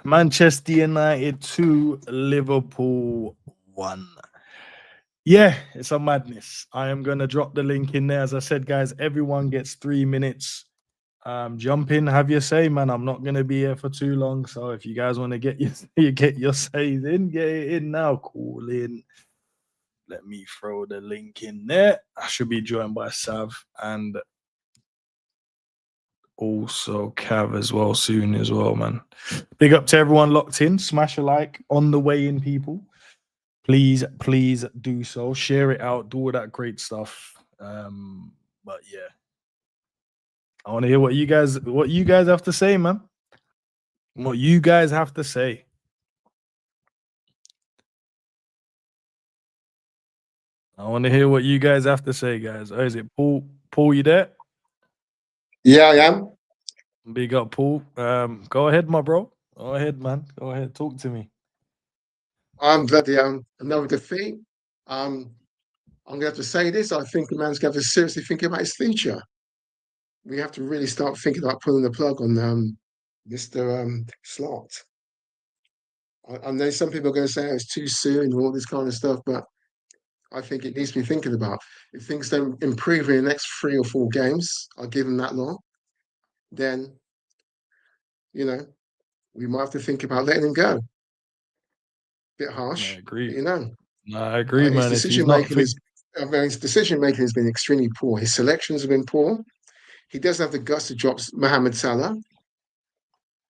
Manchester United 2, Liverpool 1. Yeah, it's a madness. I am going to drop the link in there. As I said, guys, everyone gets 3 minutes. Jump in, have your say, man. I'm not going to be here for too long. So if you guys want to get your says in, get it in now. Call in. Let me throw the link in there. I should be joined by Sav and also Cav as well soon as well, man. Big up to everyone locked in. Smash a like on the way in, people. Please do so. Share it out. Do all that great stuff. But yeah, I want to hear what you guys have to say, man. What you guys have to say. I want to hear what you guys have to say, guys. Oh, is it Paul? Paul, you there? Yeah, I am. Big up, Paul. Go ahead, my bro. Go ahead, man. Go ahead. Talk to me. I'm bloody another defeat. I'm gonna have to say this. I think the man's gonna have to seriously think about his future. We have to really start thinking about pulling the plug on Mr. Slot. I know some people are going to say it's too soon and all this kind of stuff, but I think it needs to be thinking about. If things don't improve in the next 3 or 4 games, I'll give them that long, then, you know, we might have to think about letting him go. Bit harsh. I agree. But, you know. No, I agree, man. His decision making has been extremely poor. His selections have been poor. He doesn't have the guts to drop Mohamed Salah.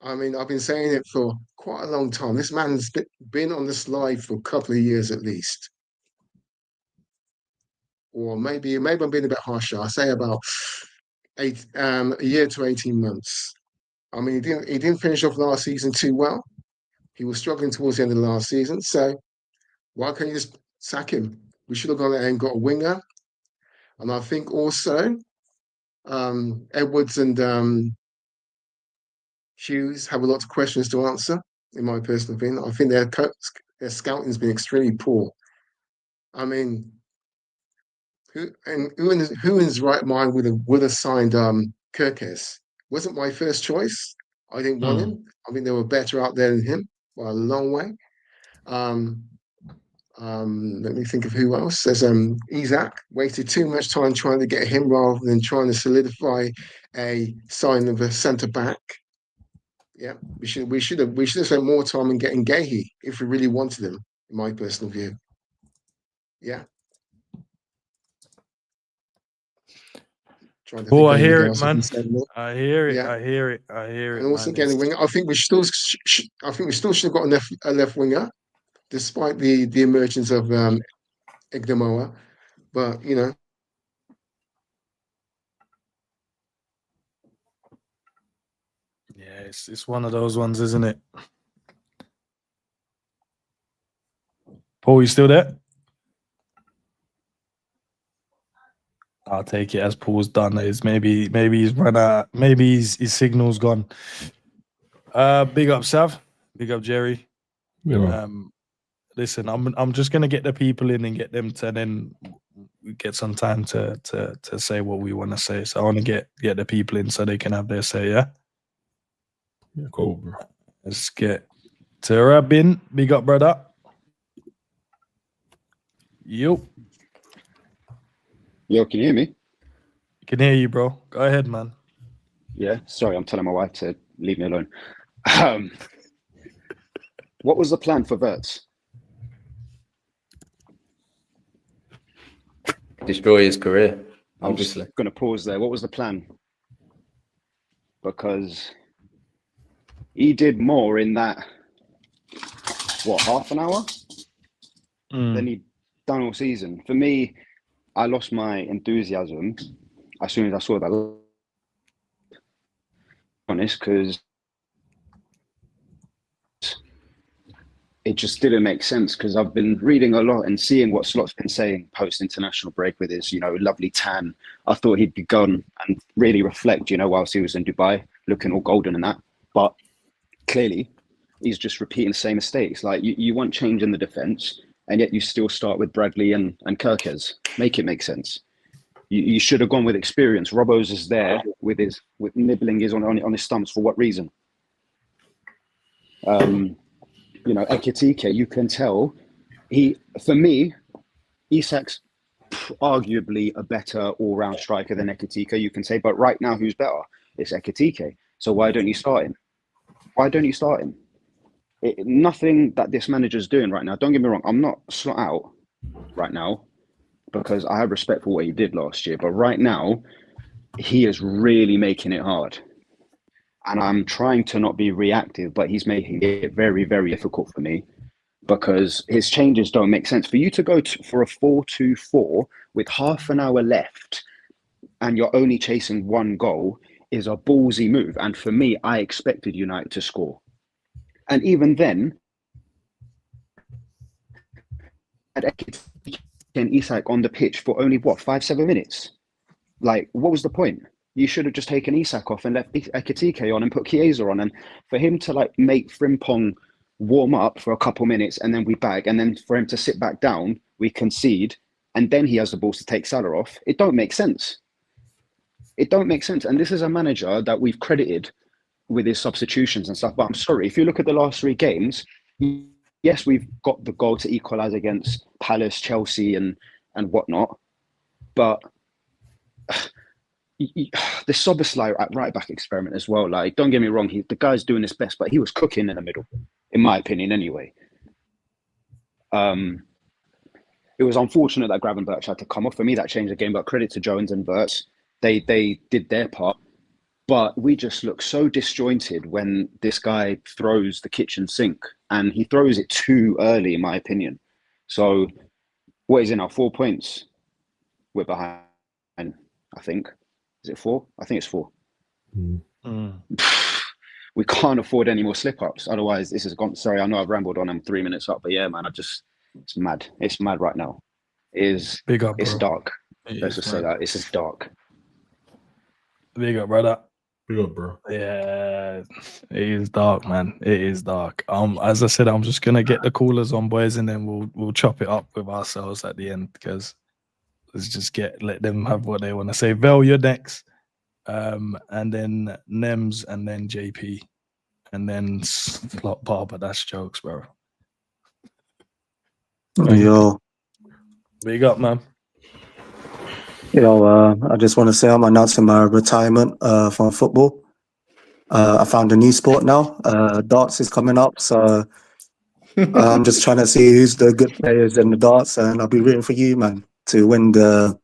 I mean, I've been saying it for quite a long time. This man's been on the slide for a couple of years at least. Or maybe I'm being a bit harsher. I say about a year to 18 months. I mean, he didn't finish off last season too well. He was struggling towards the end of the last season. So why can't you just sack him? We should have gone there and got a winger. And I think also Edwards and Hughes have a lot of questions to answer, in my personal opinion. I think their scouting has been extremely poor. I mean, who in his right mind would have signed Kirkes? Wasn't my first choice. I didn't want him. I think there were better out there than him by a long way. Let me think of who else. There's Isaac. Wasted too much time trying to get him rather than trying to solidify a sign of a centre back. Yeah, we should have spent more time in getting Gahey if we really wanted him, in my personal view. Yeah. Oh, I hear it, man. I hear it. And also getting a winger. I think we still should have got a left winger, despite the emergence of Igdamoa. But you know. Yeah, it's one of those ones, isn't it? Paul, you still there? I'll take it as Paul's done. Maybe he's run out. Maybe his signal's gone. Big up Sav. Big up Jerry. Yeah. Listen, I'm just gonna get the people in and get them to then we get some time to say what we want to say. So I want to get the people in so they can have their say. Yeah. Yeah, cool, bro. Let's get TURAB in. Big up, brother. Yo, can you hear me? Can hear you, bro. Go ahead, man. Yeah, sorry, I'm telling my wife to leave me alone. What was the plan for Verts? Destroy his career, obviously. I'm going to pause there. What was the plan? Because he did more in that, half an hour? Than he'd done all season. For me, I lost my enthusiasm as soon as I saw that. Honest, because it just didn't make sense, because I've been reading a lot and seeing what Slot's been saying post-international break with his, lovely tan. I thought he'd be gone and really reflect, whilst he was in Dubai, looking all golden and that. But clearly, he's just repeating the same mistakes. Like, you want change in the defence, and yet you still start with Bradley and Kirkes. Make it make sense. You should have gone with experience. Robbo's is there with nibbling his on his stumps. For what reason? You know, Ekitike, you can tell for me, Isak's arguably a better all-round striker than Ekitike, you can say. But right now, who's better? It's Ekitike. So why don't you start him? Why don't you start him? Nothing that this manager's doing right now. Don't get me wrong. I'm not Slot out right now because I have respect for what he did last year. But right now, he is really making it hard. And I'm trying to not be reactive, but he's making it very, very difficult for me because his changes don't make sense. For you to go for a 4-2-4 with half an hour left and you're only chasing one goal is a ballsy move. And for me, I expected United to score. And even then, had Isak on the pitch for only, 5-7 minutes? Like, what was the point? You should have just taken Isak off and left Ekitike on and put Chiesa on. And for him to like make Frimpong warm up for a couple minutes and then we bag, and then for him to sit back down, we concede, and then he has the balls to take Salah off. It don't make sense. It don't make sense. And this is a manager that we've credited with his substitutions and stuff. But I'm sorry, if you look at the last 3 games, yes, we've got the goal to equalise against Palace, Chelsea and whatnot. But the Soboslai at right back experiment as well. Like, don't get me wrong, the guy's doing his best, but he was cooking in the middle, in my opinion, anyway. It was unfortunate that Gravenberch had to come off. For me, that changed the game, but credit to Jones and Wirtz. They did their part. But we just look so disjointed when this guy throws the kitchen sink, and he throws it too early, in my opinion. So, what is it now? 4 points we're behind, I think. Is it 4? I think it's 4. We can't afford any more slip-ups. Otherwise, this has gone. Sorry, I know I've rambled on. I'm 3 minutes up. But yeah, man, it's mad. It's mad right now. It's dark. Let's just say that. It's just dark. Big up, brother. Big up, bro. Yeah, it is dark, man. It is dark. As I said, I'm just gonna get the callers on, boys, and then we'll chop it up with ourselves at the end because let's just let them have what they want to say. Vel, you're next, and then Nems, and then JP, and then Slot Barber. That's jokes, bro. Yo, Big up, man. I just want to say I'm announcing my retirement from football. I found a new sport now. Darts is coming up, so I'm just trying to see who's the good players in the darts, and I'll be rooting for you, man, to win the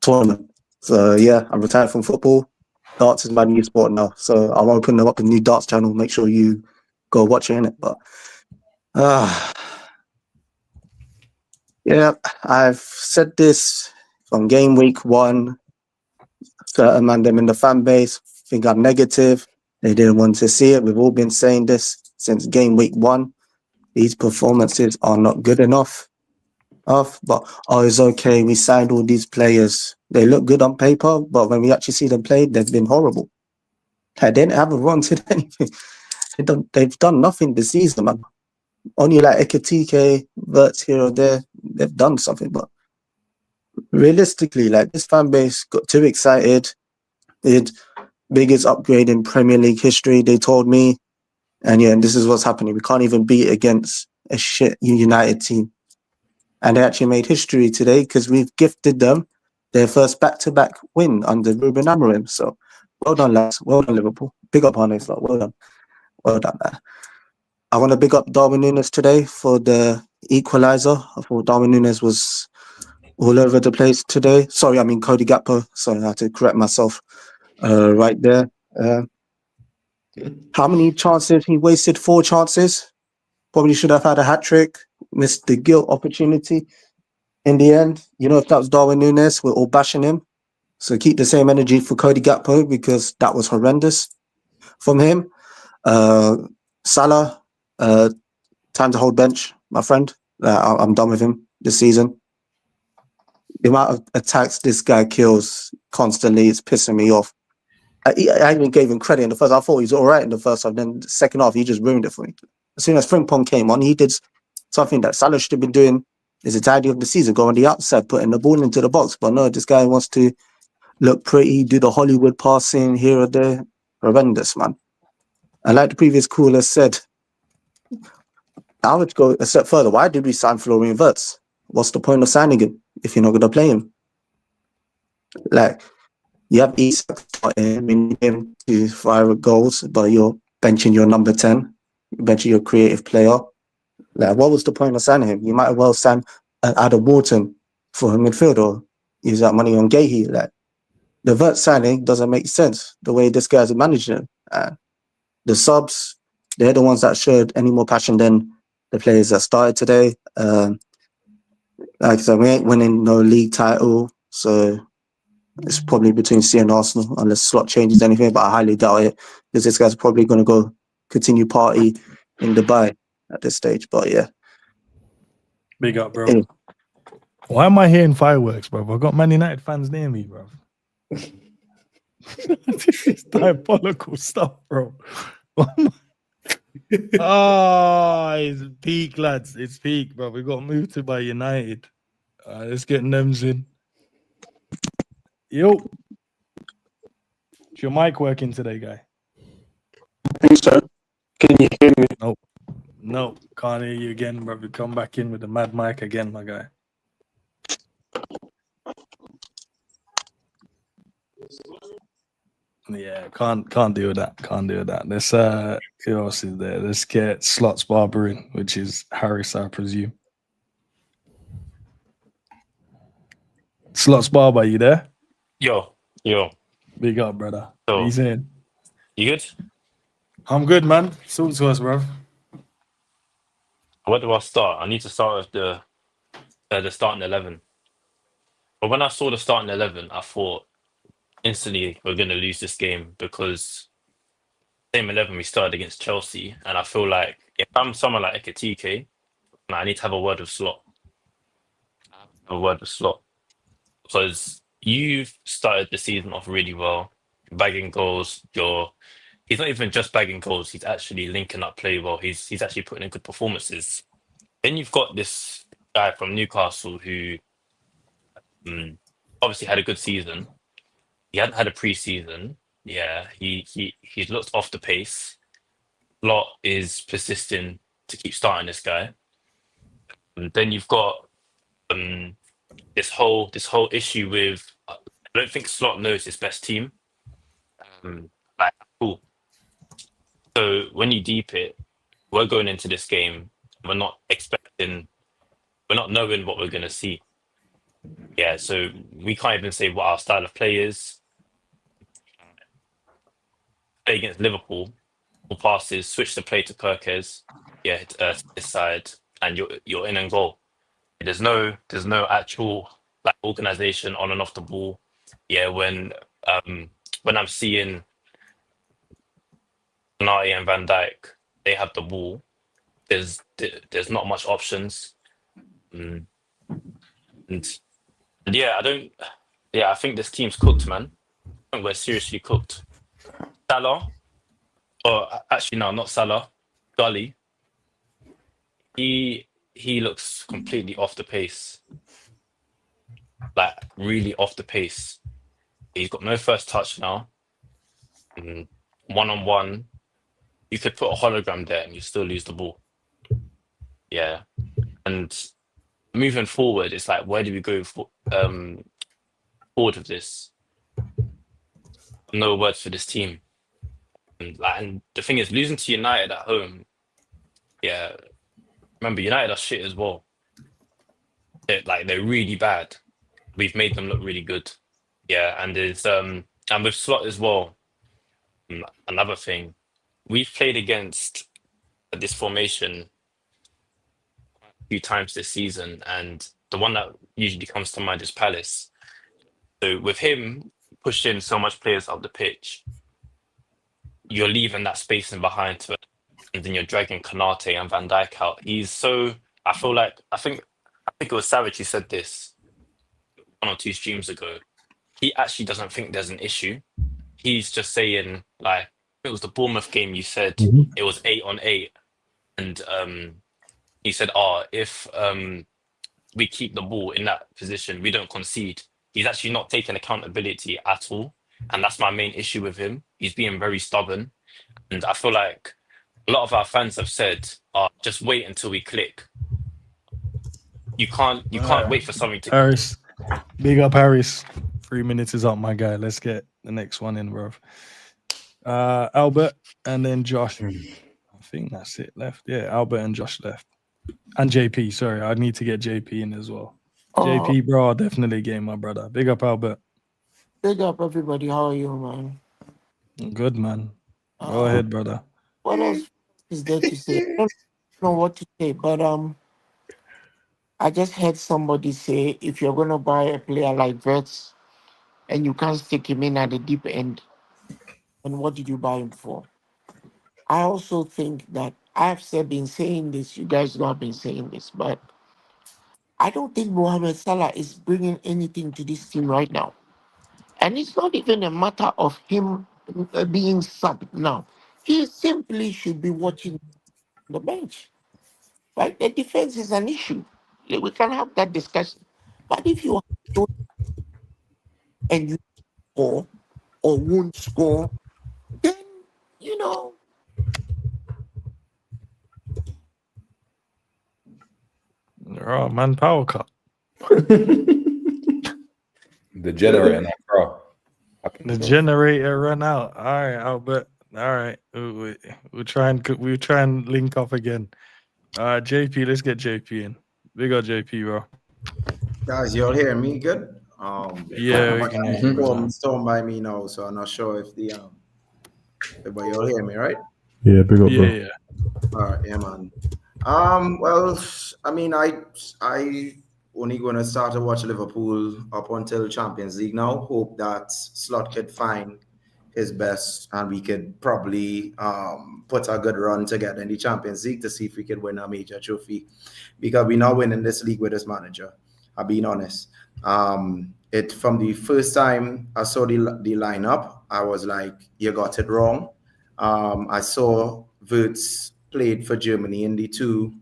tournament. So yeah, I'm retired from football. Darts is my new sport now, so I'll open up a new darts channel. Make sure you go watch it in it. But yeah, I've said this from game week 1. Certain man them in the fan base think I'm negative. They didn't want to see it. We've all been saying this since game week 1. These performances are not good enough. But it's okay. We signed all these players. They look good on paper, but when we actually see them play, they've been horrible. They didn't have a run to anything. They've done nothing this season, man. Only like Ekitike, Wirtz here or there, they've done something. But realistically, like, this fan base got too excited. It's biggest upgrade in Premier League history, they told me. And yeah, and this is what's happening. We can't even beat against a shit United team. And they actually made history today because we've gifted them their first back-to-back win under Ruben Amorim. So well done, lads. Well done, Liverpool. Big up Arne Slot. Well done. Well done, man. I want to big up Darwin Núñez today for the equaliser. I thought Darwin Núñez was all over the place today. Sorry, I mean Cody Gakpo. Sorry, I had to correct myself right there. How many chances? He wasted 4 chances. Probably should have had a hat-trick. Missed the gilt opportunity in the end. You know, if that was Darwin Núñez, we're all bashing him. So keep the same energy for Cody Gakpo because that was horrendous from him. Salah, time to hold bench, my friend. I'm done with him this season. The amount of attacks this guy kills constantly is pissing me off. I even gave him credit in the first. I thought he was all right in the first half. Then the second half, he just ruined it for me. As soon as Frimpong came on, he did something that Salah should have been doing his entirety of the season, go on the outside, putting the ball into the box. But no, this guy wants to look pretty, do the Hollywood passing here or there. Horrendous, man. And like the previous caller said, I would go a step further. Why did we sign Florian Wirtz? What's the point of signing him if you're not going to play him? Like, you have Isak starting, we need him to fire goals, but you're benching your number 10, you're benching your creative player. Like, what was the point of signing him? You might as well sign Adam Wharton for a midfield or use that money on Gahey. Like, the Wirtz signing doesn't make sense the way this guy's managing it. The subs, they're the ones that showed any more passion than the players that started today. Like I said, we ain't winning no league title, so it's probably between C and Arsenal unless Slot changes anything, but I highly doubt it because this guy's probably going to go continue party in Dubai at this stage. But yeah. Big up, bro. Why am I hearing fireworks, bro? I've got Man United fans near me, bro. This is diabolical stuff, bro. It's peak, lads. It's peak, bro. We got moved to by United. Let's get Nems in. Yo. Is your mic working today, guy? I think so. Can you hear me? No, can't hear you again, bro. We come back in with the mad mic again, my guy. Yeah, can't deal with that. Can't deal with that. Let's who else is there? Let's get Slot's barber in, which is Harris, I presume. Slot's barber, you there? Yo. Big up, brother. So, What you saying? you good? I'm good, man. Talk to us, bro. Where do I start? I need to start with the starting 11. But when I saw the starting 11, I thought instantly we're going to lose this game because same 11 we started against Chelsea, and I feel like if I'm someone like Ekitike, I need to have a word with Slot. Because you've started the season off really well, bagging goals. He's not even just bagging goals; he's actually linking up play well. He's actually putting in good performances. Then you've got this guy from Newcastle who obviously had a good season. He hadn't had a pre-season. Yeah, he's looked off the pace. Lot is persisting to keep starting this guy. And then you've got this whole issue with I don't think Slot knows his best team. Cool. So when you deep it, we're going into this game. We're not knowing what we're going to see. Yeah, so we can't even say what our style of play is. Play against Liverpool, all passes, switch the play to Perkez, to this side, and you're in and goal. There's no actual like organization on and off the ball. Yeah, when I'm seeing Konate and Van Dijk, they have the ball. There's not much options. And yeah, I think this team's cooked, man. I think we're seriously cooked. Salah, or actually no, not Salah, Gully. He looks completely off the pace. Like really off the pace. He's got no first touch now. One-on-one, you could put a hologram there and you still lose the ball. Yeah. And moving forward, it's like, where do we go forward with this? No words for this team. And the thing is, losing to United at home, yeah. Remember, United are shit as well. They're really bad. We've made them look really good. Yeah, and there's and with Slot as well. Another thing, we've played against this formation a few times this season, and the one that usually comes to mind is Palace. So with him pushing so much players up the pitch, you're leaving that space in behind and then you're dragging Konate and Van Dijk out. I think it was Savage who said this 1 or 2 streams ago. He actually doesn't think there's an issue. He's just saying, like, it was the Bournemouth game, you said it was 8-on-8. And he said, if we keep the ball in that position, we don't concede. He's actually not taking accountability at all. And that's my main issue with him. He's being very stubborn. And I feel like a lot of our fans have said, just wait until we click. You can't wait for something to. Harris, big up Harris. 3 minutes is up, my guy. Let's get the next one in, bro. Albert and then Josh. I think that's it left. Yeah, Albert and Josh left. And JP, sorry. I need to get JP in as well. JP, bro, I'll definitely get my brother. Big up, Albert. Big up, everybody. How are you, man? Good, man. Go ahead, brother. What else is there to say? I don't know what to say, but I just heard somebody say if you're gonna buy a player like Vets and you can't stick him in at the deep end, then what did you buy him for? I also think that been saying this. You guys know I've been saying this, but I don't think Mohamed Salah is bringing anything to this team right now. And it's not even a matter of him being subbed now. He simply should be watching the bench. Right? The defense is an issue. We can have that discussion. But if you don't and you score or won't score, then, you know. Oh, man, power cut. The generator now, bro. The generator run out. All right, Albert. All right, we'll try and link up again. JP, let's get JP in. Big up JP, bro. Guys, you all hear me good? Yeah, we can hear you. Storm by me now, so I'm not sure if but you all hear me, right? Yeah, big up, bro. Yeah. All right, yeah, man. Well, I mean, I only going to start to watch Liverpool up until Champions League now. Hope that Slot could find his best and we could probably put a good run together in the Champions League to see if we could win a major trophy, because we're not winning this league with this manager. I'm being honest. From the first time I saw the lineup, I was like, you got it wrong. I saw Wirtz played for Germany in the 2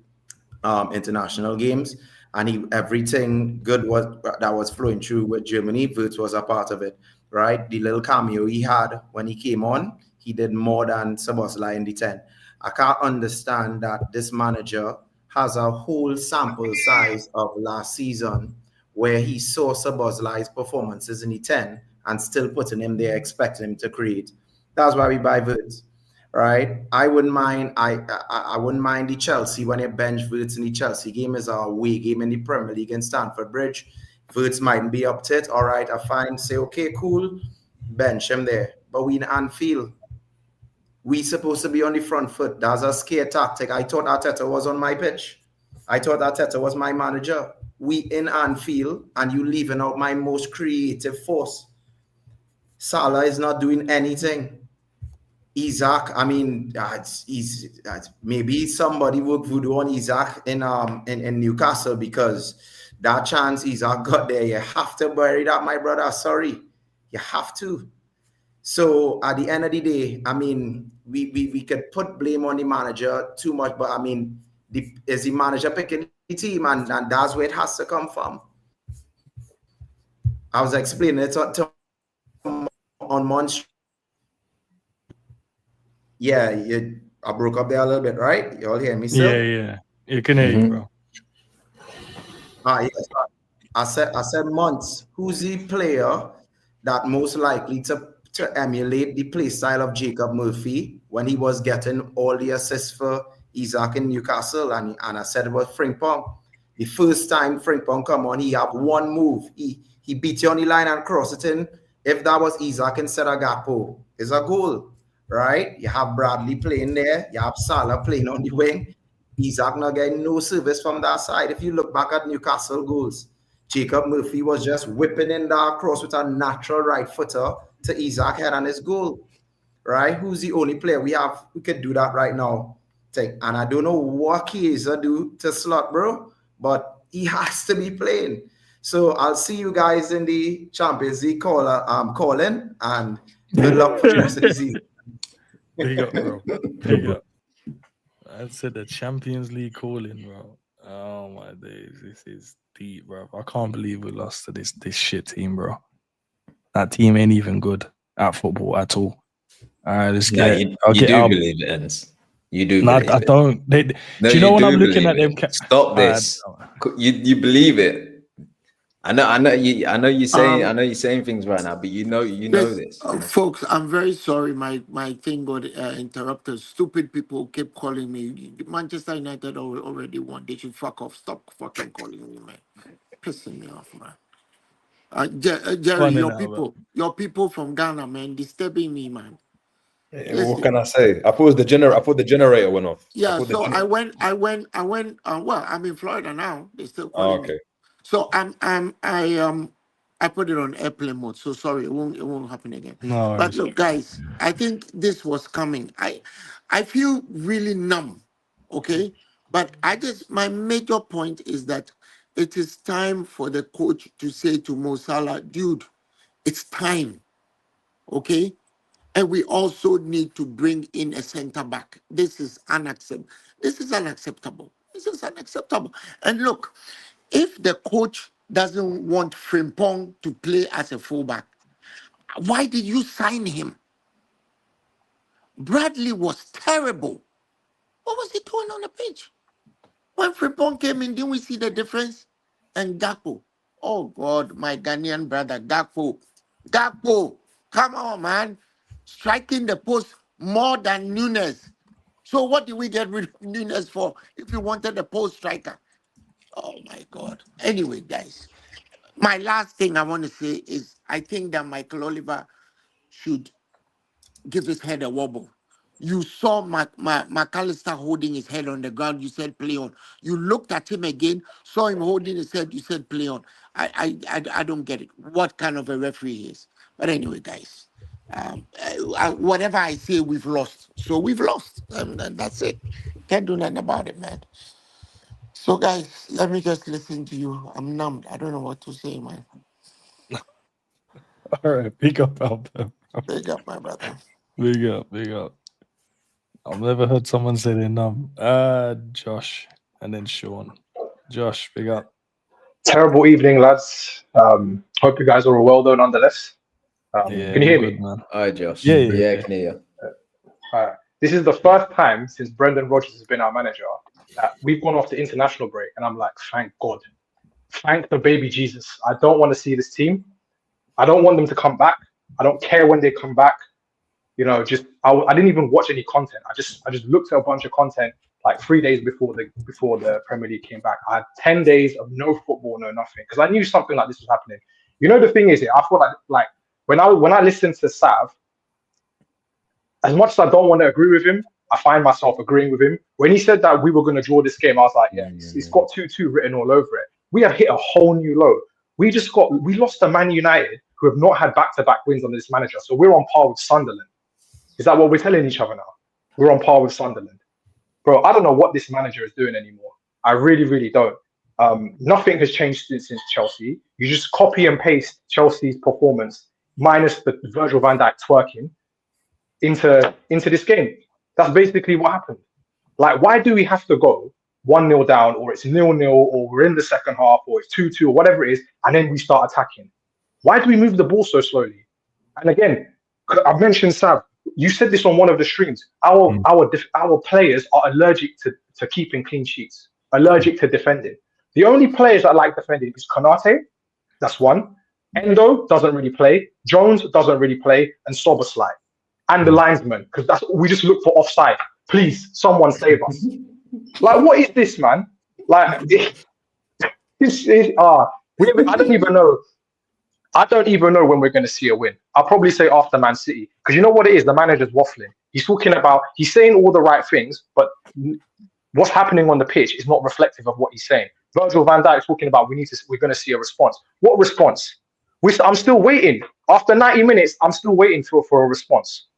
international games, and everything good that was flowing through with Germany, Wirtz was a part of it, right? The little cameo he had when he came on, he did more than Szoboszlai in the 10. I can't understand that this manager has a whole sample size of last season where he saw Szoboszlai's performances in the 10 and still putting him there, expecting him to create. That's why we buy Wirtz, right? I wouldn't mind. I wouldn't mind the Chelsea when you bench Wirtz in the Chelsea game is our away game in the Premier League in Stamford Bridge. Wirtz mightn't be up to it. All right, I find say okay, cool, bench him there. But we in Anfield, we supposed to be on the front foot. That's a scare tactic. I thought Arteta was on my pitch. I thought Arteta was my manager. We in Anfield, and you leaving out my most creative force. Salah is not doing anything. Isaac, I mean, maybe somebody worked voodoo on Isaac in Newcastle, because that chance Isaac got there, you have to bury that, my brother. Sorry, you have to. So at the end of the day, I mean, we could put blame on the manager too much, but I mean, is the manager picking the team, and that's where it has to come from. I was explaining it on Monster. Yeah, I broke up there a little bit, right? You all hear me still? Yeah. You can hear you, bro. Yes. I said Months. Who's the player that most likely to emulate the play style of Jacob Murphy when he was getting all the assists for Isaac in Newcastle? And I said it was Frimpong. The first time Frimpong come on, he had one move. He beat you on the line and cross it in. If that was Isaac instead of Gakpo, it's a goal. Right? You have Bradley playing there. You have Salah playing on the wing. Isaac not getting no service from that side. If you look back at Newcastle goals, Jacob Murphy was just whipping in that cross with a natural right footer to Isaac head on his goal. Right? Who's the only player we have who could do that right now? And I don't know what Chiesa do to Slot, bro, but he has to be playing. So I'll see you guys in the Champions League call-in, and good luck for the rest of the season. Big up, bro. Big up. I said the Champions League calling, bro. Oh my days, this is deep, bro. I can't believe we lost to this shit team, bro. That team ain't even good at football at all. All right, let's get. You do believe it is. You do No, believe I it. don't. No, Do you know when I'm looking at believe them? it. Stop this. You believe it. I know you're saying things right now, but you know this. Folks, I'm very sorry. My thing got interrupted. Stupid people kept calling me. Manchester United already won. They should fuck off. Stop fucking calling me, man. Pissing me off, man. Jerry, Funny now, man. your people from Ghana, man, disturbing me, man. What can I say? I thought the generator went off. Yeah, so I went. Well, I'm in Florida now. They still calling me. Okay. So I put it on airplane mode. So sorry, it won't happen again. No But worries. look, guys, I think this was coming. I feel really numb. Okay, but my major point is that it is time for the coach to say to Mo Salah, dude, it's time. Okay. And we also need to bring in a center back. This is unacceptable. This is unacceptable. This is unacceptable. And look, if the coach doesn't want Frimpong to play as a fullback, why did you sign him? Bradley was terrible. What was he doing on the pitch? When Frimpong came in, didn't we see the difference? And Gakpo. Oh, God, my Ghanaian brother, Gakpo. Gakpo, come on, man. Striking the post more than Nunes. So what did we get rid of Nunes for if you wanted a post striker? Oh, my God. Anyway, guys, my last thing I want to say is I think that Michael Oliver should give his head a wobble. You saw McAllister holding his head on the ground. You said play on. You looked at him again, saw him holding his head. You said play on. I don't get it. What kind of a referee he is? But anyway, guys, whatever I say, we've lost. So we've lost, and that's it. Can't do nothing about it, man. So, guys, let me just listen to you. I'm numbed. I don't know what to say, man. All right, big up, Albert. Big up, my brother. Big up, big up. I've never heard someone say they're numb. Josh, and then Sean. Josh, big up. Terrible evening, lads. Hope you guys are all well, though, nonetheless. Yeah, can you hear good, me? man? Hi, Josh. Yeah. Can hear you. This is the first time since Brendan Rodgers has been our manager that we've gone off the international break, and I'm like, thank God. Thank the baby Jesus. I don't want to see this team. I don't want them to come back. I don't care when they come back. You know, I didn't even watch any content. I just looked at a bunch of content like 3 days before the Premier League came back. I had 10 days of no football, no nothing, because I knew something like this was happening. You know, the thing is, I feel like when I listen to Sav, as much as I don't want to agree with him, I find myself agreeing with him. When he said that we were going to draw this game, I was like, it's got 2-2 written all over it. We have hit a whole new low. We lost to Man United, who have not had back-to-back wins under this manager. So we're on par with Sunderland. Is that what we're telling each other now? We're on par with Sunderland. Bro, I don't know what this manager is doing anymore. I really, really don't. Nothing has changed since Chelsea. You just copy and paste Chelsea's performance, minus the Virgil van Dijk twerking, into this game. That's basically what happened. Like, why do we have to go 1-0 down, or it's 0-0, or we're in the second half, or it's 2-2, or whatever it is, and then we start attacking? Why do we move the ball so slowly? And again, I've mentioned Sav. You said this on one of the streams. Our players are allergic to keeping clean sheets, allergic to defending. The only players that like defending is Konate. That's one. Endo doesn't really play. Jones doesn't really play, and Soboslai, and the linesman, because we just look for offside. Please, someone save us. Like, what is this, man? Like, I don't even know. I don't even know when we're going to see a win. I'll probably say after Man City, because you know what it is? The manager's waffling. He's saying all the right things, but what's happening on the pitch is not reflective of what he's saying. Virgil van Dijk is talking about we're going to see a response. What response? I'm still waiting. After 90 minutes, I'm still waiting for a response.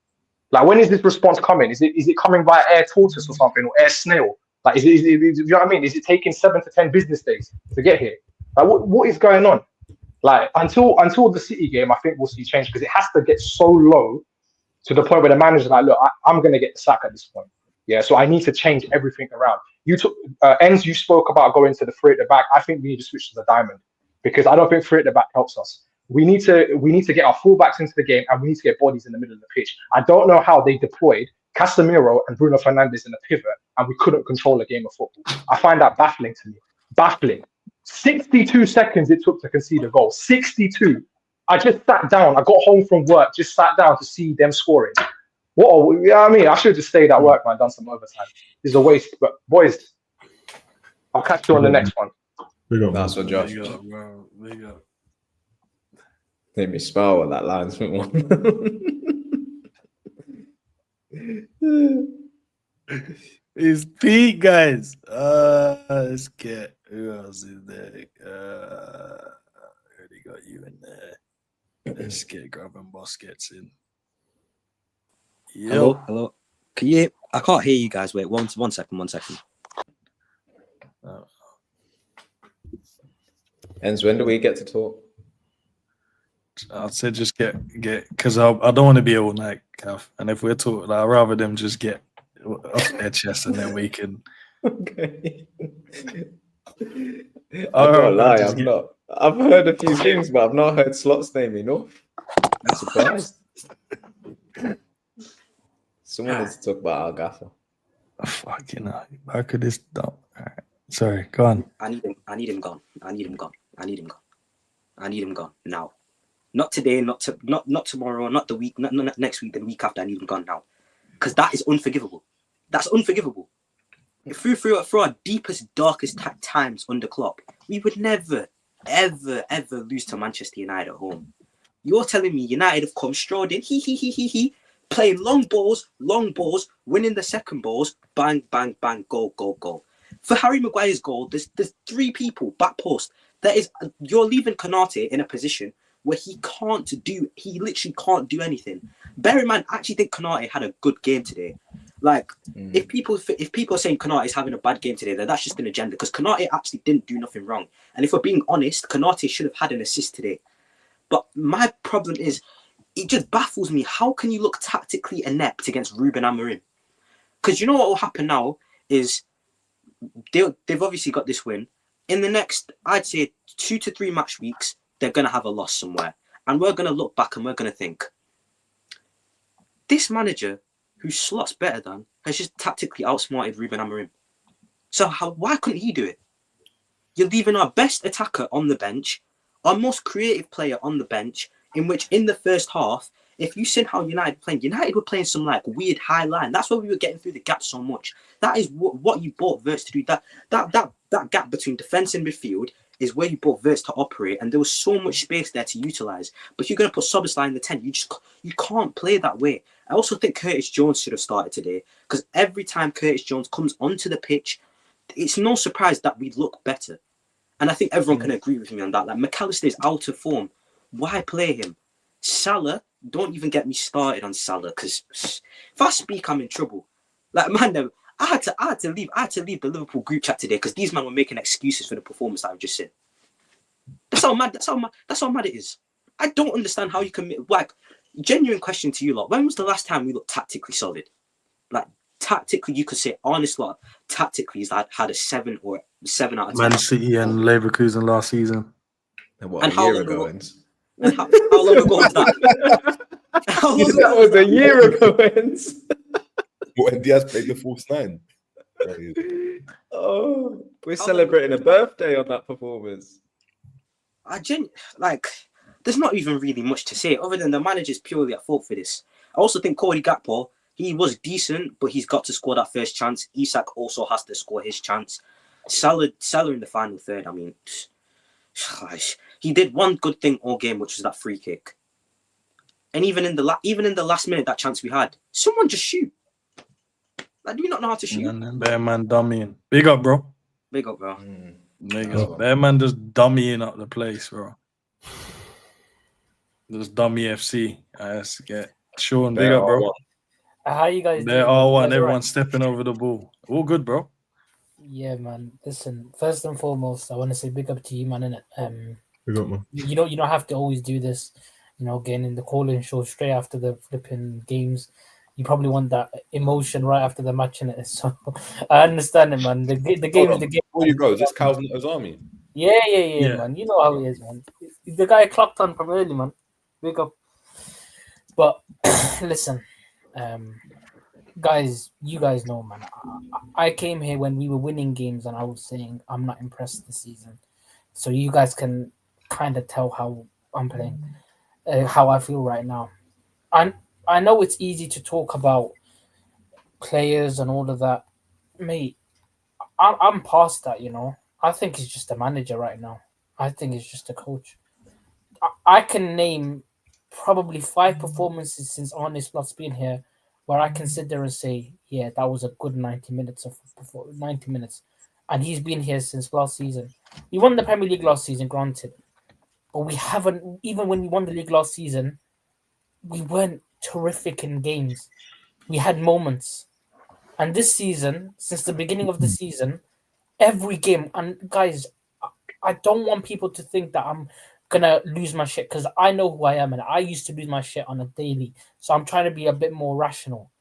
Like, when is this response coming? Is it coming via air tortoise or something, or air snail? Like, you know what I mean? Is it taking 7 to 10 business days to get here? Like, what is going on? Like, until the City game, I think we'll see change, because it has to get so low to the point where the manager's like, look, I'm going to get the sack at this point. Yeah, so I need to change everything around. You spoke about going to the three at the back. I think we need to switch to the diamond, because I don't think three at the back helps us. We need to get our fullbacks into the game, and we need to get bodies in the middle of the pitch. I don't know how they deployed Casemiro and Bruno Fernandes in a pivot, and we couldn't control a game of football. I find that baffling to me. Baffling. 62 seconds it took to concede a goal. 62. I just sat down. I got home from work, just sat down to see them scoring. I mean, I should have just stayed at work, man, done some overtime. It's a waste. But boys, I'll catch you on the next one. That's what Josh. Big up. Made me smile when that linesman won. It's Pete, guys. Let's get who else is there? Already got you in there. Let's get Gravenbus gets in. Yo. Hello. Can you? I can't hear you guys. Wait, one second. Hence, when do we get to talk? I'd say just get because I don't want to be all night, Kath. And if we're talking, I'd rather them just get off their chest and then we can. Okay. I'm not lie, I'm not. I've heard a few things, but I've not heard Slot's name enough. I'm surprised. Someone needs to talk about our gaffer. Fucking hell. How could this stop? Right. Sorry, go on. I need him gone. I need him gone now. Not today, not tomorrow, not the week, not next week, the week after. I need him gone now. Because that is unforgivable. That's unforgivable. Through our deepest, darkest times under Klopp, we would never, ever lose to Manchester United at home. You're telling me United have come strode in, playing long balls, winning the second balls, bang, bang, bang, goal. For Harry Maguire's goal, there's three people back post. You're leaving Konate in a position where he literally can't do anything. Bear in mind, I actually think Konate had a good game today. Like, if people are saying Konate is having a bad game today, then that's just an agenda, because Konate actually didn't do nothing wrong. And if we're being honest, Konate should have had an assist today. But my problem is, it just baffles me. How can you look tactically inept against Ruben Amorim? Because you know what will happen now is they've obviously got this win. In the next, I'd say 2 to 3 match weeks, they're going to have a loss somewhere. And we're going to look back and we're going to think, this manager, who Slot's better than, has just tactically outsmarted Ruben Amorim. So why couldn't he do it? You're leaving our best attacker on the bench, our most creative player on the bench, in which in the first half, if you seen how United were playing some like weird high line. That's why we were getting through the gap so much. That is what you bought Wirtz to do. That gap between defence and midfield is where you bought Wirtz to operate, and there was so much space there to utilise. But you're going to put Szoboszlai in the 10. You can't play that way. I also think Curtis Jones should have started today, because every time Curtis Jones comes onto the pitch, it's no surprise that we look better. And I think everyone can agree with me on that. Like, McAllister is out of form. Why play him? Salah, don't even get me started on Salah, because if I speak, I'm in trouble. Like, man, I had to leave the Liverpool group chat today because these men were making excuses for the performance that I've just seen. That's how mad it is. I don't understand how you can genuine question to you lot. When was the last time we looked tactically solid? Like, tactically, you could say Arne Slot tactically has had a 7 or 7 out of 10. Man City and Leverkusen last season. And how long ago? And how long ago was that? That was a year ago. When Diaz played the false 9. Oh, we're celebrating a birthday on that performance. There's not even really much to say other than the manager's purely at fault for this. I also think Cody Gakpo, he was decent, but he's got to score that first chance. Isak also has to score his chance. Salah in the final third, I mean, he did one good thing all game, which was that free kick. And even in the last minute, that chance we had, someone just shoot. Like, do we not know how to shoot? And Bear man dummying. Big up, bro. Big up, bro. Big up. Bear man just dummying up the place, bro. Just dummy FC. Let's get Sean. Big up, bro. How you guys Bear doing? R1. Guys Everyone alright? stepping over the ball. All good, bro. Yeah, man. Listen, first and foremost, I want to say big up to you, man. Innit? Big up, man. You don't have to always do this. You know, getting in the call-in show straight after the flipping games. You probably want that emotion right after the match, innit? So I understand it, man. The game is the game. Before you go, just Cal's not his army. Yeah, man. You know how he is, man. The guy clocked on from early, man. Big up. But listen, guys, you guys know, man. I came here when we were winning games, and I was saying I'm not impressed this season. So you guys can kind of tell how I'm playing, how I feel right now. I know it's easy to talk about players and all of that, mate. I'm past that, you know. I think he's just a manager right now. I think he's just a coach. I can name probably 5 performances since Arne Slot's been here where I can sit there and say, yeah, that was a good 90 minutes of 90 minutes. And he's been here since last season. We won the Premier League last season, granted. But we haven't, even when we won the league last season, we weren't terrific in games. We had moments. And this season, since the beginning of the season, every game, and guys, I don't want people to think that I'm gonna lose my shit, because I know who I am and I used to lose my shit on a daily. So I'm trying to be a bit more rational.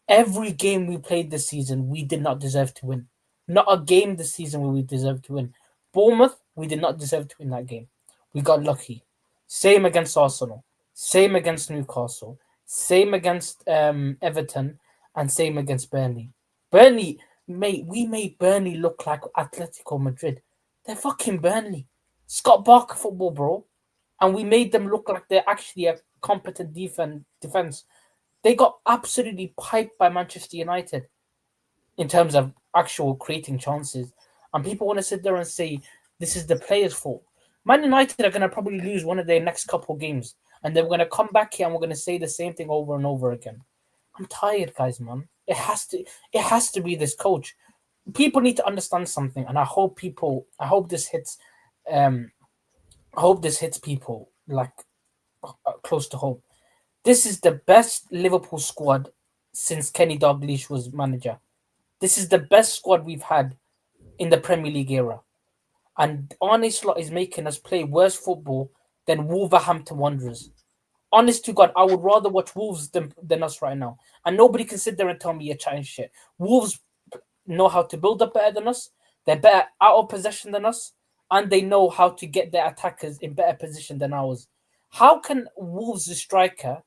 Every game we played this season, we did not deserve to win. Not a game this season where we deserved to win. Bournemouth, we did not deserve to win that game. We got lucky. Same against Arsenal. Same against Newcastle. Same against Everton. And same against Burnley. Burnley, mate, we made Burnley look like Atletico Madrid. They're fucking Burnley. Scott Barker football, bro. And we made them look like they're actually a competent defense. They got absolutely piped by Manchester United in terms of actual creating chances. And people want to sit there and say, this is the players' fault. Man United are going to probably lose one of their next couple games. And they're going to come back here and we're going to say the same thing over and over again. I'm tired, guys, man. It has to be this coach. People need to understand something, and I hope this hits people like close to home. This is the best Liverpool squad since Kenny Dalglish was manager. This is the best squad we've had in the Premier League era. And Arne Slot is making us play worse football than Wolverhampton Wanderers. Honest to God, I would rather watch Wolves than us right now. And nobody can sit there and tell me you're chatting shit. Wolves know how to build up better than us. They're better out of possession than us. And they know how to get their attackers in better position than ours. How can Wolves' striker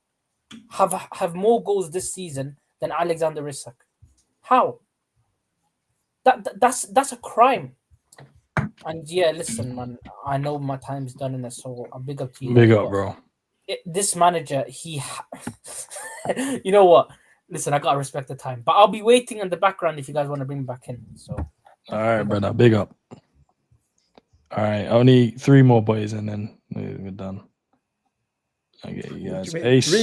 have more goals this season than Alexander Isak? How? That's a crime. And yeah, listen, man, I know my time's done in it, so I'm big up to you. Big up, bro. This manager, you know what? Listen, I gotta respect the time, but I'll be waiting in the background if you guys want to bring me back in. So, all right, brother, big up. All right, only 3 more boys, and then we're done. Okay, you guys. Ace.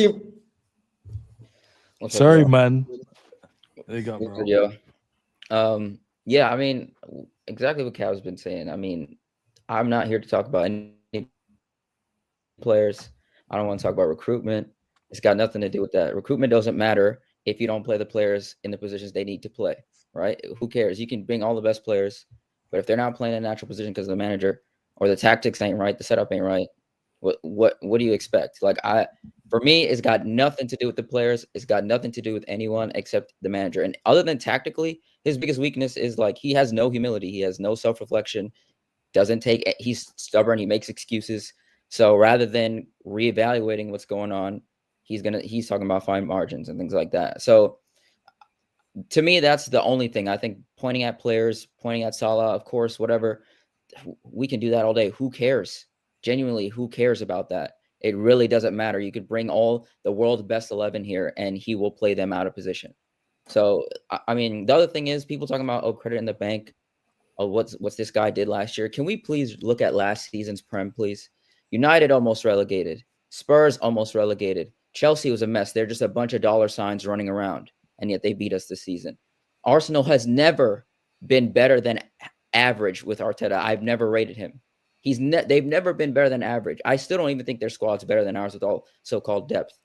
Sorry, man. Big up, bro. Yeah, I mean, exactly what Cal's been saying. I mean, I'm not here to talk about any players. I don't want to talk about recruitment. It's got nothing to do with that. Recruitment doesn't matter if you don't play the players in the positions they need to play, right? Who cares? You can bring all the best players, but if they're not playing in a natural position because of the manager or the tactics ain't right, the setup ain't right, what do you expect? Like, for me, it's got nothing to do with the players. It's got nothing to do with anyone except the manager. And other than tactically, his biggest weakness is like he has no humility. He has no self-reflection. He's stubborn. He makes excuses. So rather than reevaluating what's going on, he's talking about fine margins and things like that. So to me, that's the only thing. I think pointing at players, pointing at Salah, of course, whatever, we can do that all day. Who cares? Genuinely, who cares about that? It really doesn't matter. You could bring all the world's best 11 here and he will play them out of position. So, I mean, the other thing is people talking about, credit in the bank. Oh, what's this guy did last year? Can we please look at last season's Prem, please? United almost relegated. Spurs almost relegated. Chelsea was a mess. They're just a bunch of dollar signs running around, and yet they beat us this season. Arsenal has never been better than average with Arteta. I've never rated him. They've never been better than average. I still don't even think their squad's better than ours with all so-called depth.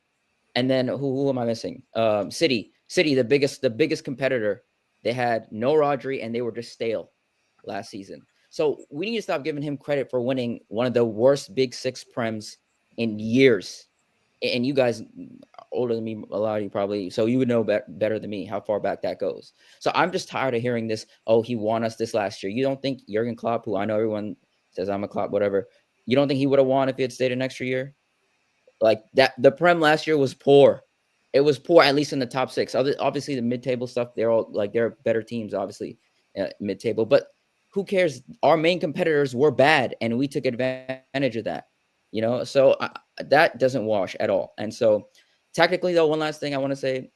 And then who am I missing? City, the biggest competitor. They had no Rodri, and they were just stale last season. So we need to stop giving him credit for winning one of the worst Big Six Prems in years. And you guys older than me, a lot of you probably, so you would know better than me how far back that goes. So I'm just tired of hearing this, he won us this last year. You don't think Jurgen Klopp, who I know everyone says I'm a Klopp, whatever, you don't think he would have won if he had stayed an extra year? Like that, the Prem last year was poor. It was poor, at least in the top 6. Obviously, the mid-table stuff, they're better teams, obviously, mid-table. But who cares? Our main competitors were bad, and we took advantage of that. You know, so that doesn't wash at all. And so, tactically, though, one last thing I want to say: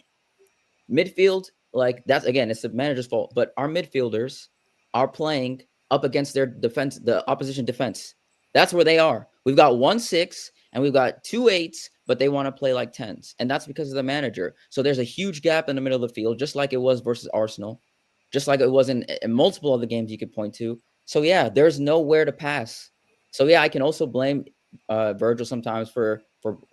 midfield, like that's again, it's the manager's fault. But our midfielders are playing up against their defense, the opposition defense. That's where they are. We've got 1 6 and we've got 2 8s, but they want to play like 10s. And that's because of the manager. So there's a huge gap in the middle of the field, just like it was versus Arsenal, just like it was in multiple other games you could point to. So yeah, there's nowhere to pass. So yeah, I can also blame Virgil sometimes for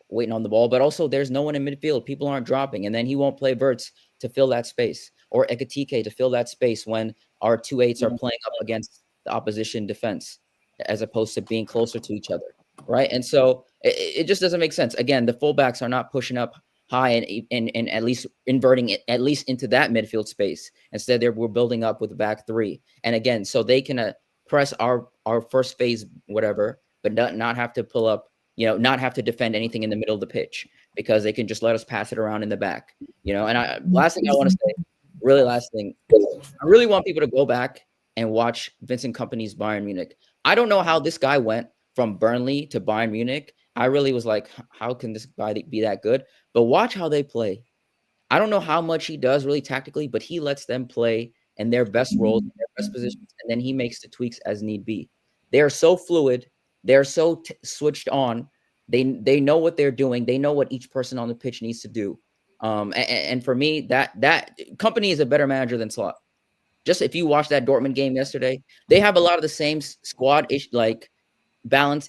waiting on the ball, but also there's no one in midfield. People aren't dropping, and then he won't play Verts to fill that space, or Ekatike to fill that space when our 2 8s are playing up against the opposition defense, as opposed to being closer to each other, right? And so it just doesn't make sense. Again, the fullbacks are not pushing up high and at least inverting it at least into that midfield space. Instead, we're building up with the back 3, and again, so they can press our first phase, whatever, but not have to pull up, you know, not have to defend anything in the middle of the pitch, because they can just let us pass it around in the back, you know. And last thing I want to say, really last thing, I really want people to go back and watch Vincent Kompany's Bayern Munich. I don't know how this guy went from Burnley to Bayern Munich. I really was like, how can this guy be that good? But watch how they play. I don't know how much he does really tactically, but he lets them play in their best roles, in their best positions, and then he makes the tweaks as need be. They are so fluid. They're so switched on. They know what they're doing. They know what each person on the pitch needs to do. And for me, that Kompany is a better manager than Slot. Just if you watch that Dortmund game yesterday, they have a lot of the same squad like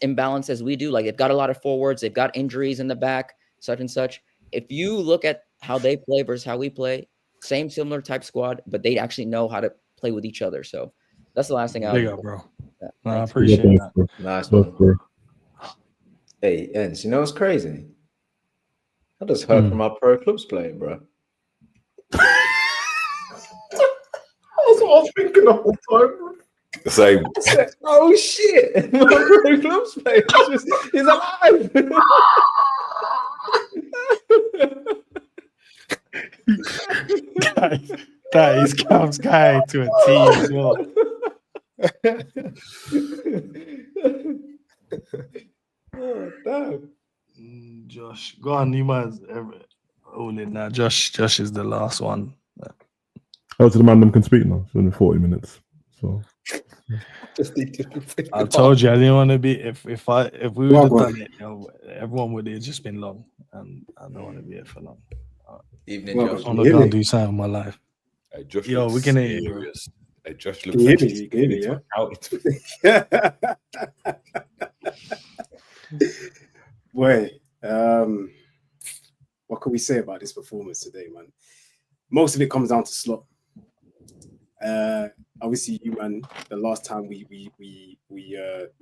imbalance as we do. Like they've got a lot of forwards, they've got injuries in the back, such and such. If you look at how they play versus how we play, similar type squad, but they actually know how to play with each other. So that's the last thing Big up, bro. Yeah, I appreciate that. Nice one. Hey, Ens, you know what's crazy? I just heard from our pro clubs playing, bro. That's what I was thinking the whole time. The same. I said, oh shit! My pro clubs playing. He's alive. That is Cam's guy to a T as well. Oh, damn. Josh, go on, you might all in now. Josh is the last one. Oh, so the man them can speak now. It's only 40 minutes. So I told you I didn't want to be if we would have done it, you know, everyone would have just been long, and I don't want to be here for long. Evening, Josh. I'm not gonna do something in my life. Hey, Josh, yo, we can hear you, bro. Hey, Josh, Can you hear me? You can hear me, yeah. Boy, what can we say about this performance today, man? Most of it comes down to Slot. Obviously, you man, the last time we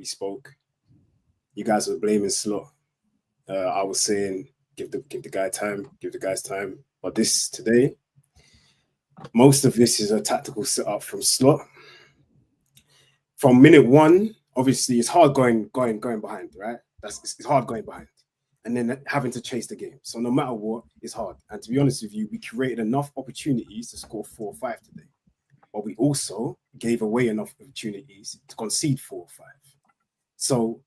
spoke, you guys were blaming Slot. I was saying give the guys time, but today, most of this is a tactical setup from Slot. From minute 1, obviously, it's hard going behind, right? It's hard going behind, and then having to chase the game. So no matter what, it's hard. And to be honest with you, we created enough opportunities to score 4 or 5 today, but we also gave away enough opportunities to concede 4 or 5. So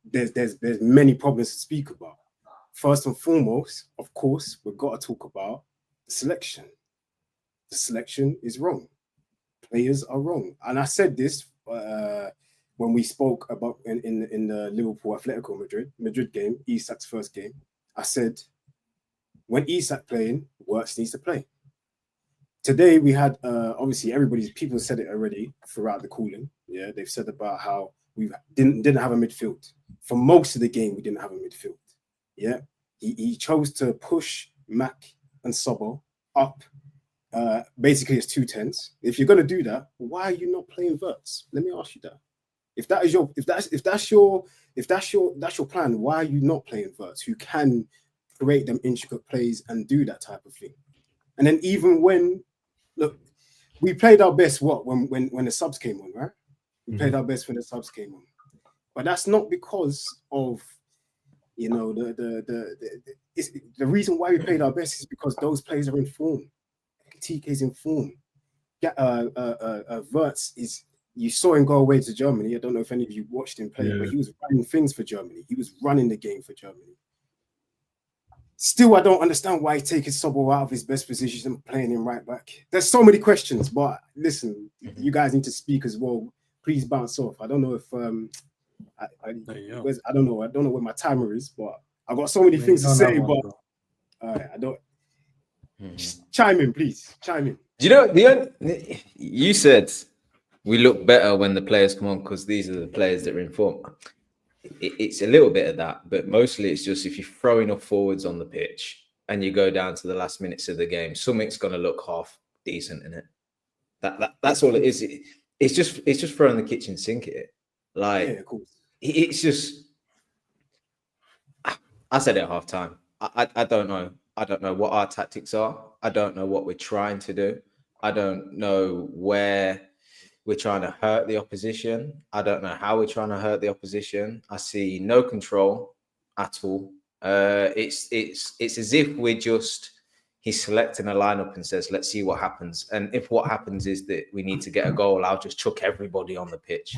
there's many problems to speak about. First and foremost, of course, we've got to talk about the selection. The selection is wrong. Players are wrong, and I said this when we spoke about in the Liverpool Atletico Madrid game, Isak's first game. I said, when Isak playing, Wirtz needs to play. Today we had obviously people said it already throughout the call-in. Yeah, they've said about how we didn't have a midfield. For most of the game, we didn't have a midfield. Yeah, he chose to push Mac and Sobo up. Basically, it's 2 10s. If you're gonna do that, why are you not playing Wirtz? Let me ask you that. If that's your plan, why are you not playing Wirtz, who can create them intricate plays and do that type of thing? And then even when we played our best when the subs came on, right? We played our best when the subs came on, but that's not because of the reason why we played our best is because those players are in form. TK is in form. Wirtz is. You saw him go away to Germany. I don't know if any of you watched him play, but he was running things for Germany. He was running the game for Germany. Still, I don't understand why he's taking Sobol out of his best position and playing him right back. There's so many questions, but listen, you guys need to speak as well. Please bounce off. I don't know if I don't know where my timer is, but I've got so many things to say. But I don't. Just chime in, please. Chime in. Do you know you said we look better when the players come on because these are the players that are in form. It's a little bit of that, but mostly it's just if you throw enough forwards on the pitch and you go down to the last minutes of the game, something's going to look half decent in it. That's all it is. It's just throwing the kitchen sink at it. Like, of course. It's just. I said it at half time. I don't know. I don't know what our tactics are. I don't know what we're trying to do. I don't know where we're trying to hurt the opposition. I don't know how we're trying to hurt the opposition. I see no control at all. It's as if he's selecting a lineup and says, let's see what happens. And if what happens is that we need to get a goal, I'll just chuck everybody on the pitch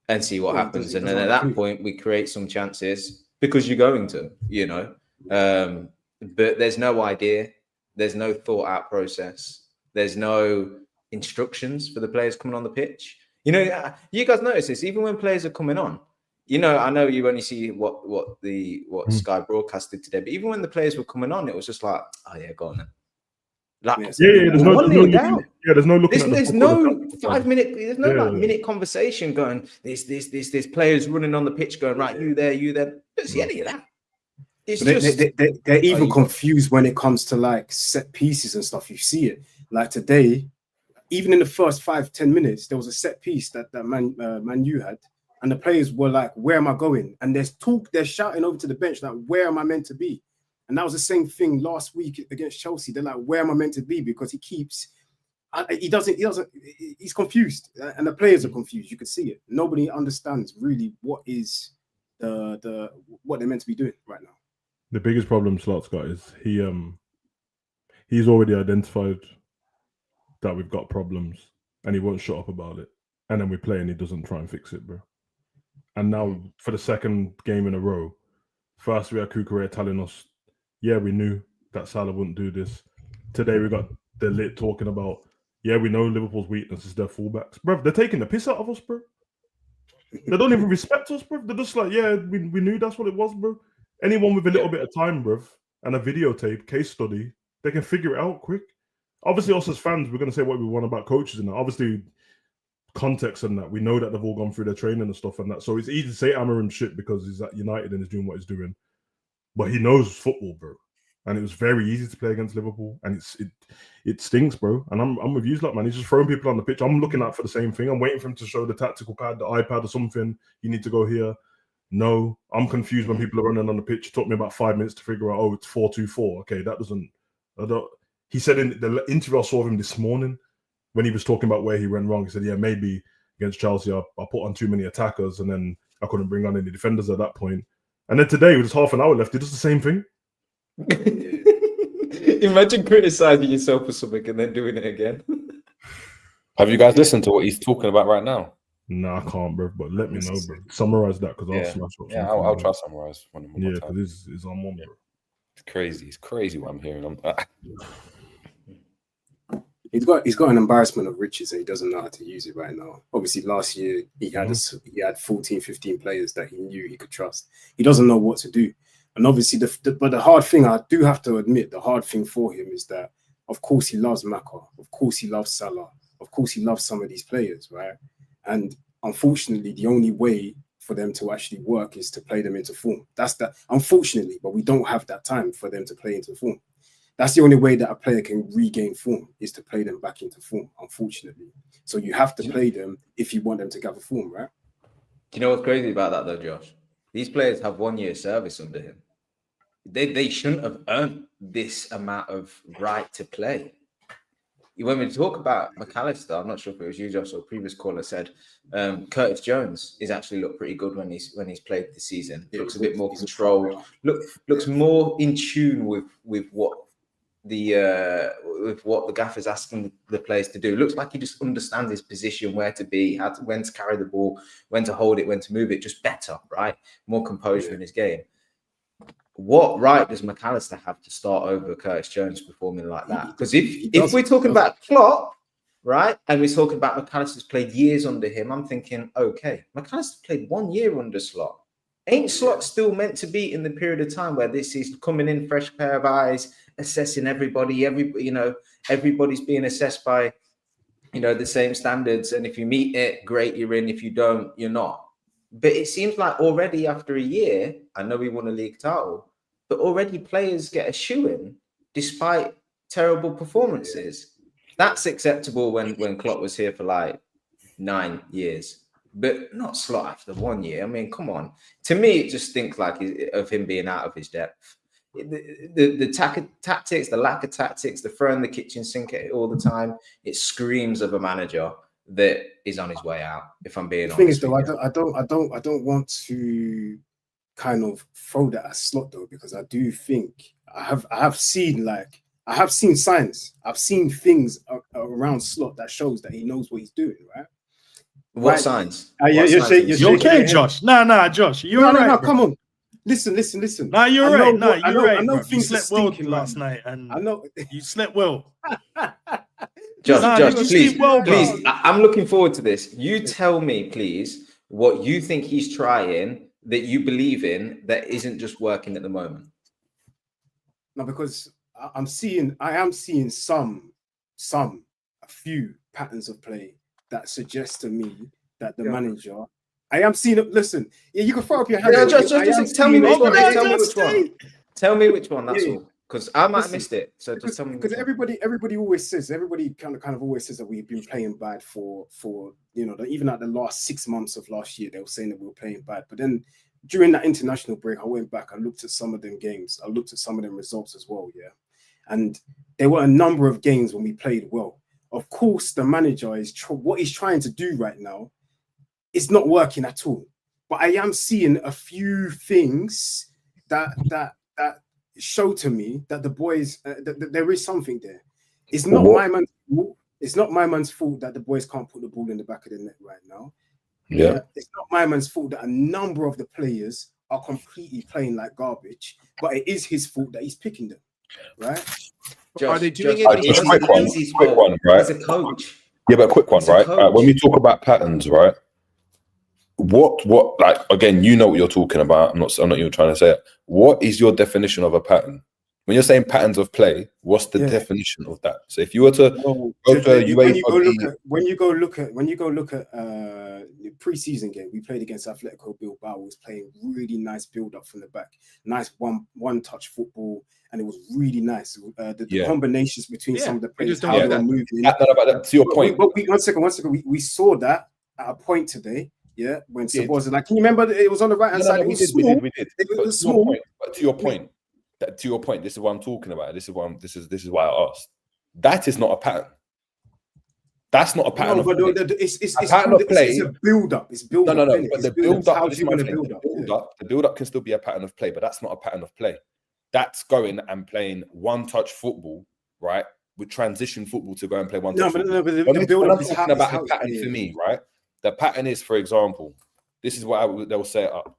and see what happens. And then at that point, we create some chances because you're going to, you know. But there's no idea. There's no thought out process. There's no instructions for the players coming on the pitch. You know, you guys notice this, even when players are coming on, you know, I know you only see what Sky broadcasted today, but even when the players were coming on, it was just like, oh yeah, go on then. Like, there's no looking. There's no 5 minute. There's no like minute conversation going. There's players running on the pitch going right. You there. Don't see any of that. It's just they're even confused when it comes to like set pieces and stuff. You see it like today, even in the first 5-10 minutes, there was a set piece that Man U had, and the players were like, "Where am I going?" And they're shouting over to the bench like, "Where am I meant to be?" And that was the same thing last week against Chelsea. They're like, "Where am I meant to be?" Because he's confused, and the players are confused. You could see it. Nobody understands really what is what they're meant to be doing right now. The biggest problem Slot's got is he's already identified that we've got problems, and he won't shut up about it. And then we play, and he doesn't try and fix it, bro. And now for the second game in a row, first we had Kukurea telling us, yeah, we knew that Salah wouldn't do this. Today we got the lit talking about, yeah, we know Liverpool's weakness is their fullbacks. Bro, they're taking the piss out of us, bro. They don't even respect us, bro. They're just like, yeah, we knew that's what it was, bro. Anyone with a little bit of time, bro, and a videotape, case study, they can figure it out quick. Obviously, us as fans, we're going to say what we want about coaches and that. Obviously, context and that. We know that they've all gone through their training and stuff and that. So it's easy to say Amorim shit because he's at United and he's doing what he's doing. But he knows football, bro. And it was very easy to play against Liverpool. And it stinks, bro. And I'm with you, like, man. He's just throwing people on the pitch. I'm looking out for the same thing. I'm waiting for him to show the tactical pad, the iPad or something. You need to go here. No, I'm confused when people are running on the pitch. It took me about 5 minutes to figure out, oh, it's 4-2-4. Okay, that doesn't... He said in the interview I saw of him this morning, when he was talking about where he went wrong, he said, yeah, maybe against Chelsea, I put on too many attackers and then I couldn't bring on any defenders at that point. And then today, with just half an hour left, he does the same thing. Imagine criticizing yourself for something and then doing it again. Have you guys listened to what he's talking about right now? No, I can't, bro. But let me know, bro. Summarize that because I'll smash up. Yeah, I'll try to summarize one more time. Yeah, because it's on one, bro. It's crazy. It's crazy what I'm hearing. He's got an embarrassment of riches and he doesn't know how to use it right now. Obviously, last year he had 14, 15 players that he knew he could trust. He doesn't know what to do. And obviously, but the hard thing, I do have to admit, the hard thing for him is that, of course, he loves Maka. Of course, he loves Salah. Of course, he loves some of these players, right? And unfortunately, the only way for them to actually work is to play them into form. Unfortunately, but we don't have that time for them to play into form. That's the only way that a player can regain form is to play them back into form, unfortunately. So you have to play them if you want them to gather form, right? Do you know what's crazy about that though, Josh? These players have 1 year service under him. They shouldn't have earned this amount of right to play. when we talk about McAllister, I'm not sure if it was you, Josh, or a previous caller said Curtis Jones is actually looked pretty good when he's played this season. Looks a bit more controlled. Looks more in tune with what the gaffer's asking the players to do. Looks like he just understands his position, where to be, when to carry the ball, when to hold it, when to move it, just better, right? More composure in his game. What right does McAllister have to start over Curtis Jones performing like that? Because if we're talking about Klopp, right, and we're talking about McAllister's played years under him, I'm thinking, okay, McAllister played 1 year under Slot. Ain't Slot still meant to be in the period of time where this is coming in, fresh pair of eyes, assessing everybody, everybody's being assessed by, the same standards, and if you meet it, great, you're in. If you don't, you're not. But it seems like already after a year, I know we won a league title, but already players get a shoe-in despite terrible performances. That's acceptable when Klopp was here for like 9 years, but not Slot after 1 year. I mean, come on. To me, it just stinks like of him being out of his depth. The tactics, the lack of tactics, the throwing the kitchen sink at it all the time, it screams of a manager that is on his way out, if I'm being honest. The thing is, though, I don't want to kind of throw that at Slot, though, because I do think I have seen signs, I've seen things around Slot that shows that he knows what he's doing, right? What signs? You're okay, Josh? No, Josh, you're all right. No, come on. Listen. No, you're right. No, you're right. I know you things slept well last night, and I know you slept well. Josh, please, I'm looking forward to this. You tell me, please, what you think he's trying that you believe in that isn't just working at the moment. No, because I am seeing a few patterns of play that suggest to me that the manager. I am seeing it. Listen, you can throw up your hand. Yeah, just tell me which one. Tell me which one. That's all. Because I might have missed it. So just tell me. Because everybody always says, kind of always says that we've been playing bad for even at the last 6 months of last year, they were saying that we were playing bad. But then during that international break, I went back, I looked at some of them games, I looked at some of them results as well, yeah. And there were a number of games when we played well. Of course, the manager is what he's trying to do right now is not working at all. But I am seeing a few things that show to me that the boys that there is something there. It's not my man's fault. It's not my man's fault that the boys can't put the ball in the back of the net right now. Yeah. It's not my man's fault that a number of the players are completely playing like garbage, but it is his fault that he's picking them, right? Are they doing it? Quick one, right? As a coach. Yeah, but quick one, right? When we talk about patterns, right? What like, again, you know what you're talking about. I'm not even trying to say it. What is your definition of a pattern? When you're saying patterns of play, what's the definition of that? So if you were to go to when you go look at the pre-season game, we played against Atletico Bilbao, was playing really nice build up from the back, nice one touch football, and it was really nice. The combinations between some of the players, how they were moving. To your point, but one second. We saw that at a point today. Yeah, when Seb was like, can you remember it was on the right hand side? We did. It was small. But to your point, this is what I'm talking about. This is why I asked. That is not a pattern. That's not a pattern. No, but it's a build up. It's build up. No. But the build up. The build up can still be a pattern of play, but that's not a pattern of play. That's going and playing one touch football, right? With transition football to go and play one touch. But the build up is talking about a pattern for me, right? The pattern is, for example, this is what they'll set up.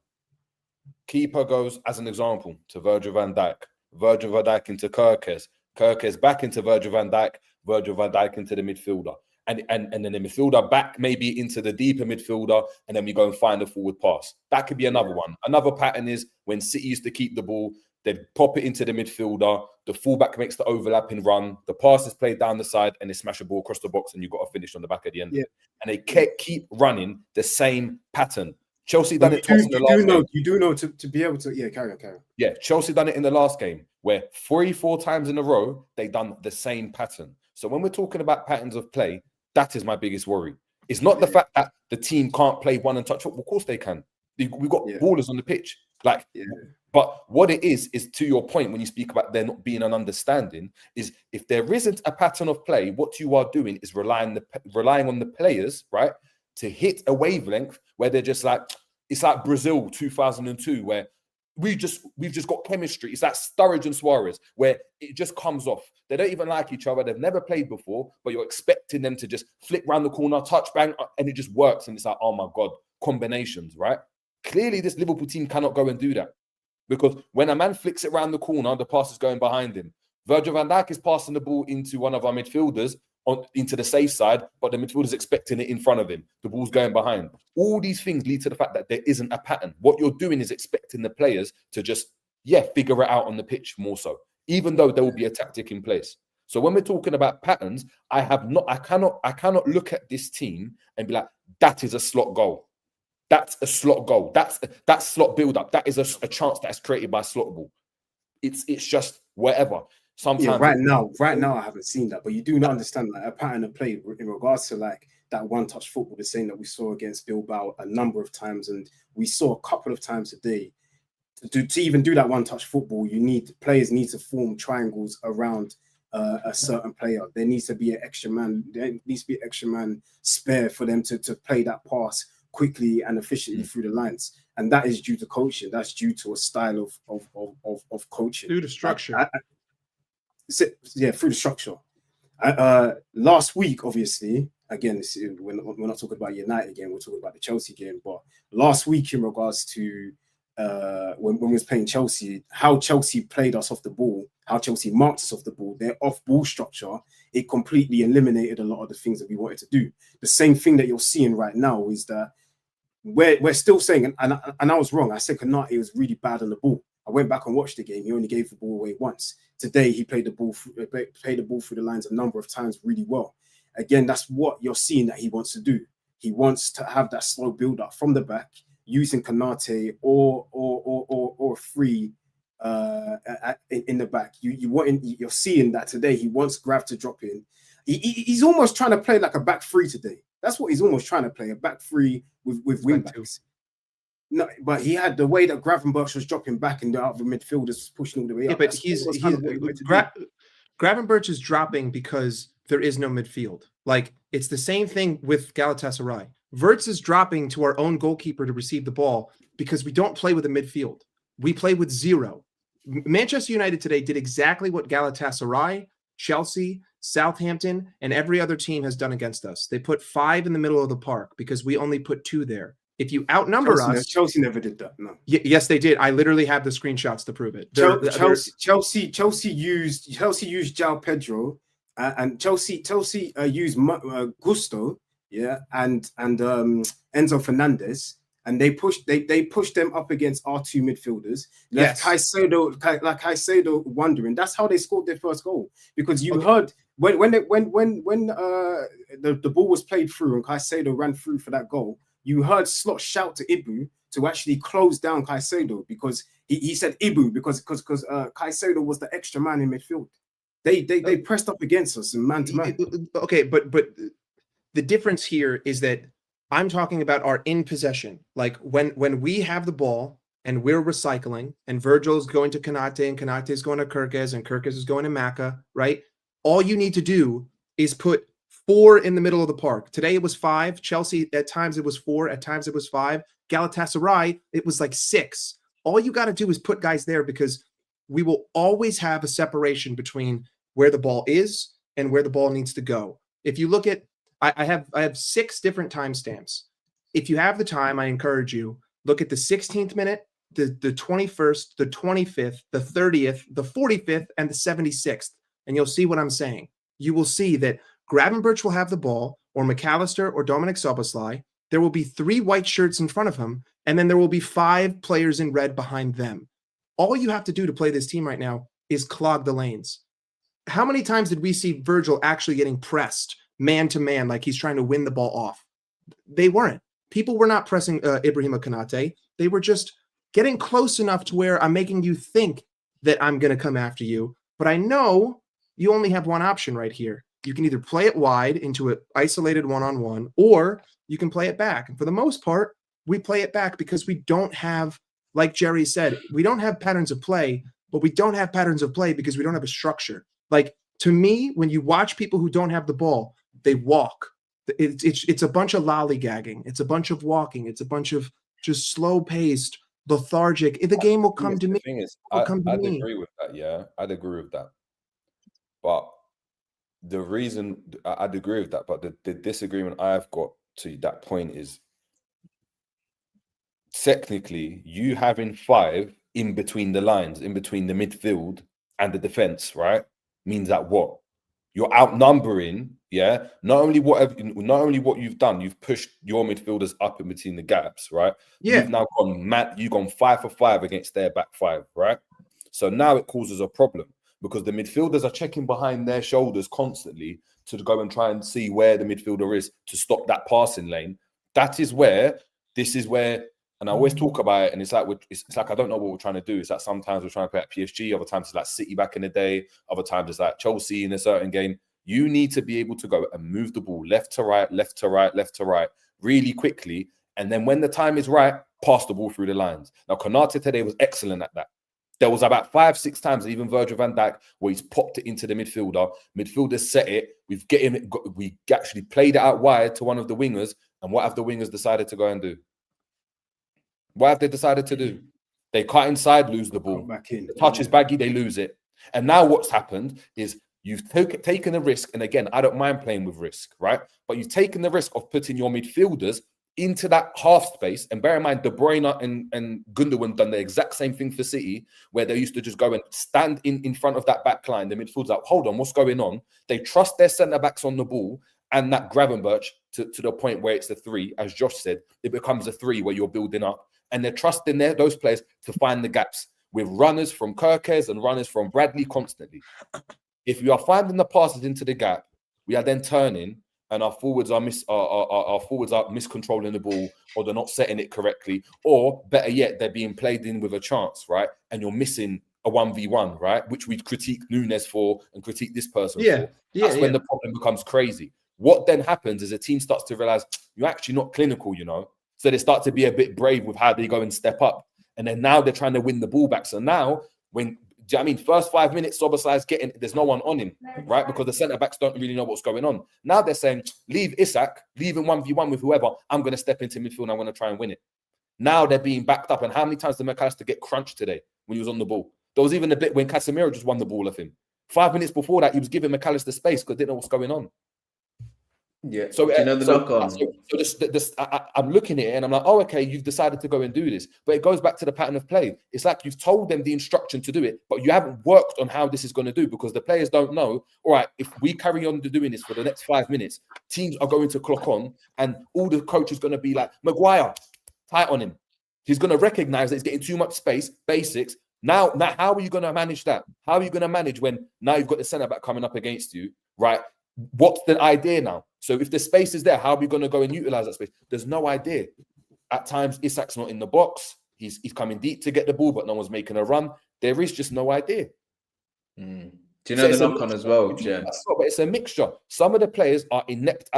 Keeper goes, as an example, to Virgil van Dijk. Virgil van Dijk into Kerkez. Kerkez back into Virgil van Dijk. Virgil van Dijk into the midfielder. And then the midfielder back maybe into the deeper midfielder, and then we go and find a forward pass. That could be another one. Another pattern is when City used to keep the ball, they'd pop it into the midfielder, the fullback makes the overlapping run, the pass is played down the side, and they smash a ball across the box, and you've got to finish on the back at the end. Yeah. And they keep running the same pattern. Chelsea done it twice in the last game. You do know to be able to, carry on. Yeah, Chelsea done it in the last game, where 3-4 times in a row, they done the same pattern. So when we're talking about patterns of play, that is my biggest worry. It's not the fact that the team can't play one and touch football. Of course they can. We've got ballers on the pitch. Like, but what it is to your point when you speak about there not being an understanding, is if there isn't a pattern of play, what you are doing is relying on the players, right, to hit a wavelength where they're just like, it's like Brazil 2002, where we've just got chemistry. It's like Sturridge and Suarez, where it just comes off. They don't even like each other. They've never played before, but you're expecting them to just flick round the corner, touch, bang, and it just works. And it's like, oh my God, combinations, right? Clearly, this Liverpool team cannot go and do that, because when a man flicks it round the corner, the pass is going behind him. Virgil van Dijk is passing the ball into one of our midfielders, into the safe side, but the midfielder's expecting it in front of him. The ball's going behind. All these things lead to the fact that there isn't a pattern. What you're doing is expecting the players to just, figure it out on the pitch more so, even though there will be a tactic in place. So when we're talking about patterns, I cannot look at this team and be like, that is a slot goal. That's a slot goal. That's slot build-up. That is a chance that's created by slot ball. It's just whatever. Sometimes right now, I haven't seen that, but you do not understand like a pattern of play in regards to like that one-touch football, the same that we saw against Bilbao a number of times, and we saw a couple of times today. To even do that one-touch football, players need to form triangles around a certain player. There needs to be an extra man. There needs to be an extra man spare for them to play that pass quickly and efficiently through the lines, and that is due to coaching. That's due to a style of coaching through the structure. Through the structure. Last week, obviously, again, we're not talking about United again. We're talking about the Chelsea game. But last week, in regards to when we was playing Chelsea, how Chelsea played us off the ball, how Chelsea marked us off the ball, their off-ball structure, it completely eliminated a lot of the things that we wanted to do. The same thing that you're seeing right now is that we're still saying, and I was wrong. I said Konate was really bad on the ball. I went back and watched the game. He only gave the ball away once. Today, he played the ball through the lines a number of times really well. Again, that's what you're seeing that he wants to do. He wants to have that slow build-up from the back, using Konate or free in the back. You're seeing that today. He wants Grav to drop in. He's almost trying to play like a back three today. That's what he's almost trying to play, a back three with wing backs. No, but he had the way that Gravenberch was dropping back and the other midfielders was pushing all the way up. But Gravenberch is dropping because there is no midfield. Like, it's the same thing with Galatasaray. Wirtz is dropping to our own goalkeeper to receive the ball because we don't play with a midfield. We play with zero. Manchester United today did exactly what Galatasaray, Chelsea, Southampton, and every other team has done against us. They put 5 in the middle of the park because we only put 2 there. If you outnumber us, Chelsea never did that. No. Yes, they did. I literally have the screenshots to prove it. Chelsea used João Pedro, and Chelsea used Gusto, and Enzo Fernandez, and they pushed them up against our 2 midfielders. Left Caicedo wondering. That's how they scored their first goal, because you heard when the ball was played through and Caicedo ran through for that goal. You heard Slot shout to Ibu to actually close down Caicedo, because he said Ibu because Caicedo was the extra man in midfield. They pressed up against us and man to man. Okay, but the difference here is that I'm talking about our in possession. Like when we have the ball and we're recycling, and Virgil's going to Konate and Konate is going to Kirkes and Kirkes is going to Maka, right? All you need to do is put 4 in the middle of the park. Today it was 5. Chelsea, at times it was 4. At times it was 5. Galatasaray, it was like 6. All you got to do is put guys there, because we will always have a separation between where the ball is and where the ball needs to go. If you look at, I have 6 different timestamps. If you have the time, I encourage you, look at the 16th minute, the 21st, the 25th, the 30th, the 45th, and the 76th. And you'll see what I'm saying. You will see that Gravenberch will have the ball, or McAllister or Dominic Szoboszlai. There will be 3 white shirts in front of him, and then there will be 5 players in red behind them. All you have to do to play this team right now is clog the lanes. How many times did we see Virgil actually getting pressed man-to-man like he's trying to win the ball off? They weren't. People were not pressing Ibrahima Konate. They were just getting close enough to where I'm making you think that I'm going to come after you. But I know you only have one option right here. You can either play it wide into an isolated one-on-one, or you can play it back. And for the most part, we play it back because we don't have like Jerry said, we don't have patterns of play, but we don't have patterns of play because we don't have a structure. Like, to me, when you watch people who don't have the ball, they walk. It's a bunch of lollygagging. It's a bunch of walking. It's a bunch of just slow-paced, lethargic. The game will come to me. The thing is, I'd agree with that. Yeah, I'd agree with that. But the reason I'd agree with that, but the disagreement I've got to that point is technically you having 5 in between the lines, in between the midfield and the defense, right? Means that what? You're outnumbering, yeah. Not only what you've done, you've pushed your midfielders up in between the gaps, right? Yeah. You've now gone mad. You've gone 5 for 5 against their back 5, right? So now it causes a problem because the midfielders are checking behind their shoulders constantly to go and try and see where the midfielder is to stop that passing lane. This is where, and I always talk about it, and it's like I don't know what we're trying to do. It's like sometimes we're trying to play at PSG, other times it's like City back in the day, other times it's like Chelsea in a certain game. You need to be able to go and move the ball left to right, left to right, left to right, really quickly. And then when the time is right, pass the ball through the lines. Now, Konate today was excellent at that. There was about 5-6 times, even Virgil van Dijk, where he's popped it into the midfielder. Midfielders set it. We actually played it out wide to one of the wingers. And what have the wingers decided to go and do? What have they decided to do? They cut inside, lose the ball. The touch is baggy, they lose it. And now what's happened is you've taken a risk. And again, I don't mind playing with risk, right? But you've taken the risk of putting your midfielders into that half space. And bear in mind, De Bruyne and Gundogan done the exact same thing for City, where they used to just go and stand in front of that back line. The midfielders like, hold on, what's going on? They trust their centre-backs on the ball and that Gravenberch to the point where it's a 3. As Josh said, it becomes a 3 where you're building up. And they're trusting those players to find the gaps with runners from Kirkes and runners from Bradley constantly. If we are finding the passes into the gap, we are then turning and our forwards are miscontrolling the ball, or they're not setting it correctly, or better yet, they're being played in with a chance, right? And you're missing a 1v1, right? Which we critique Nunes for and critique this person for. That's when the problem becomes crazy. What then happens is a team starts to realize you're actually not clinical, you know? So they start to be a bit brave with how they go and step up. And then now they're trying to win the ball back. So now, first 5 minutes, Soboslai's getting, there's no one on him, right? Because the centre-backs don't really know what's going on. Now they're saying, leave Isak, leave him 1v1 with whoever. I'm going to step into midfield and I'm going to try and win it. Now they're being backed up. And how many times did McAllister get crunched today when he was on the ball? There was even a bit when Casemiro just won the ball of him. 5 minutes before that, he was giving McAllister space because they didn't know what's going on. Yeah. So, knock on. I'm looking at it and I'm like, oh, okay, you've decided to go and do this. But it goes back to the pattern of play. It's like you've told them the instruction to do it, but you haven't worked on how this is going to do, because the players don't know, all right, if we carry on doing this for the next 5 minutes, teams are going to clock on and all the coach is going to be like, Maguire, tight on him. He's going to recognize that he's getting too much space, basics. Now, how are you going to manage that? How are you going to manage when now you've got the centre-back coming up against you, right? What's the idea now? So if the space is there, how are we going to go and utilize that space? There's no idea. At times, Isak's not in the box. He's coming deep to get the ball, but no one's making a run. There is just no idea. Do you know the knock-on as well, Jen? But it's a mixture. Some of the players are inept.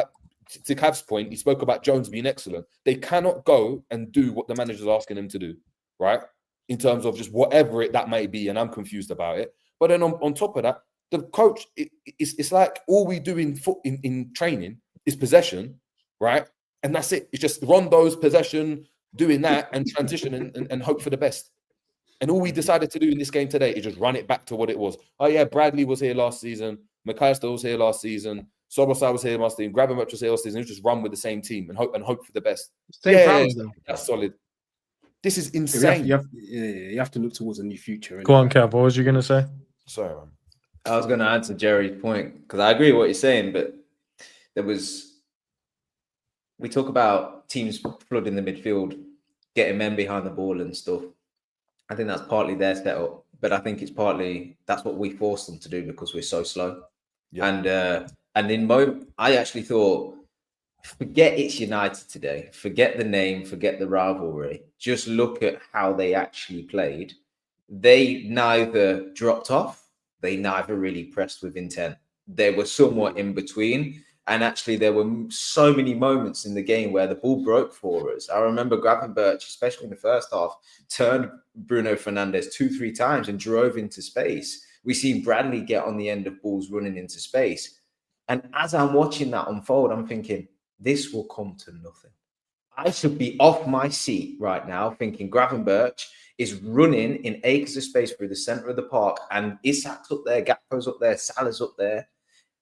To Cav's point, he spoke about Jones being excellent. They cannot go and do what the manager's asking them to do, right? In terms of just whatever that may be, and I'm confused about it. But then on top of that, the coach, it's like all we do in training is possession, right? And that's it. It's just rondos, possession, doing that and transition and hope for the best. And all we decided to do in this game today is just run it back to what it was. Oh yeah, Bradley was here last season. McAllister was here last season. Soboslai was here last season. Gravenberch was here last season. Just run with the same team and hope for the best. That's solid. This is insane. You have to look towards a new future. Go on, Cav. What was you going to say? Sorry, man. I was going to answer Jerry's point because I agree with what you're saying, but we talk about teams flooding the midfield, getting men behind the ball and stuff. I think that's partly their setup, but I think it's partly that's what we force them to do because we're so slow. Yeah. And in moment, I actually thought, forget it's United today, forget the name, forget the rivalry. Just look at how they actually played. They neither dropped off. They neither really pressed with intent. They were somewhat in between. And actually, there were so many moments in the game where the ball broke for us. I remember Gravenberch, especially in the first half, turned Bruno Fernandes 2-3 times and drove into space. We seen Bradley get on the end of balls running into space. And as I'm watching that unfold, I'm thinking, this will come to nothing. I should be off my seat right now thinking Gravenberch is running in acres of space through the center of the park, and Isak's up there, Gakpo's up there, Salah's up there,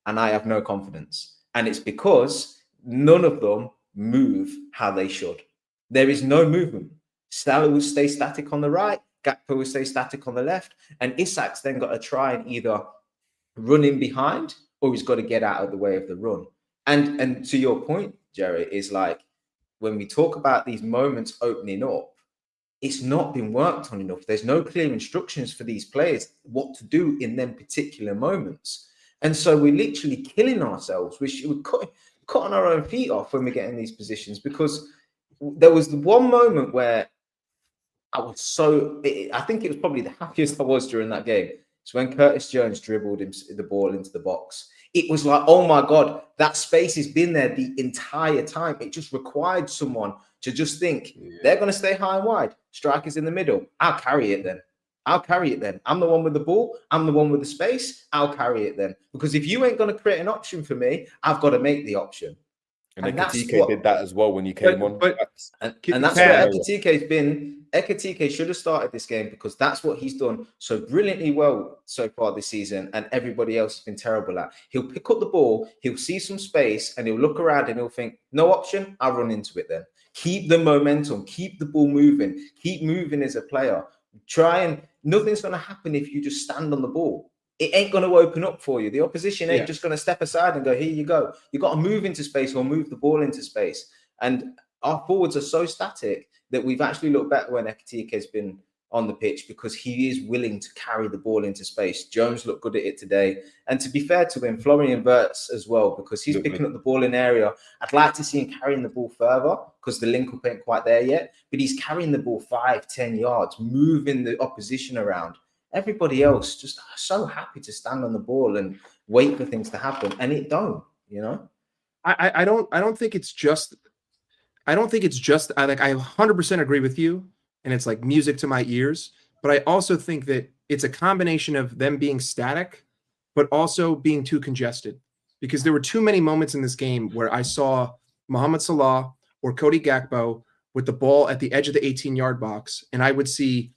and I have no confidence. And it's because none of them move how they should. There is no movement. Salah will stay static on the right, Gakpo will stay static on the left, and Isak's then got to try and either run in behind or he's got to get out of the way of the run. And to your point, Jerry, is like when we talk about these moments opening up, it's not been worked on enough. There's no clear instructions for these players what to do in them particular moments. And so we're literally killing ourselves. We're cutting our own feet off when we get in these positions, because there was the one moment where I think it was probably the happiest I was during that game. It's when Curtis Jones dribbled the ball into the box. It was like, oh my God, that space has been there the entire time. It just required someone to just think, they're going to stay high and wide. Strikers in the middle. I'll carry it then. I'll carry it then. I'm the one with the ball. I'm the one with the space. I'll carry it then. Because if you ain't going to create an option for me, I've got to make the option. And Ekitike did that as well when you came on. And that's where Ekitike's been. Ekitike should have started this game, because that's what he's done so brilliantly well so far this season, and everybody else has been terrible at. He'll pick up the ball, he'll see some space, and he'll look around and he'll think, no option, I'll run into it then. Keep the momentum, keep the ball moving, keep moving as a player. Nothing's going to happen if you just stand on the ball. It ain't going to open up for you. The opposition ain't just going to step aside and go, here you go. You got to move into space or move the ball into space. And our forwards are so static that we've actually looked better when Ekitike has been on the pitch, because he is willing to carry the ball into space. Jones looked good at it today. And to be fair to him, Florian Wirtz as well, because he's picking up the ball in area. I'd like to see him carrying the ball further, because the link up ain't quite there yet. But he's carrying the ball 5-10 yards, moving the opposition around. Everybody else just so happy to stand on the ball and wait for things to happen, and it don't, you know. I don't think it's just. I don't think it's just. I 100% agree with you, and it's like music to my ears. But I also think that it's a combination of them being static, but also being too congested, because there were too many moments in this game where I saw Mohamed Salah or Cody Gakpo with the ball at the edge of the 18-yard box, and I would see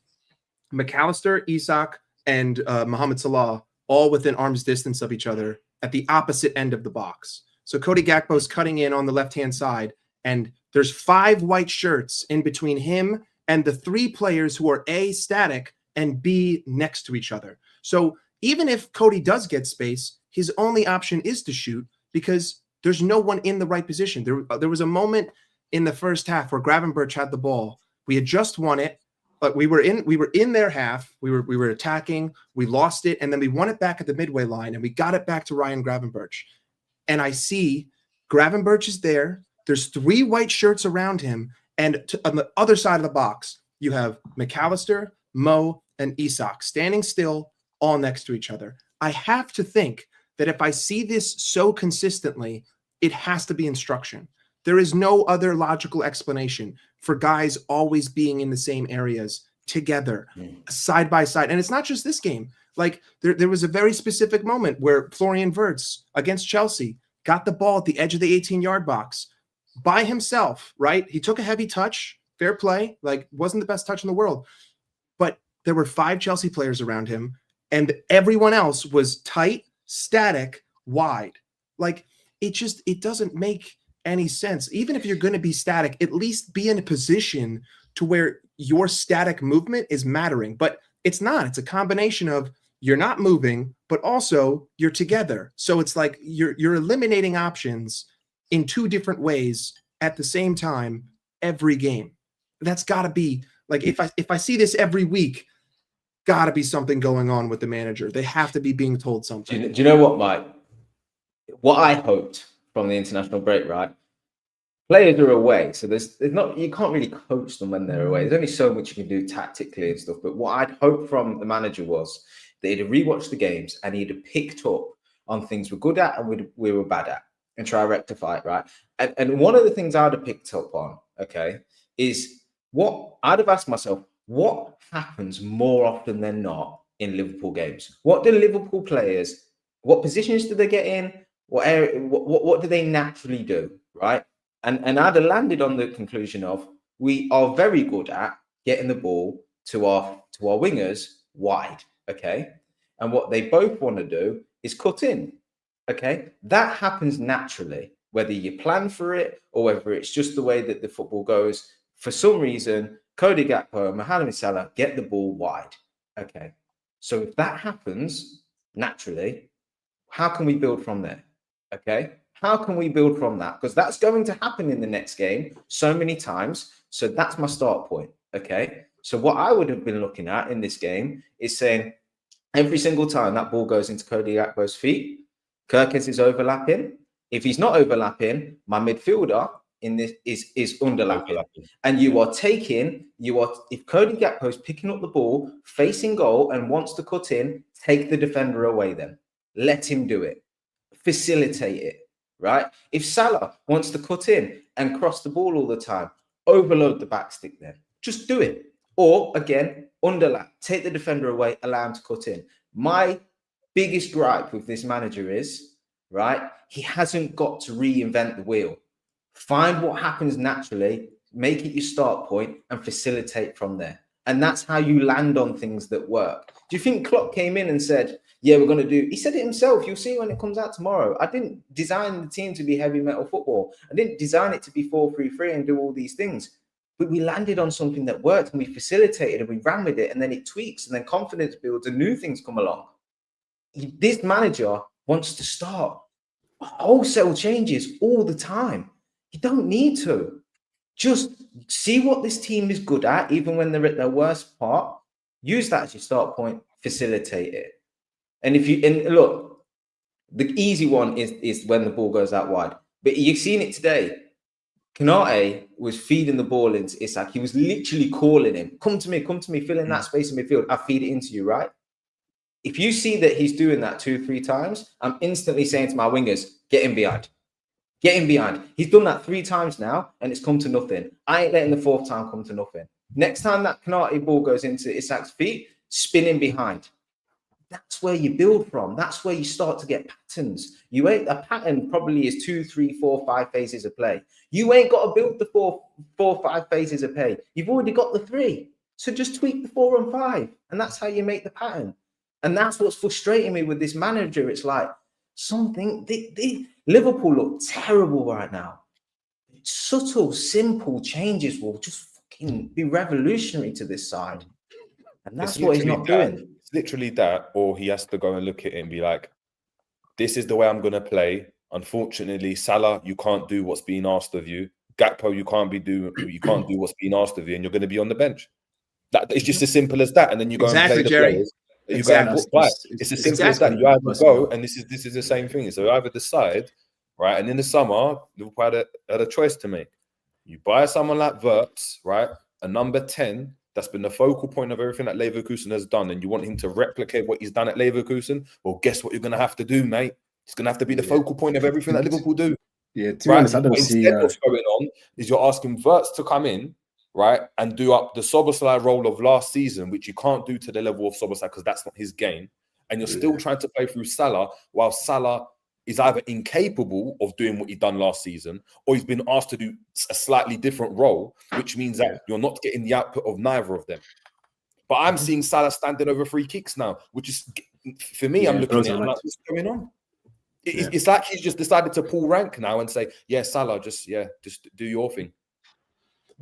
McAllister, Isak, and Mohamed Salah all within arm's distance of each other at the opposite end of the box. So Cody Gakpo's cutting in on the left-hand side, and there's 5 white shirts in between him and the 3 players who are A, static, and B, next to each other. So even if Cody does get space, his only option is to shoot, because there's no one in the right position. There was a moment in the first half where Gravenberch had the ball. We had just won it, but we were in their half. We were attacking. We lost it, and then we won it back at the midway line, and we got it back to Ryan Gravenberch. And I see Gravenberch is there. There's 3 white shirts around him, and on the other side of the box, you have McAllister, Mo, and Isak standing still, all next to each other. I have to think that if I see this so consistently, it has to be instruction. There is no other logical explanation for guys always being in the same areas together, side by side. And it's not just this game. Like there was a very specific moment where Florian Wirtz against Chelsea got the ball at the edge of the 18-yard box by himself, right? He took a heavy touch, fair play, like wasn't the best touch in the world. But there were 5 Chelsea players around him, and everyone else was tight, static, wide. Like it doesn't make any sense. Even if you're going to be static, at least be in a position to where your static movement is mattering. But it's not. It's a combination of you're not moving, but also you're together. So it's like you're eliminating options in 2 different ways at the same time every game. That's got to be like, if I see this every week, got to be something going on with the manager. They have to be being told something. Do you know what, Mike? What I hoped from the international break, right? Players are away, so there's not, you can't really coach them when they're away. There's only so much you can do tactically and stuff. But what I'd hoped from the manager was that he'd have rewatched the games and he'd have picked up on things we're good at and we were bad at. and try to rectify it, right? And one of the things I'd have picked up on, okay, is what I'd have asked myself, what happens more often than not in Liverpool games? What do Liverpool players, what positions do they get in? What area, what do they naturally do, right? And I'd have landed on the conclusion of we are very good at getting the ball to our wingers wide, okay? And what they both want to do is cut in, okay? That happens naturally, whether you plan for it or whether it's just the way that the football goes. For some reason, Cody Gakpo and Mohamed Salah get the ball wide, okay? So if that happens naturally, how can we build from there, okay? How can we build from that? Because that's going to happen in the next game so many times. So that's my start point, okay? So what I would have been looking at in this game is saying every single time that ball goes into Cody Gakpo's feet, Kirkes is overlapping. If he's not overlapping, my midfielder in this is underlapping. And if Cody Gakpo is picking up the ball, facing goal and wants to cut in, take the defender away then. Let him do it. Facilitate it. Right? If Salah wants to cut in and cross the ball all the time, overload the back stick then. Just do it. Or again, underlap, take the defender away, allow him to cut in. My biggest gripe with this manager is, right, he hasn't got to reinvent the wheel. Find what happens naturally, make it your start point and facilitate from there. And that's how you land on things that work. Do you think Klopp came in and said, yeah, we're going to do... He said it himself. You'll see when it comes out tomorrow. I didn't design the team to be heavy metal football. I didn't design it to be 4-3-3 and do all these things. But we landed on something that worked and we facilitated and we ran with it and then it tweaks and then confidence builds and new things come along. This manager wants to start wholesale changes all the time. You don't need to. Just see what this team is good at, even when they're at their worst part. Use that as your start point, facilitate it. And look, the easy one is when the ball goes out wide. But you've seen it today. Konate was feeding the ball into Isak. He was literally calling him, come to me, fill in that space in midfield. I'll feed it into you, right? If you see that he's doing that 2-3 times, I'm instantly saying to my wingers, get him behind. Get him behind. He's done that 3 times now, and it's come to nothing. I ain't letting the 4th time come to nothing. Next time that Konate ball goes into Isak's feet, spin him behind. That's where you build from. That's where you start to get patterns. A pattern probably is 2, 3, 4, 5 phases of play. You ain't got to build the 4, 5 phases of play. You've already got the 3. So just tweak the 4 and 5. And that's how you make the pattern. And that's what's frustrating me with this manager. It's like Liverpool look terrible right now. Subtle, simple changes will just fucking be revolutionary to this side. And that's what he's not doing. It's literally that, or he has to go and look at it and be like, this is the way I'm going to play. Unfortunately, Salah, you can't do what's being asked of you. Gakpo, you can't do what's being asked of you, and you're going to be on the bench. It's just as simple as that. And then you go and play the players. You go and put by. It's as simple as that. You either go, and this is the same thing. So you either decide, right? And in the summer, Liverpool had a choice to make. You buy someone like Wirtz, right? A number 10 that's been the focal point of everything that Leverkusen has done, and you want him to replicate what he's done at Leverkusen. Well, guess what you're going to have to do, mate? It's going to have to be the focal point of everything that Liverpool do. Yeah, to be honest, I don't see. Instead, what's going on is you're asking Wirtz to come in, right, and do up the Szoboszlai role of last season, which you can't do to the level of Szoboszlai because that's not his game. And you're still trying to play through Salah, while Salah is either incapable of doing what he done last season, or he's been asked to do a slightly different role, which means that you're not getting the output of neither of them. But I'm seeing Salah standing over free kicks now, which is, for me, I'm looking at it, I'm like, what's going on? It's like he's just decided to pull rank now and say, yeah, Salah, just do your thing.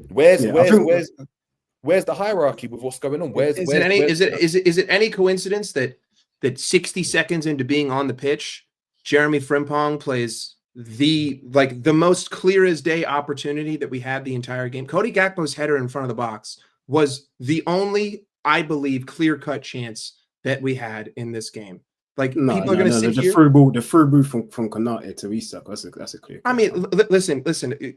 Where's the hierarchy with what's going on? Is it any coincidence that 60 seconds into being on the pitch, Jeremy Frimpong plays the most clear as day opportunity that we had the entire game? Cody Gakpo's header in front of the box was the only, I believe, clear-cut chance that we had in this game. People are going to sit here. The through ball from Konate to Isak. That's a clear. I mean, listen.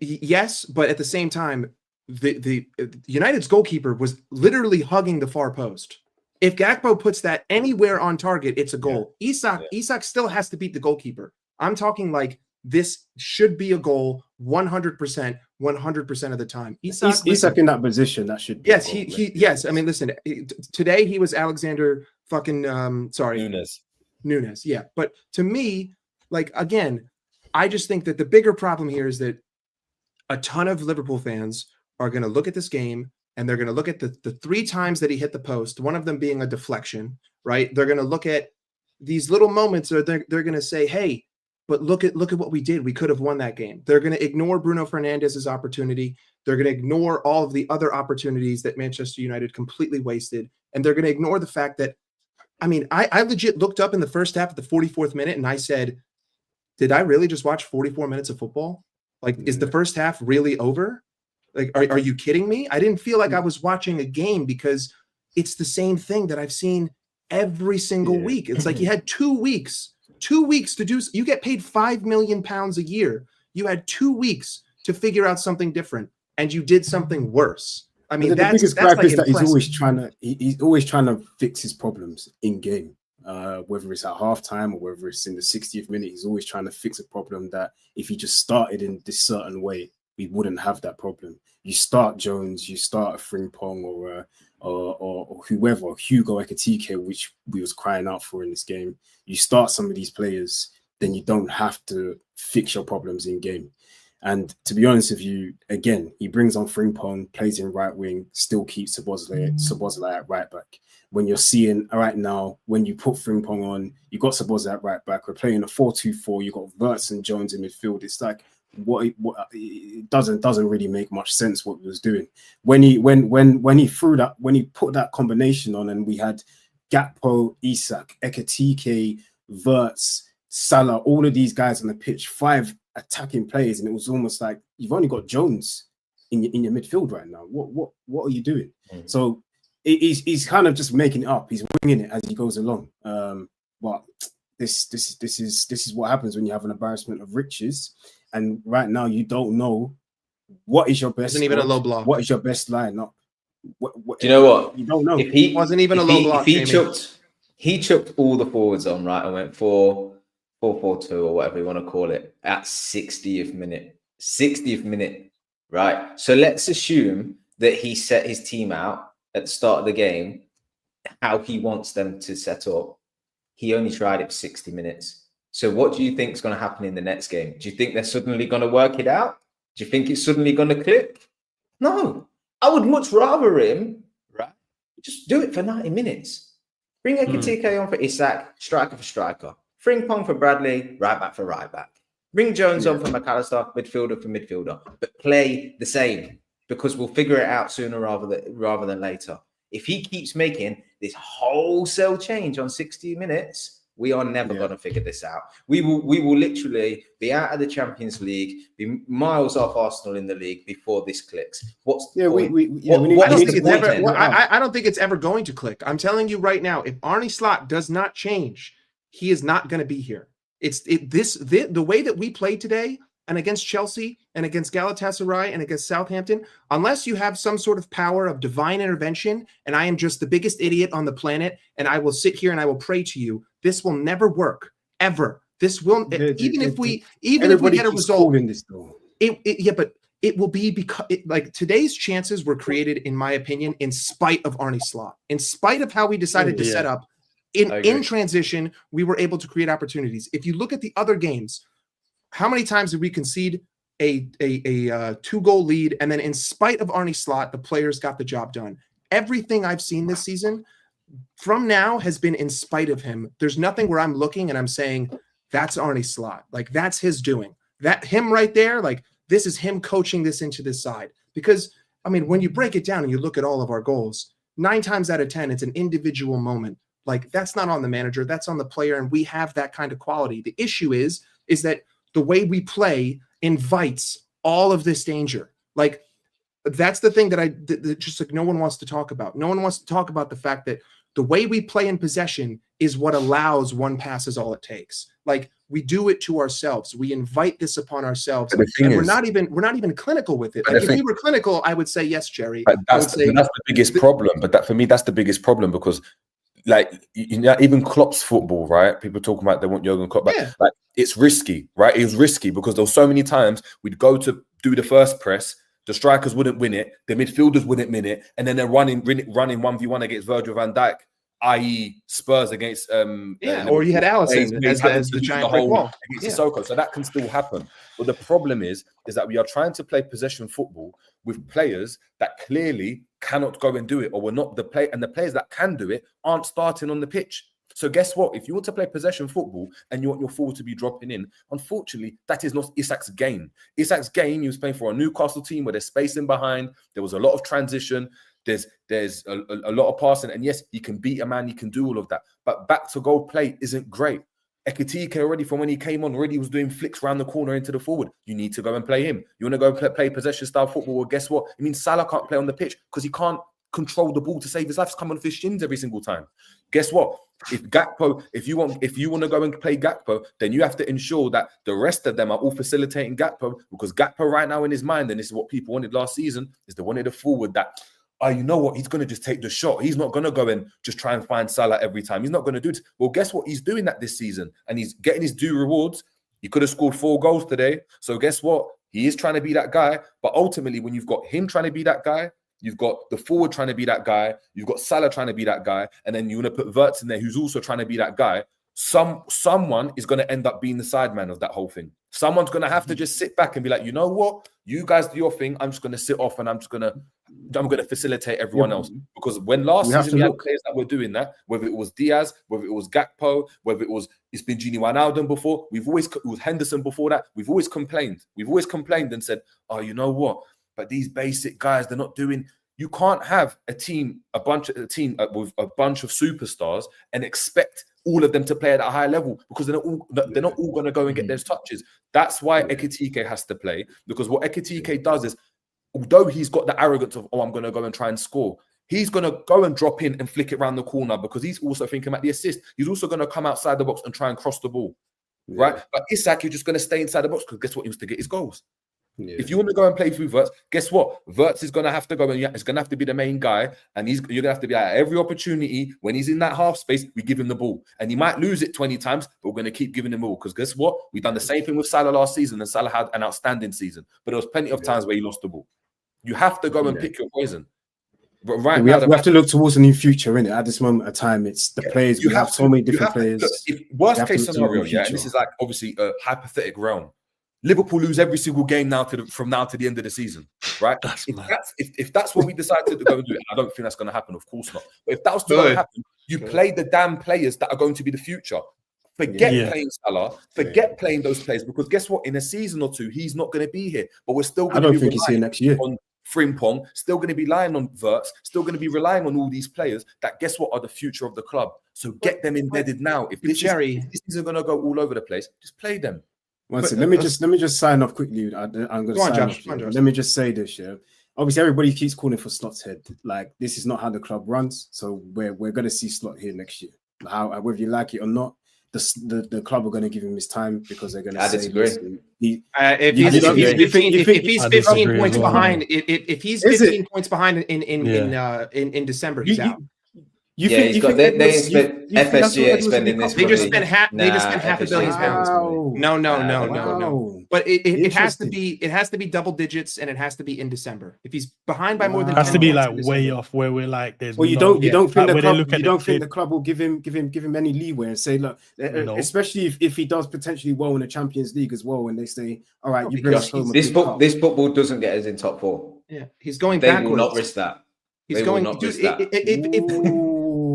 Yes, but at the same time, the United's goalkeeper was literally hugging the far post. If Gakpo puts that anywhere on target, it's a goal. Isak still has to beat the goalkeeper. I'm talking like this should be a goal 100%, 100% of the time. Isak in that position, that should be. Yes, yes. I mean, listen, today he was Alexander fucking Nunes. Yeah. But to me, like, again, I just think that the bigger problem here is that a ton of Liverpool fans are going to look at this game and they're going to look at the 3 times that he hit the post, one of them being a deflection, right? They're going to look at these little moments, or they're going to say, hey, but look at what we did. We could have won that game. They're going to ignore Bruno Fernandes's opportunity. They're going to ignore all of the other opportunities that Manchester United completely wasted. And they're going to ignore the fact that, I mean, I legit looked up in the first half at the 44th minute and I said, did I really just watch 44 minutes of football? Like, is the first half really over? Like, are you kidding me? I didn't feel like I was watching a game, because it's the same thing that I've seen every single week. It's like you had 2 weeks to do. You get paid £5 million a year. You had 2 weeks to figure out something different, and you did something worse. I mean, the biggest that's gripe like is that impressive. he's always trying to fix his problems in game. Whether it's at halftime or whether it's in the 60th minute, he's always trying to fix a problem that if he just started in this certain way, we wouldn't have that problem. You start Jones, you start a Frimpong or whoever, Hugo Ekitike, which we was crying out for in this game. You start some of these players, then you don't have to fix your problems in game. And to be honest with you, again, he brings on Frimpong, plays in right wing, still keeps Szoboszlai at right back. When you're seeing right now, when you put Frimpong on, you got Szoboszlai at right back. We're playing a 4-2-4. You got Wirtz and Jones in midfield. It's like it doesn't really make much sense what he was doing when he put that combination on, and we had Gakpo, Isak, Ekitike, Wirtz, Salah, all of these guys on the pitch, 5 attacking players, and it was almost like you've only got Jones in your midfield right now. What are you doing? So he's kind of just making it up. He's winging it as he goes along. But this is what happens when you have an embarrassment of riches. And right now, you don't know what is your best. Wasn't even a low block. What is your best lineup? Do you know what? You don't know. If he wasn't even a low block. He chucked all the forwards on, right, and went 4-4-2 or whatever you want to call it at 60th minute. 60th minute, right? So let's assume that he set his team out at the start of the game how he wants them to set up. He only tried it for 60 minutes. So what do you think is going to happen in the next game? Do you think they're suddenly going to work it out? Do you think it's suddenly going to click? No. I would much rather him, right, just do it for 90 minutes. Bring Ekitike on for Isak, striker for striker. Frimpong for Bradley, right back for right back. Bring Jones on for McAllister, midfielder for midfielder. But play the same, because we'll figure it out sooner rather than later. If he keeps making this wholesale change on 60 minutes, we are never going to figure this out. We will literally be out of the Champions League, be miles off Arsenal in the league before this clicks. What's the point? I don't think it's ever going to click. I'm telling you right now, if Arne Slot does not change, he is not going to be here. The way that we played today, and against Chelsea and against Galatasaray and against Southampton, unless you have some sort of power of divine intervention, and I am just the biggest idiot on the planet, and I will sit here and I will pray to you, this will never work, ever. This will, even if we get a result, but it will be because like today's chances were created, in my opinion, in spite of Arne Slot, in spite of how we decided to set up in transition. We were able to create opportunities. If you look at the other games, how many times did we concede a 2-goal lead, and then in spite of Arne Slot, the players got the job done? Everything I've seen this season from now has been in spite of him. There's nothing where I'm looking and I'm saying that's Arne Slot, like that's his doing. That him right there, like this is him coaching this into this side. Because I mean, when you break it down and you look at all of our goals, 9 times out of 10, it's an individual moment. Like that's not on the manager, that's on the player, and we have that kind of quality. The issue is that the way we play invites all of this danger. Like that's the thing that just like no one wants to talk about. No one wants to talk about the fact that the way we play in possession is what allows one pass is all it takes. Like we do it to ourselves. We invite this upon ourselves, and we're not even clinical with it. Like if we were clinical, I would say yes, Jerry. But that's the biggest problem. But for me, that's the biggest problem, because like even Klopp's football, right? People talking about they want Jurgen Klopp, but Yeah. like it's risky, right? It was risky because there were so many times we'd go to do the first press, the strikers wouldn't win it, the midfielders wouldn't win it, and then they're running 1v1 against Virgil van Dijk, i.e. Spurs against or you had Alisson as the giant brick wall against Sissoko. So that can still happen. But the problem is that we are trying to play possession football with players that clearly cannot go and do it, or we're not the players that can do it aren't starting on the pitch. So guess what? If you want to play possession football and you want your forward to be dropping in, unfortunately, that is not Isak's game. Isak's game, he was playing for a Newcastle team where there's space in behind. There was a lot of transition. There's a lot of passing. And yes, he can beat a man. He can do all of that. But back to goal play isn't great. Ekitike already from when he came on already was doing flicks around the corner into the forward. You need to go and play him. You want to go and play possession style football? Well, guess what? It means Salah can't play on the pitch because he can't control the ball to save his life. It's coming off his shins every single time. Guess what? If you want to go and play Gakpo, then you have to ensure that the rest of them are all facilitating Gakpo, because Gakpo right now in his mind, and this is what people wanted last season, is they wanted a forward that, you know what, he's going to just take the shot. He's not going to go and just try and find Salah every time. He's not going to do it. Well, guess what? He's doing that this season, and he's getting his due rewards. He could have scored 4 goals today. So guess what? He is trying to be that guy. But ultimately, when you've got him trying to be that guy, you've got the forward trying to be that guy, you've got Salah trying to be that guy, and then you want to put Wirtz in there who's also trying to be that guy. Someone is going to end up being the side man of that whole thing. Someone's going to have to just sit back and be like, you know what? You guys do your thing. I'm just going to sit off and I'm going to facilitate everyone else. Because when last season we had players that were doing that, whether it was Diaz, whether it was Gakpo, whether it's been Gini Wijnaldum before, it was Henderson before that, we've always complained. We've always complained and said, oh, you know what? But these basic guys, they're not doing. You can't have a team with a bunch of superstars and expect all of them to play at a high level, because they're not all going to go and get those touches. That's why Ekitike has to play, because what Ekitike does is, although he's got the arrogance of, I'm going to go and try and score, he's going to go and drop in and flick it around the corner, because he's also thinking about the assist. He's also going to come outside the box and try and cross the ball, right? But Isak is just going to stay inside the box, because guess what? He wants to get his goals. If you want to go and play through Wirtz, guess what? Wirtz is going to have to go and it's going to have to be the main guy, and you're going to have to be at every opportunity when he's in that half space. We give him the ball, and he might lose it 20 times, but we're going to keep giving him all, because guess what? We've done the same thing with Salah last season, and Salah had an outstanding season, but there was plenty of times where he lost the ball. You have to go and pick your poison. But right we now, have to look towards a new future, innit? At this moment of time, it's the players. We have so many different players. Look, if worst case scenario, and this is like obviously a hypothetical realm. Liverpool lose every single game now from now to the end of the season, right? If that's what we decided to go and do, I don't think that's going to happen. Of course not. But if that was to happen, you play the damn players that are going to be the future. Forget playing Salah. Forget playing those players, because guess what? In a season or two, he's not going to be here. But we're still going to be think he's here next year. On Frimpong, still going to be relying on Wirtz, still going to be relying on all these players that, guess what, are the future of the club. So get them embedded now. If this isn't going to go all over the place, just play them. Let me just sign off quickly. I'm going to sign off. Let me just say this, yeah. Obviously, everybody keeps calling for Slot's head. Like, this is not how the club runs. So we're going to see Slot here next year. Whether you like it or not, the club are going to give him his time, because they're going to. I disagree. If he's 15 points behind, if he's 15 points behind in December, he's out. FSG expending this. They just spent half £1 billion. No. But it has to be double digits, and it has to be in December. If he's behind by more than, it has to be like way off where we're like. There's you don't think the club will give him any leeway and say, look, especially if he does potentially well in the Champions League as well, when they say, all right, you bring us home. This football doesn't get us in top 4. Yeah, he's going backwards. They will not risk that. He's going to risk that.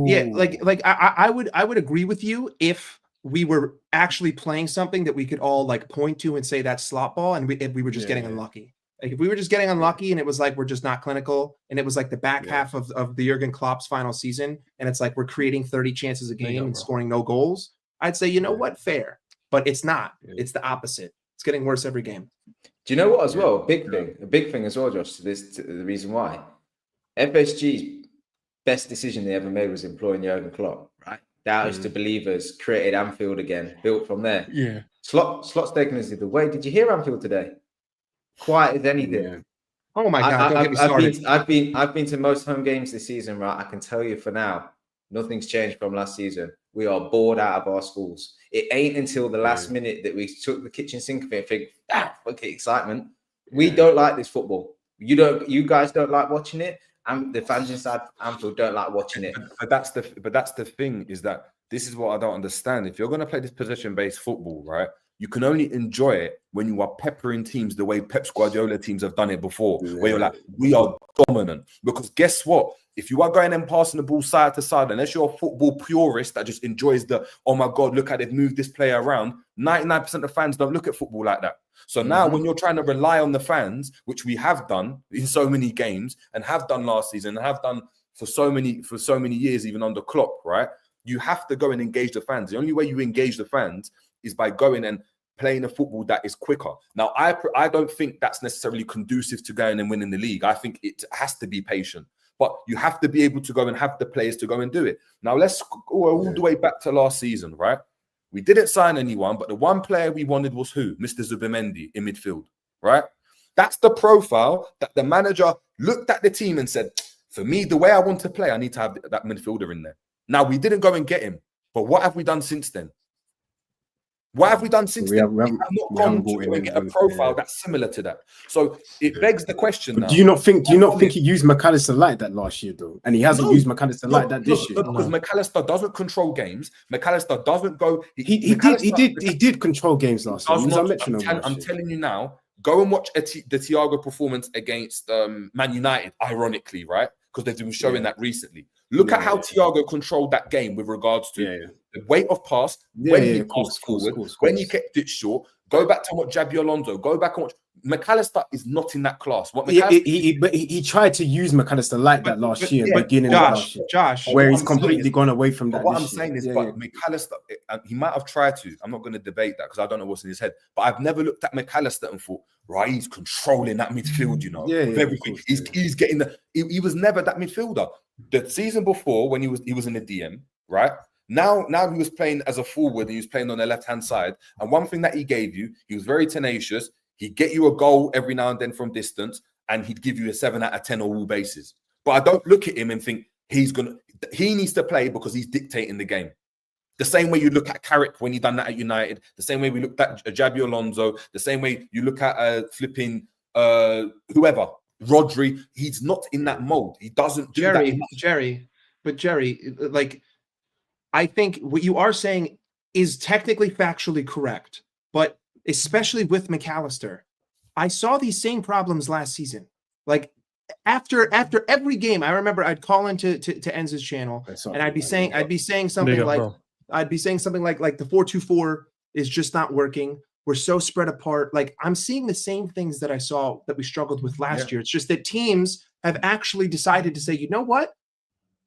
Yeah, like I would agree with you if we were actually playing something that we could all like point to and say that's slot ball, and if we were just getting unlucky. Like if we were just getting unlucky and it was like we're just not clinical, and it was like the back half of the Jurgen Klopp's final season, and it's like we're creating 30 chances a game and scoring no goals, I'd say, you know what, fair. But it's not. It's the opposite. It's getting worse every game. Do you know what as well? A big thing as well, Josh, to the reason why. FSG's best decision they ever made was employing Jurgen Klopp, right? Doubters to believers, created Anfield again, built from there. Yeah. Slot's taken us the way. Did you hear Anfield today? Quiet as anything. Yeah. Oh my God! Don't get me started. I've been to most home games this season, right? I can tell you for now, Nothing's changed from last season. We are bored out of our schools. It ain't until the last minute that we took the kitchen sink of it and think, okay, excitement. We don't like this football. You guys don't like watching it, and the fans inside Anfield don't like watching it. But that's the thing, is that this is what I don't understand. If you're going to play this possession-based football, right, you can only enjoy it when you are peppering teams the way Pep Guardiola teams have done it before, where you're like, we are dominant. Because guess what? If you are going and passing the ball side to side, unless you're a football purist that just enjoys the, oh my God, look how they've moved this player around, 99% of fans don't look at football like that. So now when you're trying to rely on the fans, which we have done in so many games and have done last season and have done for so many years, even under Klopp, right? You have to go and engage the fans. The only way you engage the fans is by going and playing a football that is quicker. Now, I don't think that's necessarily conducive to going and winning the league. I think it has to be patient, but you have to be able to go and have the players to go and do it. Now, let's go all the way back to last season, right? We didn't sign anyone, but the one player we wanted was who? Mr. Zubimendi in midfield, right? That's the profile that the manager looked at the team and said, for me, the way I want to play, I need to have that midfielder in there. Now, we didn't go and get him, but what have we done since then? What have we done since then? We have not gone to get a profile that's similar to that. So it begs the question now. Do you not think he used McAllister like that last year, though? And he hasn't used McAllister like that this year. Because McAllister doesn't control games. McAllister doesn't go. He did control games last year. I'm telling you now, go and watch the Thiago performance against Man United, ironically, right? Because they've been showing that recently. Look at how Thiago controlled that game with regards to the weight of pass, when he passed forward, when he kept it short. Go back to what Jabi Alonso. Go back and watch. McAllister is not in that class. What he tried to use McAllister like that last year, beginning of last year, Josh, where he's completely gone away from that. What I'm saying is, but McAllister, he might have tried to. I'm not going to debate that because I don't know what's in his head. But I've never looked at McAllister and thought, right, he's controlling that midfield. You know, everything. He's getting the. He was never that midfielder. The season before, when he was in the DM, right? Now he was playing as a forward and he was playing on the left-hand side. And one thing that he gave you, he was very tenacious. He'd get you a goal every now and then from distance, and he'd give you a 7 out of 10 on all bases. But I don't look at him and think he needs to play because he's dictating the game. The same way you look at Carrick when he done that at United, the same way we looked at Jabi Alonso, the same way you look at flipping whoever, Rodri. He's not in that mode. He doesn't do that. Jerry, like, I think what you are saying is technically factually correct, but especially with McAllister, I saw these same problems last season. Like after every game, I remember I'd call into Enz's channel and I'd be saying something like the 4-2-4 is just not working. We're so spread apart. Like, I'm seeing the same things that I saw that we struggled with last year. It's just that teams have actually decided to say, you know what?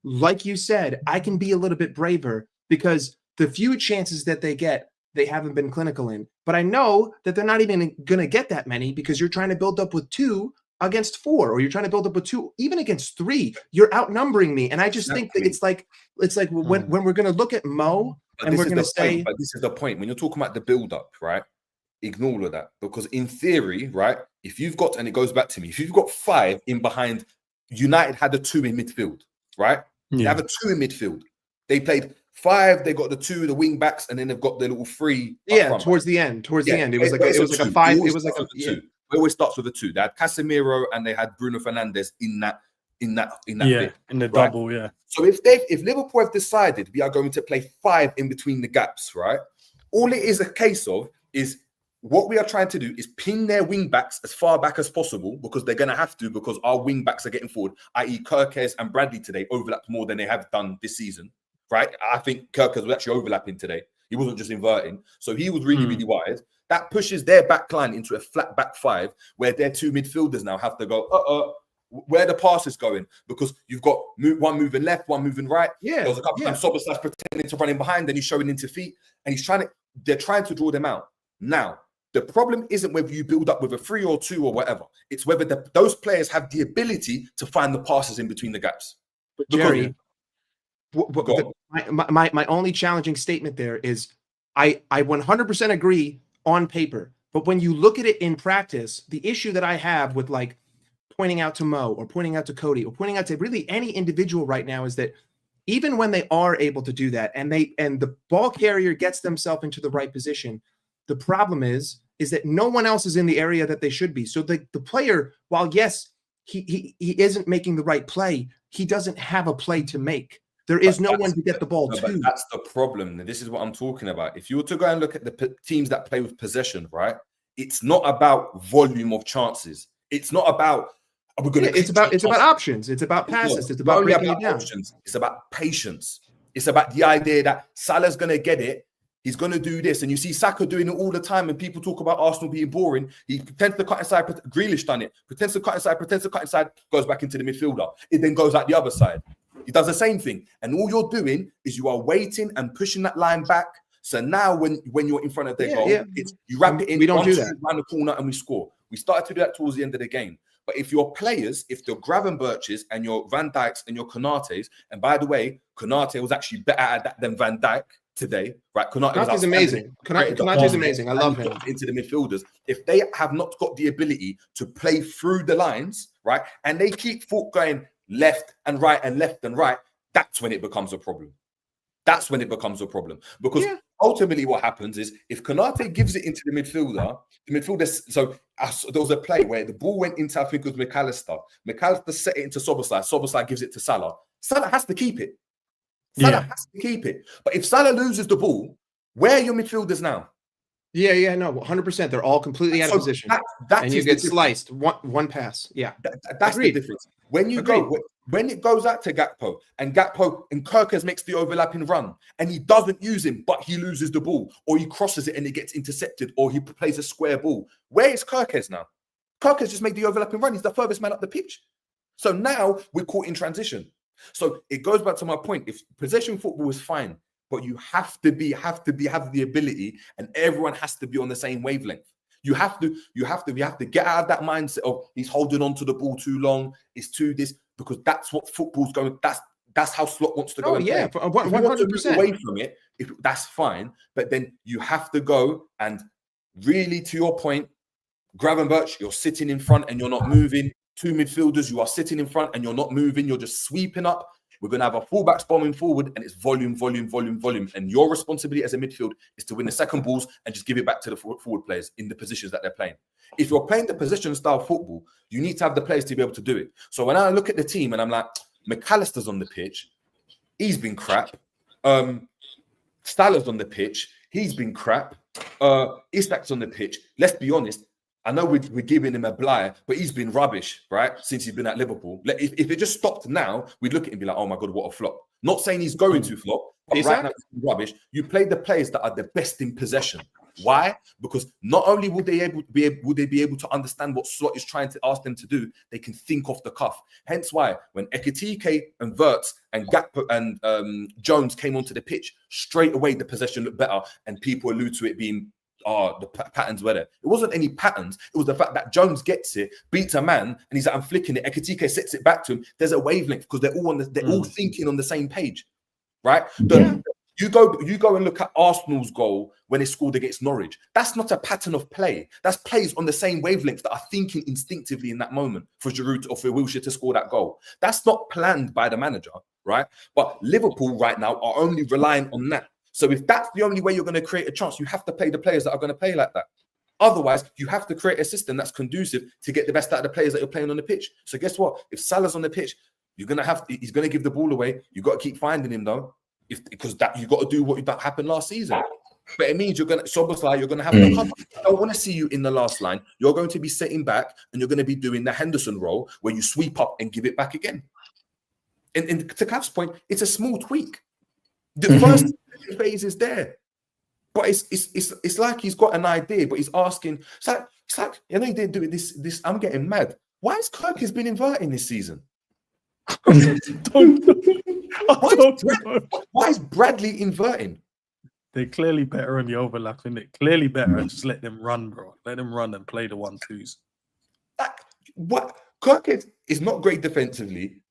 Like you said, I can be a little bit braver because the few chances that they get, they haven't been clinical in. But I know that they're not even going to get that many because you're trying to build up with 2 against 4, or you're trying to build up with 2, even against 3. You're outnumbering me. And I just think that it's like when we're going to look at Mo and we're going to say. But this is the point. When you're talking about the build up, right? Ignore all of that. Because in theory, right, if you've got, and it goes back to me, if you've got 5 in behind, United had a 2 in midfield, right? They have a 2 in midfield. They played 5. They got the 2, the wing backs, and then they've got the little 3. Towards the end, it was like a 5. It was like a 2. It always starts with a 2. They had Casemiro and they had Bruno Fernandes in that bit, in the right? double, So if Liverpool have decided we are going to play 5 in between the gaps, right? All it is a case of is what we are trying to do is pin their wing backs as far back as possible because they're going to have to, because our wing backs are getting forward, i.e. Kirkes and Bradley today overlapped more than they have done this season, right? I think Kirkes was actually overlapping today. He wasn't just inverting. So he was really, really wide. That pushes their back line into a flat back 5 where their 2 midfielders now have to go, where the pass is going, because you've got one moving left, one moving right. There was a couple of times Soboslai's pretending to run in behind, then he's showing into feet, and they're trying to draw them out. Now, the problem isn't whether you build up with a 3 or 2 or whatever. It's whether those players have the ability to find the passes in between the gaps. But Jerry, my only challenging statement there is I 100% agree on paper, but when you look at it in practice, the issue that I have with like pointing out to Mo or pointing out to Cody or pointing out to really any individual right now is that even when they are able to do that, and the ball carrier gets themselves into the right position, the problem is that no one else is in the area that they should be. So the player, while yes, he isn't making the right play, he doesn't have a play to make. There is no one to get the ball to. But that's the problem. This is what I'm talking about. If you were to go and look at the teams that play with possession, right? It's not about volume of chances. It's not about it's about options. It's about passes. It's about breaking it down. Options. It's about patience. It's about the idea that Salah's going to get it. He's going to do this. And you see Saka doing it all the time. And people talk about Arsenal being boring. He pretends to cut inside. Grealish done it. Pretends to cut inside, goes back into the midfielder. It then goes out the other side. He does the same thing. And all you're doing is you are waiting and pushing that line back. So now when you're in front of their goal, it's you wrap it in. We don't do that. Around the corner and we score. We started to do that towards the end of the game. But if your players, if the Gravenberches and your Van Dijks and your Konates, and by the way, Konate was actually better at that than Van Dijk today, right? Konate's amazing. Konate's amazing. I love him. Into the midfielders. If they have not got the ability to play through the lines, right, and they keep going left and right and left and right, that's when it becomes a problem. That's when it becomes a problem. Because ultimately what happens is if Konate gives it into the midfielder, so there was a play where the ball went into, I think it was McAllister. McAllister set it into Szoboszlai. Szoboszlai gives it to Salah. Salah has to keep it. Salah has to keep it. But if Salah loses the ball, where are your midfielders now? Yeah, no, 100%. They're all completely out of position. And you get sliced. One pass. Yeah. That's the difference. When you when it goes out to Gakpo and Kirkes makes the overlapping run and he doesn't use him, but he loses the ball or he crosses it and it gets intercepted or he plays a square ball. Where is Kirkes now? Kirkes just made the overlapping run. He's the furthest man up the pitch. So now we're caught in transition. So it goes back to my point. If possession football is fine, but you have the ability and everyone has to be on the same wavelength. We have to get out of that mindset of he's holding on to the ball too long. It's too this, because that's what football's going. That's how Slot wants to go. 100%. Away from it, that's fine. But then you have to go and really, to your point, Gravenberch, you're sitting in front and you're not moving. Two midfielders, you are sitting in front and you're not moving. You're just sweeping up. We're going to have a fullbacks bombing forward and it's volume. And your responsibility as a midfield is to win the second balls and just give it back to the forward players in the positions that they're playing. If you're playing the position style football, you need to have the players to be able to do it. So when I look at the team and I'm like, McAllister's on the pitch, he's been crap. Salah's on the pitch, he's been crap. Isak's on the pitch. Let's be honest. I know we're giving him a blight, but he's been rubbish, right? Since he's been at Liverpool. If it just stopped now, we'd look at him and be like, oh my God, what a flop. Not saying he's going to flop, but right now it's rubbish. You play the players that are the best in possession. Why? Because not only would they be able to understand what Slot is trying to ask them to do, they can think off the cuff. Hence why when Ekitike and Wirtz and Gakpo and Jones came onto the pitch, straight away the possession looked better and people allude to it being the patterns were there. It wasn't any patterns. It was the fact that Jones gets it, beats a man, and he's like, I'm flicking it. Ekitike sets it back to him. There's a wavelength because they're all thinking on the same page, right? You go and look at Arsenal's goal when they scored against Norwich. That's not a pattern of play. That's plays on the same wavelength that are thinking instinctively in that moment for Giroud or for Wilshere to score that goal. That's not planned by the manager, right? But Liverpool right now are only relying on that. So if that's the only way you're going to create a chance, you have to play the players that are going to play like that. Otherwise, you have to create a system that's conducive to get the best out of the players that you're playing on the pitch. So guess what? If Salah's on the pitch, he's going to give the ball away. You've got to keep finding him though, because you've got to do what that happened last season. But it means you're going to have to cover. I don't want to see you in the last line. You're going to be sitting back and you're going to be doing the Henderson role where you sweep up and give it back again. And to Cav's point, it's a small tweak. The first phase is there, but it's like he's got an idea, but he's asking. It's like I know he didn't do it. This I'm getting mad. Why has Kirk been inverting this season? Why is Bradley inverting? They're clearly better on the overlap, isn't it? Clearly better. Just let them run, bro. Let them run and play the 1-2s. What Kirk is not great defensively.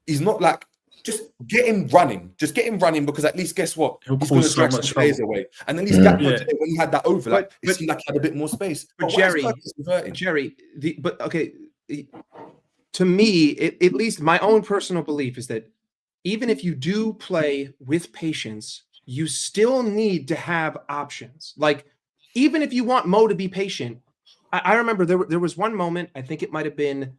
He's not like. Just get him running. Just get him running because at least guess what? He's going to drag some players away. And then he's when he had that overlap, it seemed like he had a bit more space. But Jerry, to me, at least my own personal belief is that even if you do play with patience, you still need to have options. Like, even if you want Mo to be patient, I remember there was one moment, I think it might have been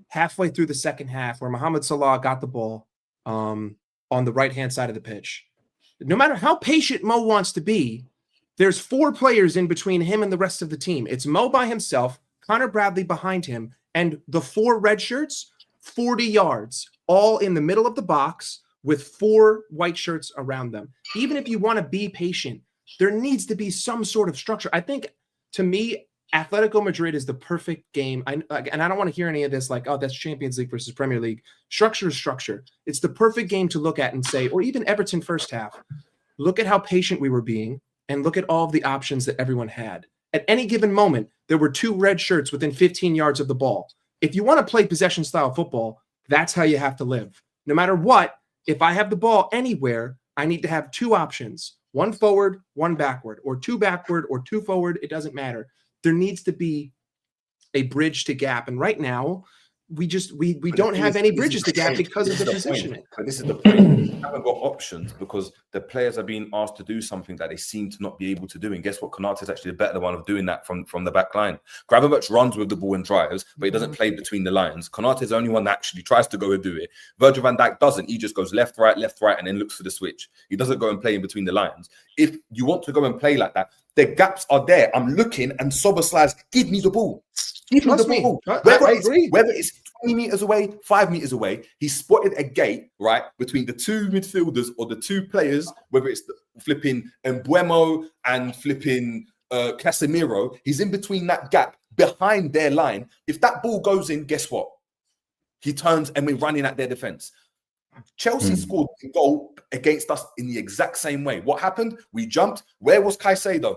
halfway through the second half, where Mohamed Salah got the ball on the right-hand side of the pitch. No matter how patient Mo wants to be, there's 4 players in between him and the rest of the team. It's Mo by himself, Connor Bradley behind him, and the 4 red shirts, 40 yards, all in the middle of the box with 4 white shirts around them. Even if you want to be patient, there needs to be some sort of structure. I think, to me, Atletico Madrid is the perfect game. And I don't want to hear any of this like, oh, that's Champions League versus Premier League. Structure is structure. It's the perfect game to look at and say, or even Everton first half, look at how patient we were being and look at all of the options that everyone had. At any given moment, there were 2 red shirts within 15 yards of the ball. If you want to play possession style football, that's how you have to live. No matter what, if I have the ball anywhere, I need to have 2 options, 1 forward, 1 backward, or 2 backward or 2 forward. It doesn't matter. There needs to be a bridge to gap. And right now, we don't have any bridges to gap because of the positioning. But this is the point. We haven't got options because the players are being asked to do something that they seem to not be able to do. And guess what? Konate is actually a better one of doing that from the back line. Gravenberch runs with the ball and drives, but he doesn't play between the lines. Konate is the only one that actually tries to go and do it. Virgil van Dijk doesn't. He just goes left, right, and then looks for the switch. He doesn't go and play in between the lines. If you want to go and play like that, the gaps are there. I'm looking and Soboslai's, give me the ball. Give me the ball. Whether it's 20 meters away, 5 meters away, he spotted a gate, right, between the 2 midfielders or the 2 players, whether it's flipping Mbuemo and flipping Casemiro. He's in between that gap behind their line. If that ball goes in, guess what? He turns and we're running at their defense. Chelsea scored a goal against us in the exact same way. What happened? We jumped. Where was Caicedo?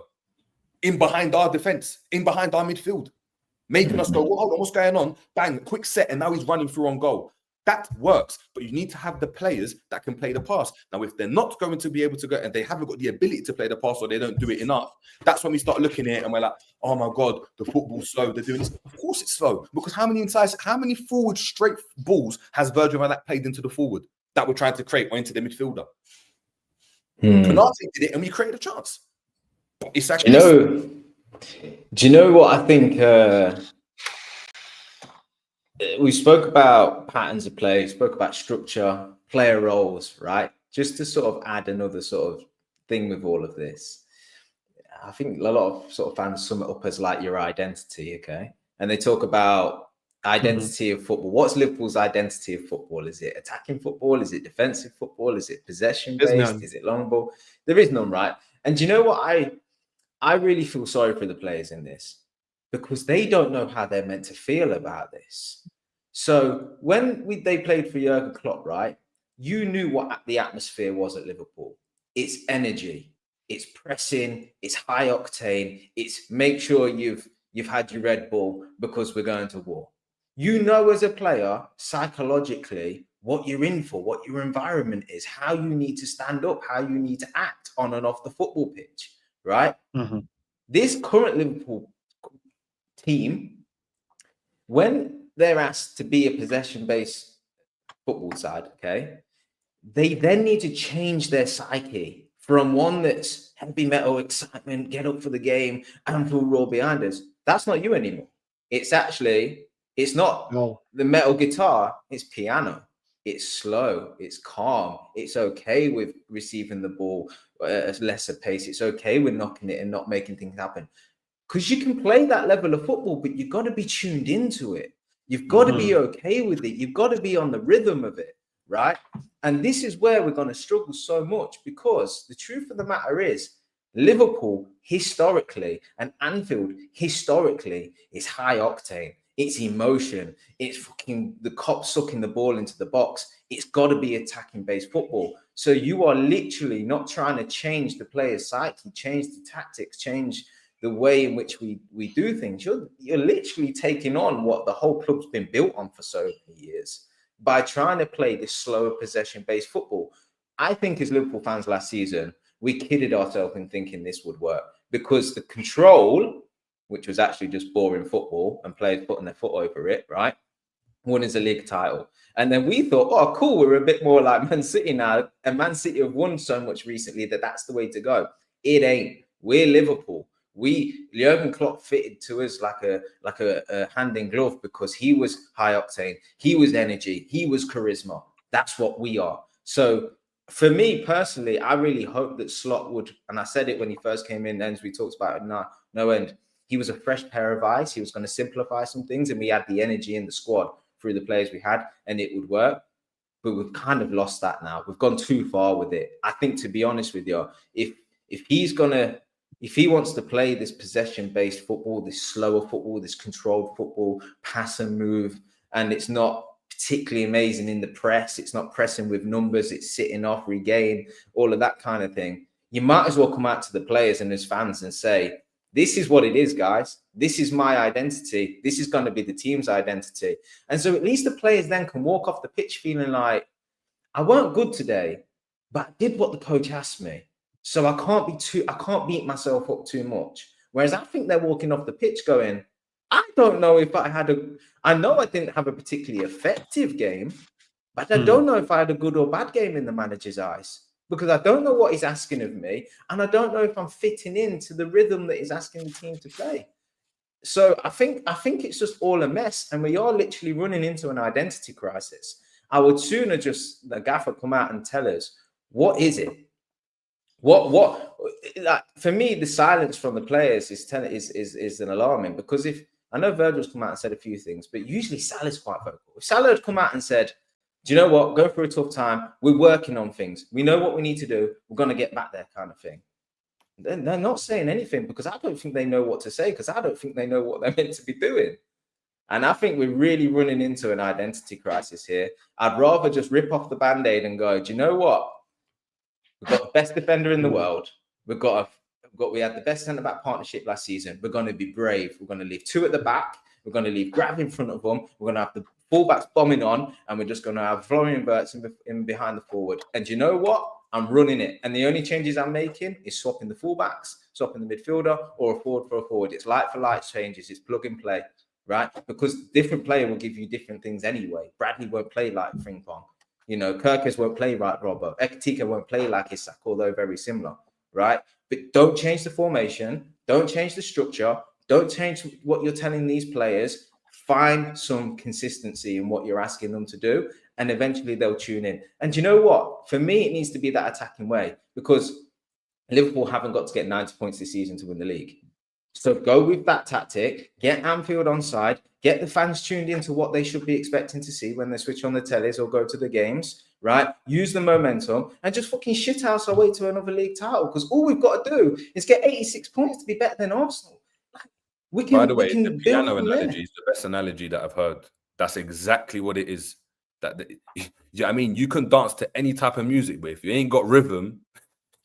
In behind our defense, in behind our midfield, making us go, well, hold on, what's going on? Bang, quick set, and now he's running through on goal. That works, but you need to have the players that can play the pass. Now, if they're not going to be able to go and they haven't got the ability to play the pass or they don't do it enough, that's when we start looking at it and we're like, oh my God, the football's slow. They're doing this. Of course it's slow, because how many forward straight balls has Virgil van Dijk played into the forward that we're trying to create or into the midfielder? Konate did it and we created a chance. But it's actually... Do you know what I think? We spoke about patterns of play, spoke about structure, player roles, right? Just to sort of add another sort of thing with all of this. I think a lot of sort of fans sum it up as like your identity, okay? And they talk about identity of football. What's Liverpool's identity of football? Is it attacking football? Is it defensive football? Is it possession-based? Is it long ball? There is none, right? And do you know what I really feel sorry for the players in this, because they don't know how they're meant to feel about this. So when they played for Jurgen Klopp, right, you knew what the atmosphere was at Liverpool. It's energy, it's pressing, it's high octane, it's make sure you've had your Red Bull because we're going to war. You know as a player, psychologically, what you're in for, what your environment is, how you need to stand up, how you need to act on and off the football pitch. Right? This current Liverpool team, when they're asked to be a possession-based football side, okay, they then need to change their psyche from one that's heavy metal excitement, get up for the game, and full roar behind us. That's not you anymore. It's not the metal guitar, it's piano. It's slow, it's calm, it's okay with receiving the ball at a lesser pace. It's okay with knocking it and not making things happen. Because you can play that level of football, but you've got to be tuned into it. You've got to be okay with it. You've got to be on the rhythm of it, right? And this is where we're going to struggle so much, because the truth of the matter is Liverpool historically and Anfield historically is high octane. It's emotion. It's fucking the cops sucking the ball into the box. It's got to be attacking-based football. So you are literally not trying to change the player's psyche, change the tactics, change the way in which we do things. You're literally taking on what the whole club's been built on for so many years by trying to play this slower possession-based football. I think as Liverpool fans last season, we kidded ourselves in thinking this would work, because the control, which was actually just boring football and players putting their foot over it, right? won us a league title. And then we thought, oh, cool, we're a bit more like Man City now. And Man City have won so much recently that that's the way to go. It ain't. We're Liverpool. Jurgen Klopp fitted to us like a hand in glove because he was high octane, he was energy, he was charisma. That's what we are. So for me personally, I really hope that Slot would, and I said it when he first came in, and we talked about it no end. He was a fresh pair of eyes. He was going to simplify some things, and we had the energy in the squad through the players we had, and it would work. But we've kind of lost that now. We've gone too far with it. I think, to be honest with you, if he wants to play this possession-based football, this slower football, this controlled football, pass and move, and it's not particularly amazing in the press, it's not pressing with numbers, it's sitting off, regain, all of that kind of thing, you might as well come out to the players and as fans and say, this is what it is, guys. This is my identity. This is going to be the team's identity. And so at least the players then can walk off the pitch feeling like, I weren't good today, but I did what the coach asked me. So I can't beat myself up too much. Whereas I think they're walking off the pitch going, I don't know if I know I didn't have a particularly effective game, but I don't know if I had a good or bad game in the manager's eyes, because I don't know what he's asking of me. And I don't know if I'm fitting into the rhythm that he's asking the team to play. So I think it's just all a mess. And we are literally running into an identity crisis. I would sooner just the gaffer come out and tell us, what is it? What like, for me, the silence from the players is an alarming, because if I know Virgil's come out and said a few things, but usually Salah's quite vocal. If Salah had come out and said, do you know what, go through a tough time, we're working on things, we know what we need to do, we're going to get back there kind of thing. They're not saying anything because I don't think they know what to say, because I don't think they know what they're meant to be doing. And I think we're really running into an identity crisis here. I'd rather just rip off the Band-Aid and go, do you know what? We've got the best defender in the world. We had the best centre-back partnership last season. We're going to be brave. We're going to leave two at the back. We're going to leave Grav in front of them. We're going to have the fullbacks bombing on, and we're just going to have flowing verts in behind the forward. And you know what? I'm running it. And the only changes I'm making is swapping the fullbacks, swapping the midfielder, or a forward for a forward. It's like for like changes. It's plug and play, right? Because different player will give you different things anyway. Bradley won't play like Frimpong. You know, Kirkes won't play like Robbo. Ekitike won't play like Isak, although very similar, right? But don't change the formation. Don't change the structure. Don't change what you're telling these players. Find some consistency in what you're asking them to do, and eventually they'll tune in. And you know what? For me, it needs to be that attacking way, because Liverpool haven't got to get 90 points this season to win the league. So go with that tactic, get Anfield on side, get the fans tuned into what they should be expecting to see when they switch on the tellies or go to the games, right? Use the momentum and just fucking shithouse our way to another league title, because all we've got to do is get 86 points to be better than Arsenal. By the way, the piano analogy is the best analogy that I've heard. That's exactly what it is. I mean, you can dance to any type of music, but if you ain't got rhythm,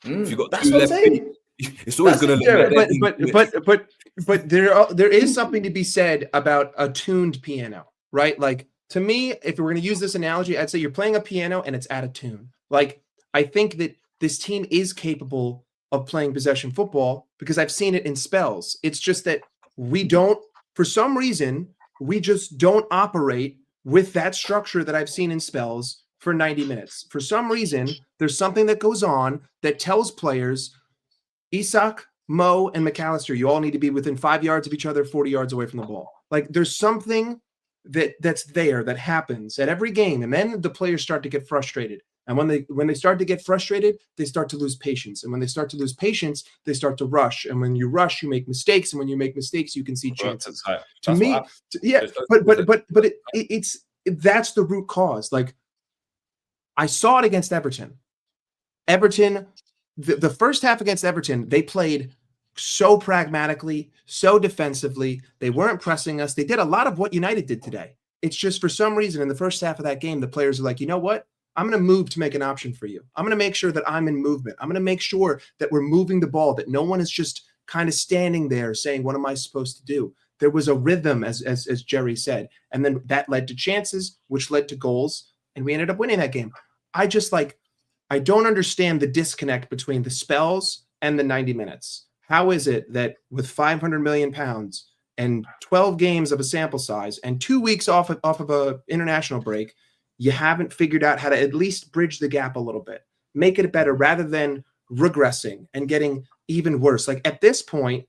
if you got two left feet, it's always going to. But there is something to be said about a tuned piano, right? Like, to me, if we're going to use this analogy, I'd say you're playing a piano and it's out of tune. Like, I think that this team is capable of playing possession football because I've seen it in spells. It's just that we don't, for some reason, we just don't operate with that structure that I've seen in spells for 90 minutes. For some reason, there's something that goes on that tells players, Isak, Mo, and McAllister, you all need to be within 5 yards of each other, 40 yards away from the ball. Like, there's something that's there that happens at every game, and then the players start to get frustrated. And when they start to get frustrated, they start to lose patience. And when they start to lose patience, they start to rush. And when you rush, you make mistakes. And when you make mistakes, you can see chances. To me, that's the root cause. Like, I saw it against Everton. The first half against Everton, they played so pragmatically, so defensively. They weren't pressing us. They did a lot of what United did today. It's just for some reason in the first half of that game, the players are like, you know what? I'm going to move to make an option for you. I'm going to make sure that I'm in movement. I'm going to make sure that we're moving the ball, that no one is just kind of standing there saying, what am I supposed to do? There was a rhythm, as Jerry said. And then that led to chances, which led to goals. And we ended up winning that game. I don't understand the disconnect between the spells and the 90 minutes. How is it that with 500 million pounds and 12 games of a sample size and 2 weeks off of a international break, you haven't figured out how to at least bridge the gap a little bit, make it better rather than regressing and getting even worse. Like at this point,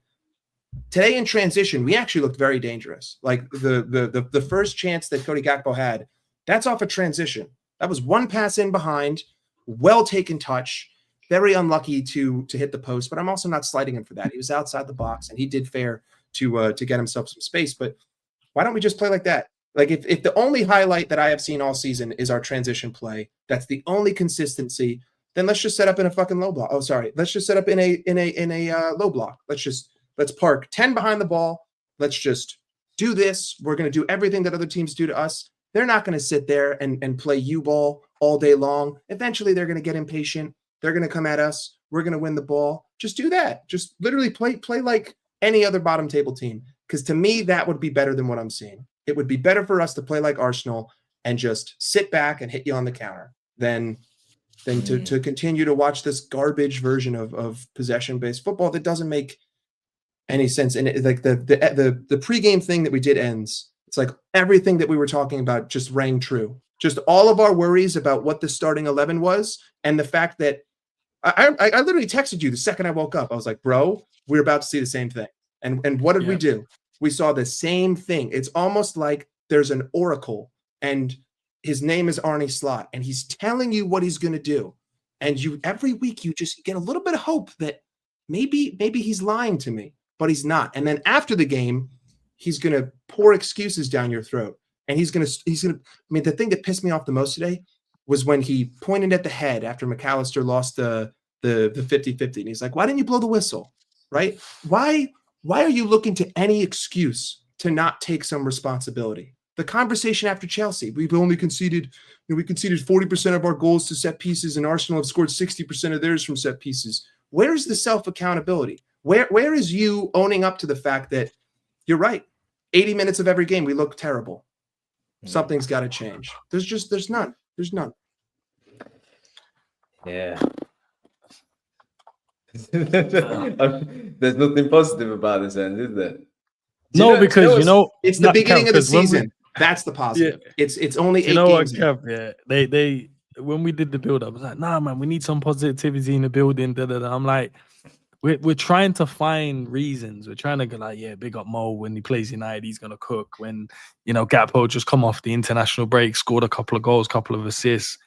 today in transition, we actually looked very dangerous. Like the first chance that Cody Gakpo had, that's off a transition. That was one pass in behind, well taken touch, very unlucky to hit the post, but I'm also not slighting him for that. He was outside the box and he did fair to get himself some space. But why don't we just play like that? Like if the only highlight that I have seen all season is our transition play, that's the only consistency, then let's just set up in a fucking low block. Oh, sorry. Let's just set up in a low block. Let's park 10 behind the ball. Let's just do this. We're going to do everything that other teams do to us. They're not going to sit there and play U-ball all day long. Eventually, they're going to get impatient. They're going to come at us. We're going to win the ball. Just do that. Just literally play like any other bottom table team. Because to me, that would be better than what I'm seeing. It would be better for us to play like Arsenal and just sit back and hit you on the counter than to continue to watch this garbage version of possession-based football that doesn't make any sense. And like the pregame thing that we did ends. It's like everything that we were talking about just rang true. Just all of our worries about what the starting 11 was, and the fact that I literally texted you the second I woke up. I was like, bro, we're about to see the same thing. And what did we do? We saw the same thing. It's almost like there's an oracle, and his name is Arne Slot, and he's telling you what he's going to do. And you every week you just get a little bit of hope that maybe he's lying to me, but he's not. And then after the game, he's going to pour excuses down your throat. And he's going to, I mean, the thing that pissed me off the most today was when he pointed at the head after McAllister lost the 50-50. And he's like, why didn't you blow the whistle? Right? Why are you looking to any excuse to not take some responsibility? The conversation after Chelsea, we've only conceded, we conceded 40% of our goals to set pieces, and Arsenal have scored 60% of theirs from set pieces. Where's the self-accountability? Where is you owning up to the fact that you're right? 80 minutes of every game, we look terrible. Something's got to change. There's none. Yeah. There's nothing positive about this end, is there? It's the beginning of the season. That's the positive. Yeah. It's only 8 games. Kev, yeah, they when we did the build up, I was like, nah, man, we need some positivity in the building. I'm like, we're trying to find reasons. We're trying to go like, yeah, big up Mo when he plays United, he's gonna cook. When Gakpo just come off the international break, scored a couple of goals, couple of assists.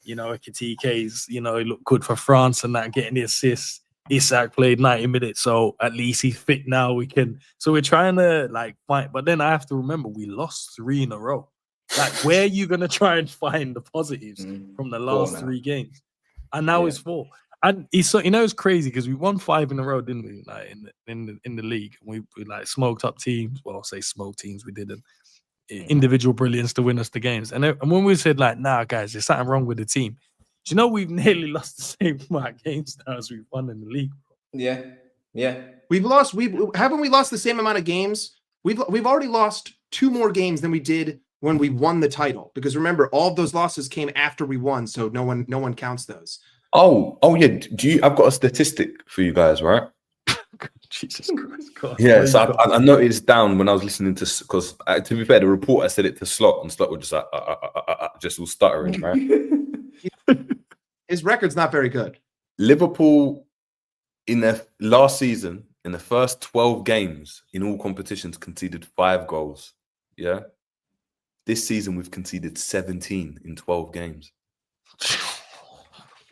Ekitike's, he looked good for France and that, getting the assists. Isak played 90 minutes, so at least he's fit now. So we're trying to fight, but then I have to remember we lost 3 in a row. Like, where are you gonna try and find the positives from the last 3 games? And now it's 4. And it's crazy because we won 5 in a row, didn't we? Like in the league, we like smoked up teams. Well, I'll say smoked teams. We didn't. Individual brilliance to win us the games. And when we said like, nah, guys, there's something wrong with the team. Do you know we've nearly lost the same amount of games now as we've won in the league? Yeah. Haven't we lost the same amount of games? We've already lost 2 more games than we did when we won the title. Because remember, all of those losses came after we won, so no one counts those. Oh yeah. I've got a statistic for you guys, right? Jesus Christ. God, yeah, so I noticed down when I was listening to, because to be fair, the reporter said it to Slot, and Slot was just like, just all stuttering, right? His record's not very good. Liverpool in their last season, in the first 12 games in all competitions, conceded 5 goals. Yeah. This season we've conceded 17 in 12 games.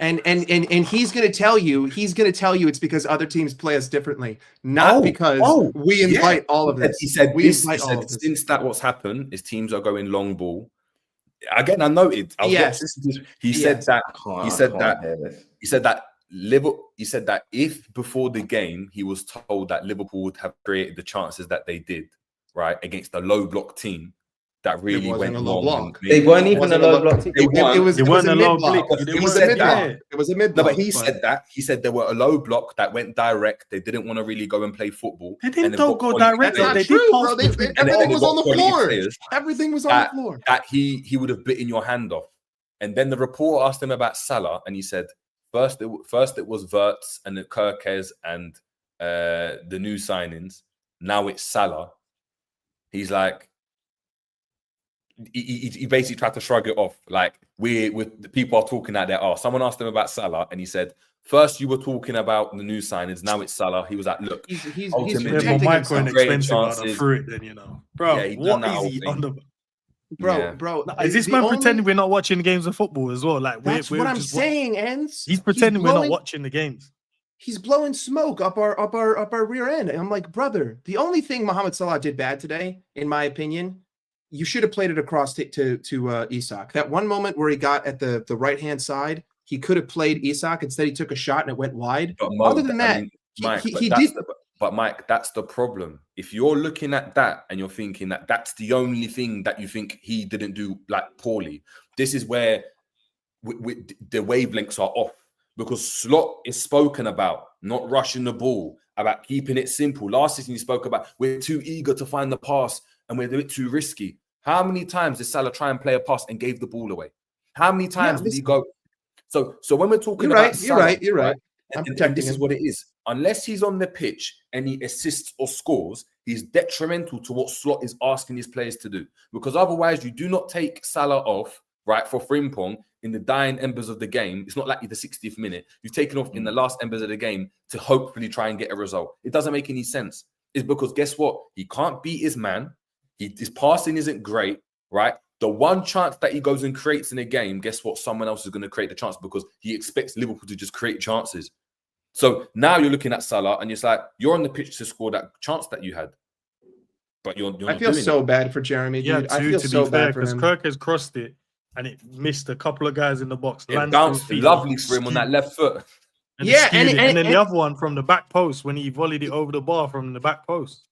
And he's going to tell you it's because other teams play us differently, not because we invite all of this. He said since that what's happened is teams are going long ball. Again, I noted. He said that if before the game he was told that Liverpool would have created the chances that they did, right, against a low block team, that really went wrong. They weren't even a low block team. It was a mid block. It was a mid block. It was a mid block. No, but he said that. He said they were a low block that went direct. They didn't want to really go and play football. They didn't go direct. That's not true, bro. Everything was on the floor. Everything was on the floor. That he would have bitten your hand off. And then the reporter asked him about Salah, and he said first it was Wirtz and the Kirkes and the new signings. Now it's Salah. he's like, he basically tried to shrug it off. Like, with the people are talking out there. Oh, someone asked him about Salah, and he said, first you were talking about the new signings, now it's Salah. He was like, look, he's ultimately, protecting himself. Expensive, I'd threw it then, you know, bro. Yeah, he done what that is whole he thing. on the? Bro, Is this man pretending we're not watching the games of football as well? Like, that's what I'm saying, Ends. He's pretending we're not watching the games. He's blowing smoke up our rear end. And I'm like, brother, the only thing Mohamed Salah did bad today, in my opinion, you should have played it across to Isak. That one moment where he got at the right hand side, he could have played Isak. Instead, he took a shot and it went wide. But Other than that, Mike, he did. But Mike, that's the problem. If you're looking at that and you're thinking that that's the only thing that you think he didn't do like poorly, this is where the wavelengths are off. Because Slot is spoken about not rushing the ball, about keeping it simple. Last season, he spoke about we're too eager to find the pass and we're a bit too risky. How many times did Salah try and play a pass and gave the ball away? How many times did he go? So when we're talking about Salah, you're right. And this is what it is. Unless he's on the pitch and he assists or scores, he's detrimental to what Slot is asking his players to do. Because otherwise, you do not take Salah off, right, for Frimpong in the dying embers of the game. It's not like the 60th minute. You've taken off in the last embers of the game to hopefully try and get a result. It doesn't make any sense. It's because guess what? He can't beat his man. His passing isn't great, right? The one chance that he goes and creates in a game, guess what? Someone else is going to create the chance because he expects Liverpool to just create chances. So now you're looking at Salah and it's like, you're on the pitch to score that chance that you had. But you're not I feel doing so it. bad for Jeremy, Yeah, dude. I feel so bad for because him. Kirk has crossed it and it missed a couple of guys in the box. It bounced lovely for him on that left foot. And Yeah, and then and the other one from the back post when he volleyed it over the bar from the back post.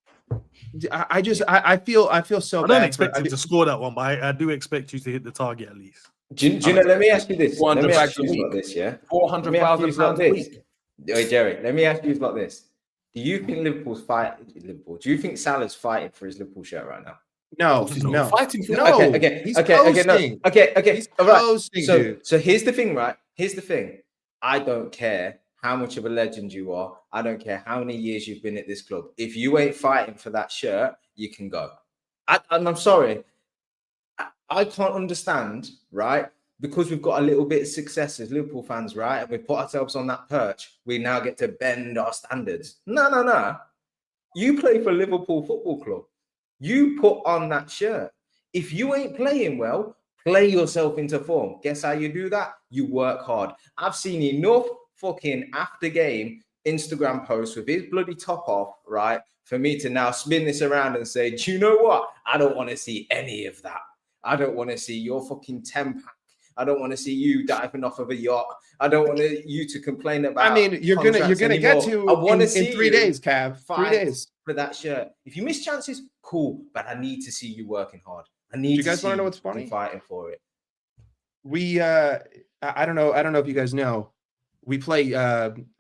I feel so I bad. don't expect him to score that one, but I do expect you to hit the target at least. Do you know? Let me ask you this. Let me ask 400 you bags a like this, yeah. £400,000 a week. Wait, Jerry, let me ask you like this. Do you think Liverpool's fighting? Do you think Salah's fighting for his Liverpool shirt right now? No. Fighting for Okay. He's Okay. He's All right. coasting, dude. So here's the thing, right? Here's the thing. I don't care how much of a legend you are. I don't care how many years you've been at this club. If you ain't fighting for that shirt, you can go. And I'm sorry. I can't understand, right? Because we've got a little bit of success as Liverpool fans, right? And we put ourselves on that perch, we now get to bend our standards. No. You play for Liverpool Football Club. You put on that shirt. If you ain't playing well, play yourself into form. Guess how you do that? You work hard. I've seen enough fucking after game Instagram posts with his bloody top off, right? For me to now spin this around and say, do you know what? I don't want to see any of that. I don't want to see your fucking 10-pack. I don't want to see you diving off of a yacht. I don't want you to complain about. I mean, you're gonna get to I want to see in 3 days, Cav. 3 days for that shirt. If you miss chances, cool. But I need to see you working hard. I need. Do you guys want to know what's funny? Fighting for it. We I don't know if you guys know. We play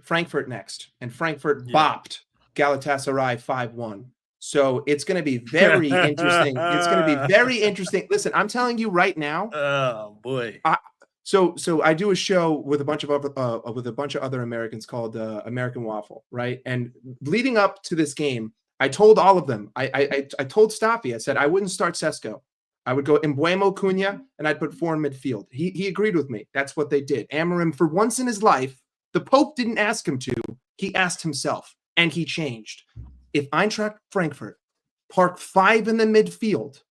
Frankfurt next, and Frankfurt bopped Galatasaray 5-1. So it's going to be very interesting. It's going to be very interesting. Listen, I'm telling you right now. Oh boy. So I do a show with a bunch of other Americans called American Waffle, right? And leading up to this game, I told all of them. I told Staffy. I said I wouldn't start Sesko. I would go Embuemo, Cunha, and I'd put 4 in midfield. He agreed with me. That's what they did. Amorim, for once in his life, the Pope didn't ask him to. He asked himself, and he changed. If Eintracht Frankfurt park 5 in the midfield,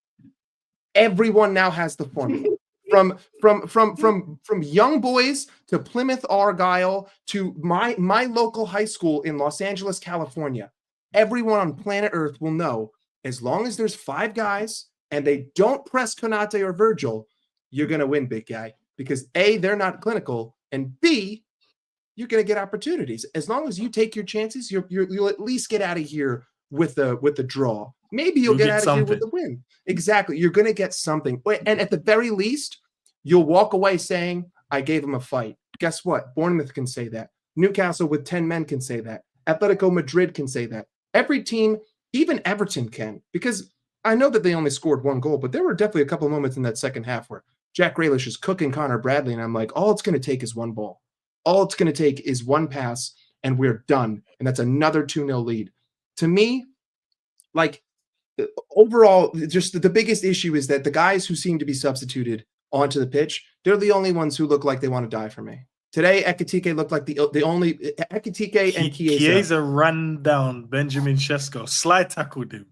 everyone now has the formula. From young boys to Plymouth Argyle to my local high school in Los Angeles, California. Everyone on planet Earth will know, as long as there's 5 guys and they don't press Konate or Virgil, you're going to win, big guy. Because A, they're not clinical, and B, you're going to get opportunities. As long as you take your chances, you'll at least get out of here with the draw. Maybe you'll get out of here with the win. Exactly. You're going to get something. And at the very least, you'll walk away saying, I gave him a fight. Guess what? Bournemouth can say that. Newcastle with 10 men can say that. Atletico Madrid can say that. Every team, even Everton can. Because I know that they only scored 1 goal, but there were definitely a couple of moments in that second half where Jack Grealish is cooking Connor Bradley, and I'm like, all it's going to take is 1 ball. All it's going to take is 1 pass, and we're done. And that's another 2-0 lead. To me, like, overall, just the biggest issue is that the guys who seem to be substituted onto the pitch, they're the only ones who look like they want to die for me. Today, Ekitike looked like the only Ekitike and Chiesa. Chiesa ran down Benjamin Sesko, slide tackled him.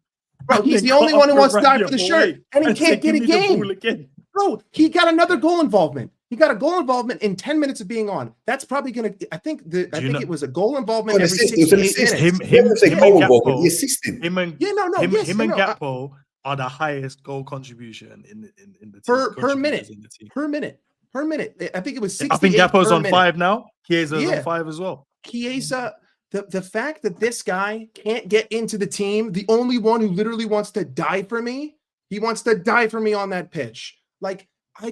Bro, he's the only one who wants to die for the shirt, and he can't get a game. Bro, he got another goal involvement. He got a goal involvement in 10 minutes of being on. That's probably going to, I think it was a goal involvement every 68 minutes. Him and Gakpo are the highest goal contribution in the team. Per minute. I think it was 68 I think Gakpo's on minute. 5 now. Chiesa's on 5 as well. Chiesa, the fact that this guy can't get into the team, the only one who literally wants to die for me, he wants to die for me on that pitch. Like, I'm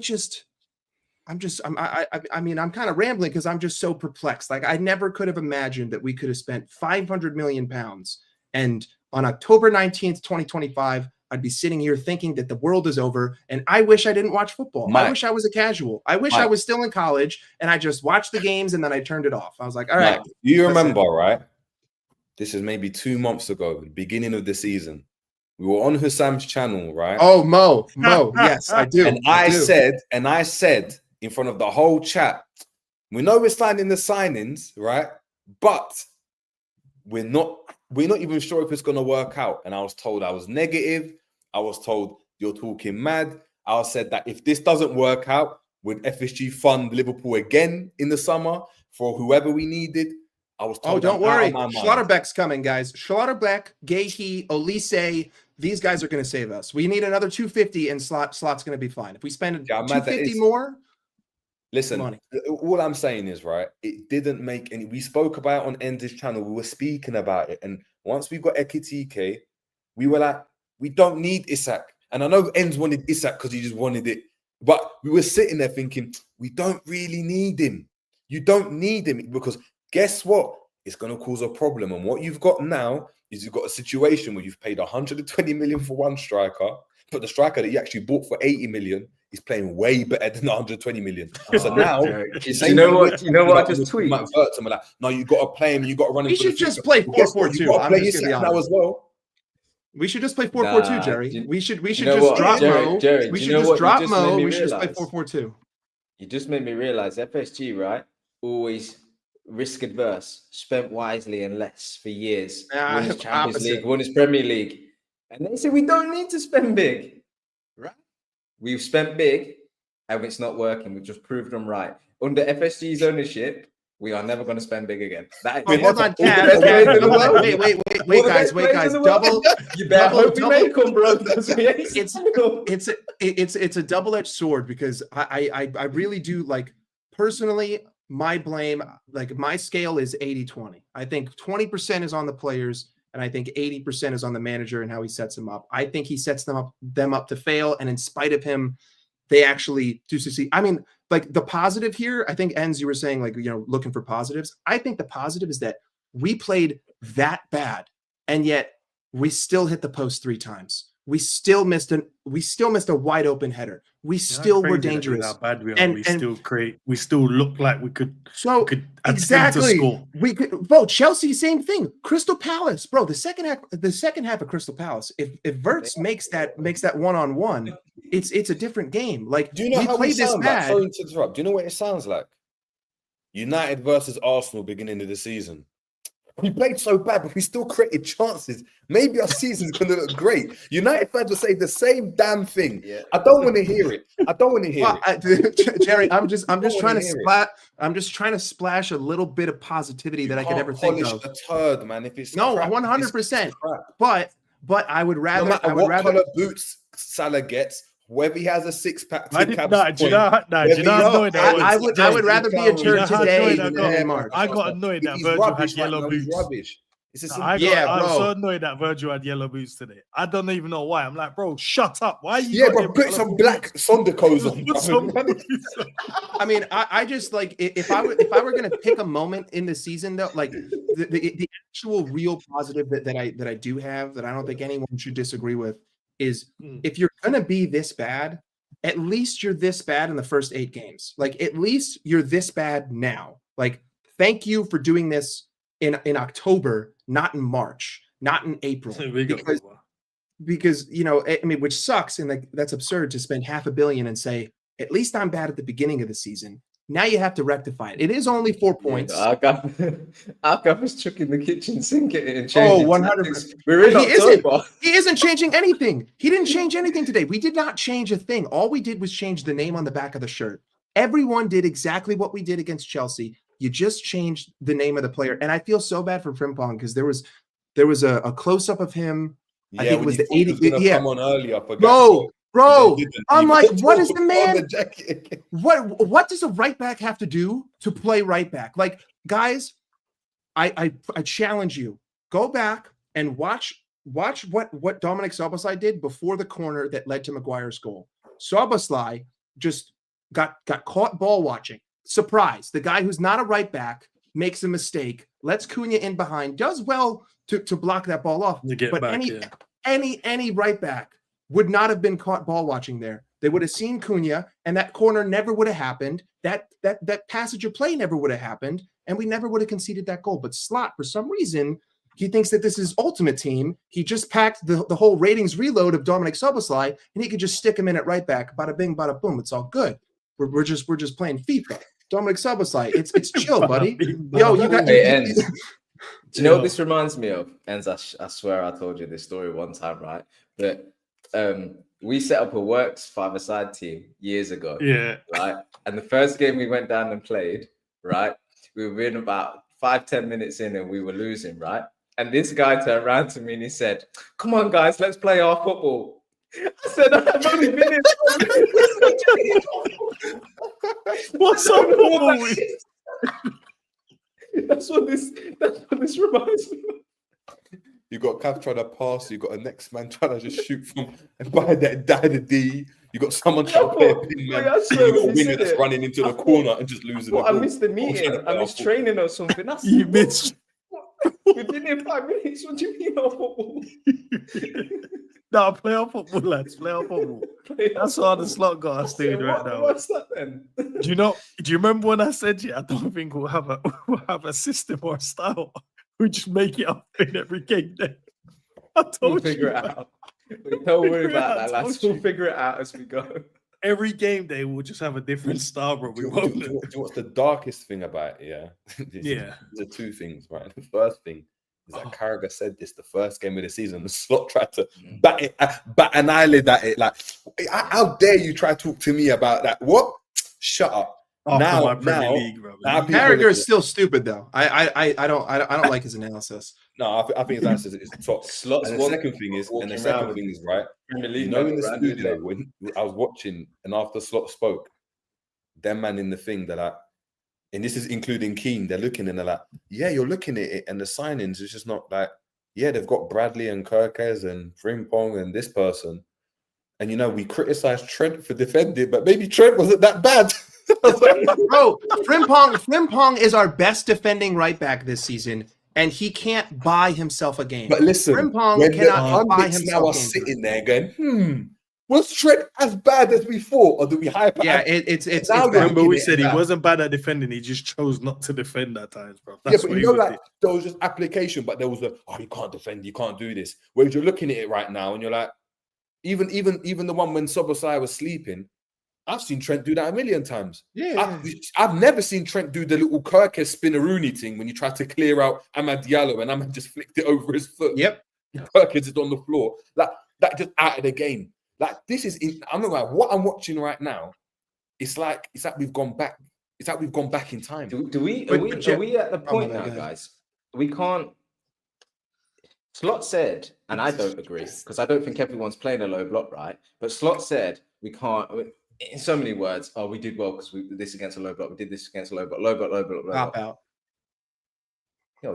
kind of rambling because I'm just so perplexed. Like, I never could have imagined that we could have spent 500 million pounds, and on October 19th, 2025, I'd be sitting here thinking that the world is over, and I wish I didn't watch football. Mike. I wish I was a casual. I wish I was still in college, and I just watched the games, and then I turned it off. I was like, all right. Mike, you remember, right? This is maybe 2 months ago, the beginning of the season. We were on Hussam's channel, right? Oh, Mo, yes, I do. And I said in front of the whole chat, we know we're signing the signings, right? But we're not even sure if it's going to work out. And I was told I was negative. I was told you're talking mad. I said that if this doesn't work out, would FSG fund Liverpool again in the summer for whoever we needed? I was told. Oh, don't worry. Schlotterbeck's coming, guys. Schlotterbeck, Gahey, Olise, these guys are going to save us. We need another 250, and Slot's going to be fine. If we spend 250 more, listen, money. All I'm saying is, right, it didn't make any. We spoke about it on Ender's channel. We were speaking about it. And once we got Ekitike, we were like, we don't need Isak. And I know Enz wanted Isak because he just wanted it. But we were sitting there thinking, we don't really need him. You don't need him because guess what? It's going to cause a problem. And what you've got now is you've got a situation where you've paid 120 million for one striker, but the striker that you actually bought for 80 million is playing way better than 120 million. So now, you know what I just tweeted? And we're like, no, you got to play him. You got to run him. We should just play 4-4-2. You got to play Isak now as well. We should just play 4-4-2, Jerry. We should just drop Mo. We should just drop Mo. We should just play 4-4-2. You just made me realize FSG, right? Always risk adverse, spent wisely and less for years. Won his Champions League, won his Premier League. And they say we don't need to spend big. Right? We've spent big and it's not working. We've just proved them right. Under FSG's ownership, we are never going to spend big again. Hold on, Cat. Wait, guys. Double. You better hope we make them, bro. It's a double-edged sword because I really do, like, personally, my blame, like, my scale is 80-20. I think 20% is on the players, and I think 80% is on the manager and how he sets them up. I think he sets them up to fail, and in spite of him, they actually do succeed. I mean, like, the positive here, I think, Enz, you were saying, like, looking for positives. I think the positive is that we played that bad, and yet we still hit the post 3 times. We still missed a wide open header. We still were dangerous. How bad we are. We still look like we could. So exactly, we could. Bro, Chelsea, same thing. Crystal Palace, bro. The second half of Crystal Palace. If Wirtz makes that 1-on-1, it's a different game. Like, do you know we how played we this sound bad? Like? Sorry to interrupt. Do you know what it sounds like? United versus Arsenal beginning of the season. We played so bad, but we still created chances. Maybe our season's going to look great. United fans will say the same damn thing. Yeah. I don't want to hear it. Jerry, I'm just trying to splash a little bit of positivity that I could ever think of. A turd, man. If it's no, 100%. But I would rather. No matter what color boots Salah gets, whether he has a 6-pack, I would rather be a turd today than in March. I got annoyed that Virgil had yellow boots. Rubbish. I was so annoyed that Virgil had yellow boots today. I don't even know why. I'm like, bro, shut up. Why are you? Yeah, bro, put some black Sondekos on. I mean, I just, like, if I were gonna pick a moment in the season, though, like the actual real positive that I do have, that I don't think anyone should disagree with, is if you're going to be this bad, at least you're this bad in the first 8 games. Like, at least you're this bad now. Like, thank you for doing this in October, not in March, not in April. because I mean, which sucks, and like that's absurd to spend $500 million and say at least I'm bad at the beginning of the season. Now you have to rectify it. It is only 4 points. Our guy was chucking the kitchen sink at it and Oh, changing 100%. We're in October. He isn't changing anything. He didn't change anything today. We did not change a thing. All we did was change the name on the back of the shirt. Everyone did exactly what we did against Chelsea. You just changed the name of the player. And I feel so bad for Frimpong because there was a close-up of him. I think it was the 80. Yeah. Come on earlier, Bro, I'm like, what is the man? What does a right back have to do to play right back? Like, guys, I challenge you. Go back and watch what Dominic Szoboszlai did before the corner that led to Maguire's goal. Szoboszlai just got caught ball watching. Surprise. The guy who's not a right back makes a mistake, lets Cunha in behind, does well to block that ball off. But any right back would not have been caught ball watching there. They would have seen Cunha, and that corner never would have happened. That passage of play never would have happened, and we never would have conceded that goal. But Slot, for some reason, he thinks that this is ultimate team. He just packed the whole ratings reload of Dominic Szoboszlai, and he could just stick him in at right back. Bada bing, bada boom. It's all good. We're just playing FIFA. Dominic Szoboszlai, it's chill, buddy. Yo, you got. Do you know what this reminds me of? And I swear I told you this story one time, right? But we set up a works five-a-side team years ago. Yeah. Right. And the first game we went down and played, right? We were in about 5-10 minutes in and we were losing, right? And this guy turned around to me and he said, "Come on, guys, let's play our football." I said, "I've only been in." What's up, football? That's what this reminds me of. You got Cav trying to pass. You got a next man trying to just shoot from and by that die the D. You got someone trying to play a pin man. You got a winger that's running into the corner and just losing. I missed the meeting. I missed training or something. That's you missed. We've been here 5 minutes. What do you mean our football? No, play our football, lads. Play our football. That's what the Slot got us doing right now. What's that then? Do you remember when I said to you, I don't think we'll have a system or a style. We just make it up in every game day. I told we'll figure it out. Don't worry about that, lads. We'll figure it out as we go. Every game day we'll just have a different style, bro. Do you know what's the darkest thing about it? Yeah. Yeah. There's two things, right? The first thing is that Carragher said this the first game of the season. The Slot tried to bat an eyelid at it. Like, how dare you try to talk to me about that? What? Shut up. Now, Carragher is still stupid though. I don't like his analysis. No, I think his analysis is top. And the second thing is, right? You know, in the studio when I was watching, and after Slot spoke, them man in the thing, they're like, and this is including Keane, they're looking and they're like, yeah, you're looking at it, and the signings is just not like, yeah, they've got Bradley and Kirkes and Frimpong and this person, and we criticized Trent for defending, but maybe Trent wasn't that bad. Bro, Frimpong is our best defending right back this season, and he can't buy himself a game. But listen, Frimpong cannot buy himself now are sitting there going, was Trent as bad as we thought, or do we hype? Yeah, it's. Remember, we said he wasn't bad at defending. He just chose not to defend at times, bro. That's but there was just application, but there was you can't defend, you can't do this. Whereas you're looking at it right now, and you're like, even the one when Szoboszlai was sleeping. I've seen Trent do that a million times. Yeah, I've never seen Trent do the little Kirkes spinneroonie thing when you try to clear out Amad Diallo and Amad just flicked it over his foot. Yep, Kirkes is on the floor. Like that, just out of the game. Like this is. I'm not like what I'm watching right now. It's like we've gone back. It's like we've gone back in time. Are we at the point now, guys? We can't. Slot said, and I don't agree because I don't think everyone's playing a low block, right? But Slot said we can't. In so many words, we did well because we did this against a low block. We did this against a low block, low block. Pop out.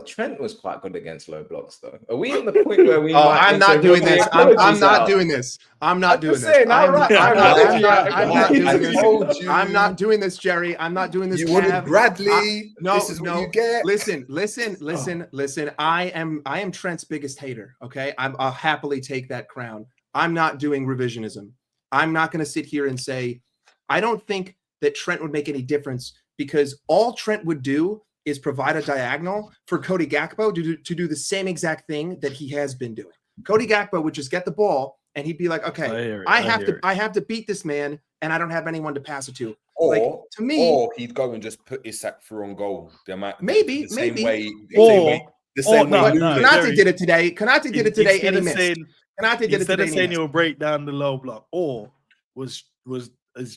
Trent was quite good against low blocks, though. Are we at the point where we? I'm not doing this. I'm not doing this. I'm not doing this. I'm not doing this, Jerry. I'm not doing this. You wanted Bradley. No, this is what you get. Listen. I am Trent's biggest hater. Okay, I'll happily take that crown. I'm not doing revisionism. I'm not going to sit here and say, I don't think that Trent would make any difference because all Trent would do is provide a diagonal for Cody Gakpo to do the same exact thing that he has been doing. Cody Gakpo would just get the ball and he'd be like, okay, I have to beat this man, and I don't have anyone to pass it to. Or like, to me, or he'd go and just put his sack through on goal. Maybe. The same way Konate did it today. Konate did it today, and he missed. Konate did it today. Instead of saying he'll break down the low block, or is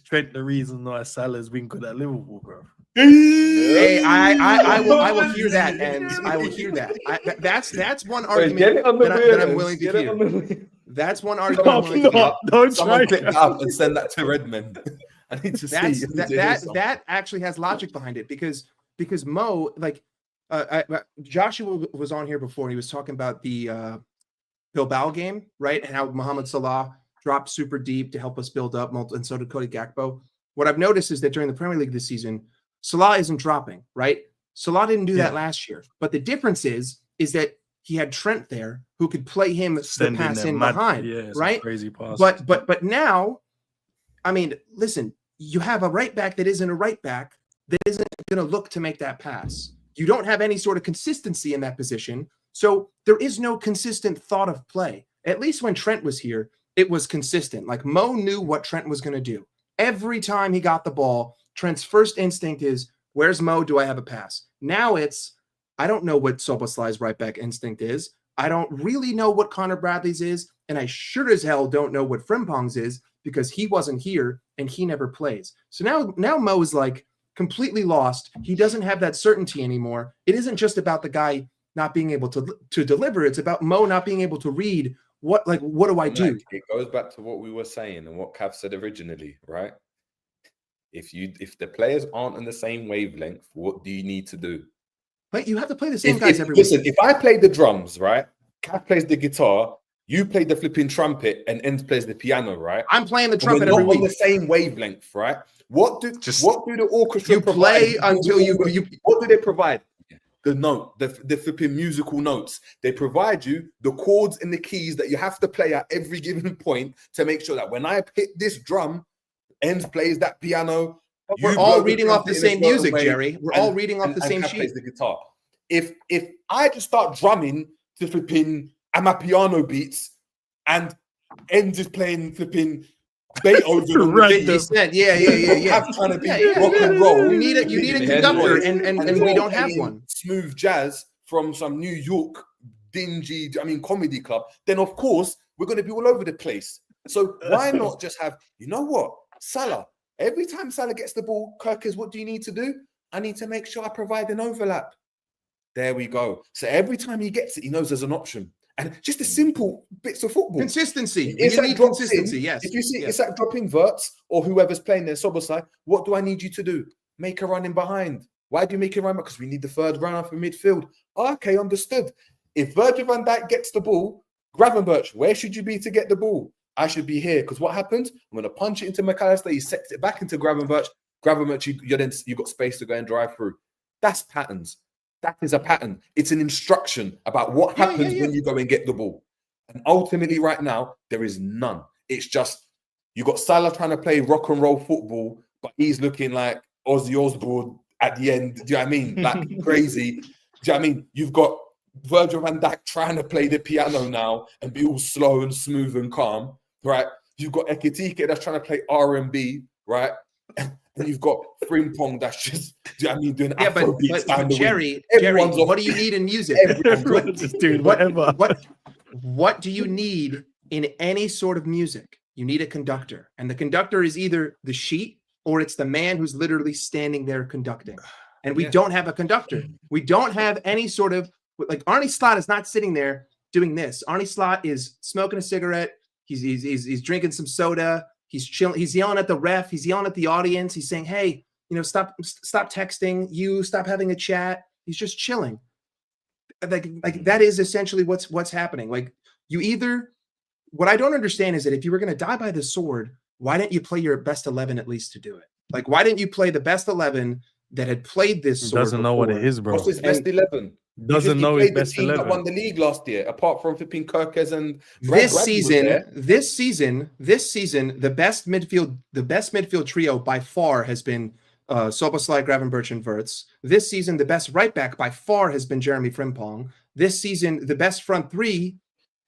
Trent the reason why Salah's been good at Liverpool, bro? Hey, I will hear that, and I will hear that. That's one argument that I'm willing to hear. That's one argument I'm willing to hear. Don't Someone click that up and send that to Redmond. I need to see that actually has logic behind it because Mo, like Joshua was on here before, and he was talking about the Bilbao game, right? And how Mohamed Salah dropped super deep to help us build up, and so did Cody Gakpo. What I've noticed is that during the Premier League this season, Salah isn't dropping, right? Salah didn't do that last year. But the difference is that he had Trent there who could play him the pass in behind, right? Crazy pass. But now, I mean, listen, you have a right back that isn't a right back that isn't going to look to make that pass. You don't have any sort of consistency in that position. So there is no consistent thought of play. At least when Trent was here, it was consistent. Like Mo knew what Trent was going to do. Every time he got the ball, Trent's first instinct is, where's Mo? Do I have a pass? Now it's, I don't know what Soboslai's right back instinct is. I don't really know what Connor Bradley's is. And I sure as hell don't know what Frimpong's is because he wasn't here and he never plays. So now Mo is like completely lost. He doesn't have that certainty anymore. It isn't just about the guy not being able to deliver. It's about Mo not being able to read what do I do? It goes back to what we were saying and what Cav said originally, right? If the players aren't on the same wavelength, what do you need to do? But you have to play the same guys every week. Listen, if I play the drums, right? Cav plays the guitar, you play the flipping trumpet, and Enz plays the piano, right? I'm playing the trumpet every every week. On the same wavelength, right? What do the orchestra you play until you what do they provide? The note, the flipping musical notes. They provide you the chords and the keys that you have to play at every given point to make sure that when I hit this drum, Enz plays that piano. But we're all reading off the same music, Jerry. We're all reading off the same sheet. Plays the guitar. If I just start drumming to flipping Amapiano beats and Enz is playing flipping Beethoven, right? Yeah. I'm trying to be rock and roll. You need a conductor, and we don't have one. Smooth jazz from some New York dingy, comedy club. Then of course we're going to be all over the place. So why not just have? You know what, Salah? Every time Salah gets the ball, Kirkers, what do you need to do? I need to make sure I provide an overlap. There we go. So every time he gets it, he knows there's an option. And just the simple bits of football. Consistency. You need consistency, yes. If you see it's like dropping Verts or whoever's playing their Soboslai, what do I need you to do? Make a run in behind. Why do you make a run? Because we need the third runner for midfield. Okay, understood. If Virgil van Dijk gets the ball, Gravenberch, where should you be to get the ball? I should be here. Because what happens? I'm going to punch it into McAllister. He sets it back into Gravenberch. Gravenberch, you got space to go and drive through. That's patterns. That is a pattern. It's an instruction about what happens when you go and get the ball. And ultimately, right now, there is none. It's just you got Salah trying to play rock and roll football, but he's looking like Ozzy Osbourne at the end. Do you know what I mean? Like crazy. Do you know what I mean? You've got Virgil van Dijk trying to play the piano now and be all slow and smooth and calm, right? You've got Ekitike that's trying to play R&B, right? And you've got Frimpong that's just, do you know what I mean, doing Afro beats. But Jerry, what do you need in music? Everyone's just doing whatever. What do you need in any sort of music? You need a conductor. And the conductor is either the sheet or it's the man who's literally standing there conducting. And we don't have a conductor. We don't have any sort of, like Arne Slot is not sitting there doing this. Arne Slot is smoking a cigarette. He's drinking some soda. He's chilling. He's yelling at the ref. He's yelling at the audience. He's saying, "Hey, stop texting. Stop having a chat." He's just chilling. Like that is essentially what's happening. Like what I don't understand is that if you were going to die by the sword, why didn't you play your best 11 at least to do it? Like, why didn't you play the best 11 that had played this sword? Doesn't know what it is, bro. What's his best 11? Doesn't know his best 11. That won the league last year, apart from flipping Kirkes and this season, the best midfield trio by far has been Soboslai, Gravenberch, and Wirtz. This season, the best right back by far has been Jeremy Frimpong. This season, the best front three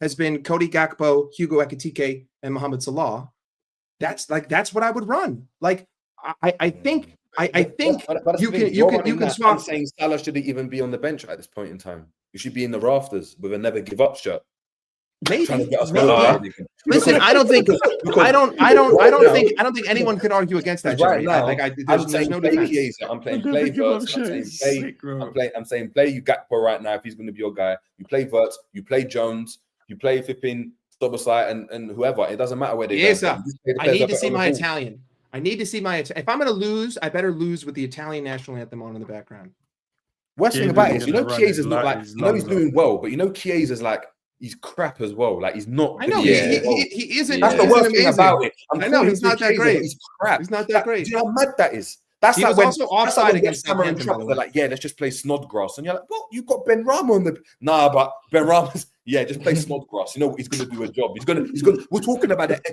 has been Cody Gakpo, Hugo Ekitike, and Mohamed Salah, that's what I would run. Like I think But you can swap. I'm saying Salah shouldn't even be on the bench at this point in time. You should be in the rafters with a never give up shirt. Maybe. Listen, I don't think anyone can argue against that. Right now, there's no defense. I'm playing play Verts. I'm saying play Gakpo right now if he's going to be your guy. You play Verts, you play Jones, you play flipping Stobosai and whoever. It doesn't matter where they go. I need to see my Italian. I need to see my. If I'm going to lose, I better lose with the Italian national anthem on in the background. Worst thing about it is, Chiesa's not like, he's doing well, but Chiesa's like, he's crap as well. Like he's not. I know he isn't. That's the worst thing about it. I know he's not that great. He's crap. He's not that great. Do you know how mad that is? That's he like was when, also offside against Southampton. They're like, yeah, let's just play Snodgrass, and you're like, well, you've got Ben Rama on the. Nah, but Ben Rama's. Yeah, just play Snodgrass. You know he's going to do a job. He's going to. We're talking about it.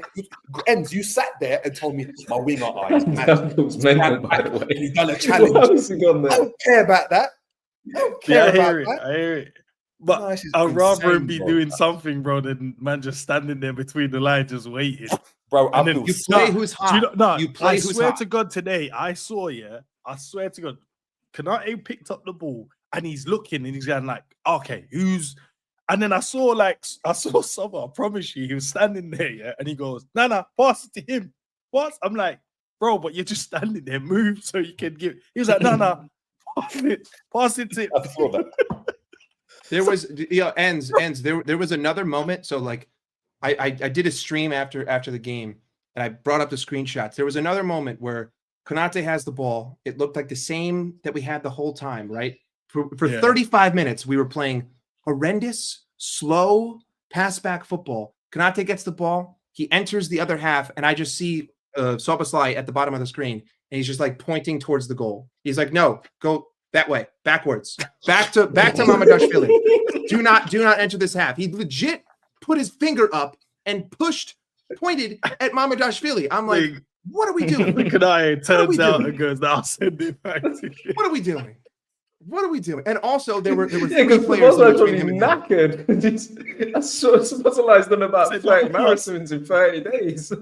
Ends. You sat there and told me my winger eyes. He's done a challenge. I don't care about that. I hear it. But I'd rather him be doing something, bro, than man just standing there between the lines just waiting. Bro, you play who's hot. You play I who's swear hot. to God today, I swear to God, Konate picked up the ball and he's looking and he's going like, okay, who's... And then I saw someone, I promise you, he was standing there, yeah, and he goes, nah, pass it to him. What? I'm like, bro, but you're just standing there, move so you can give... He was like, nah, pass it to him. I saw that. There was ends. There was another moment. So like, I did a stream after the game, and I brought up the screenshots. There was another moment where Konate has the ball. It looked like the same that we had the whole time, right? For 35 minutes, we were playing horrendous, slow pass back football. Konate gets the ball. He enters the other half, and I just see Soboslai at the bottom of the screen, and he's just like pointing towards the goal. He's like, no, go that way, backwards, back to Mamadashvili. Do not enter this half. He legit put his finger up and pointed at Mamadashvili. I'm like, what are we doing? It turns out and goes, I'll send it back to you. What are we doing? What are we doing? And also, there were three because players. Probably knackered. Soboslai's done about 30 marathons in 30 days.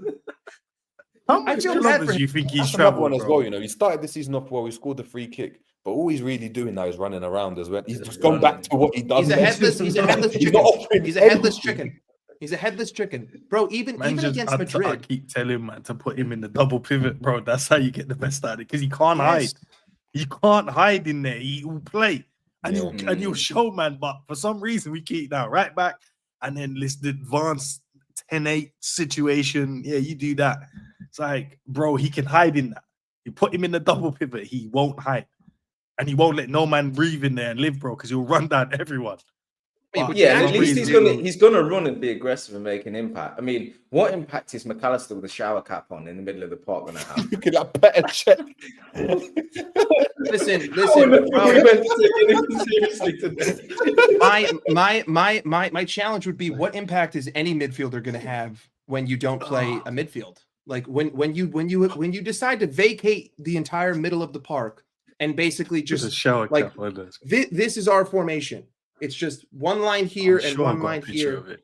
How much kilometers do you think he's traveled? One as well, you know, he started the season off well. He scored the free kick, but all he's really doing now is running around as well. He's just gone back to what he does. He's a headless chicken. He's a headless chicken. He's a headless chicken, bro. Even against Madrid, I keep telling man to put him in the double pivot, bro. That's how you get the best out of it because he can't hide. He can't hide in there. He will play and he'll show, man. But for some reason, we keep now right back and then the advanced 10-8 situation. Yeah, you do that. It's like, bro, he can hide in that. You put him in the double pivot, he won't hide. And he won't let no man breathe in there and live, bro, because he'll run down everyone. Yeah, at least he's gonna run and be aggressive and make an impact. I mean, what impact is McAllister with a shower cap on in the middle of the park gonna have? Look at that better check. Listen, my challenge would be, what impact is any midfielder gonna have when you don't play a midfield? Like when you decide to vacate the entire middle of the park and basically just like this is our formation. It's just one line here and one line here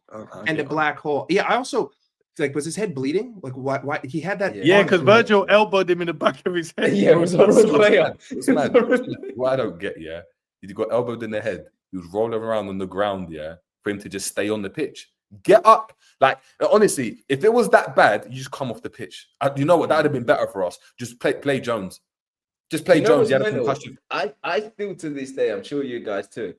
and a black hole. Yeah, I also like, was his head bleeding? Like why he had that? Yeah, because Virgil elbowed him in the back of his head. Yeah, it was on the player. What I don't get, he got elbowed in the head. He was rolling around on the ground, for him to just stay on the pitch. Get up. Like, honestly, if it was that bad, you just come off the pitch. You know what? That would have been better for us. Just play Jones. Just play Jones. He had a concussion. I still, to this day, I'm sure you guys too,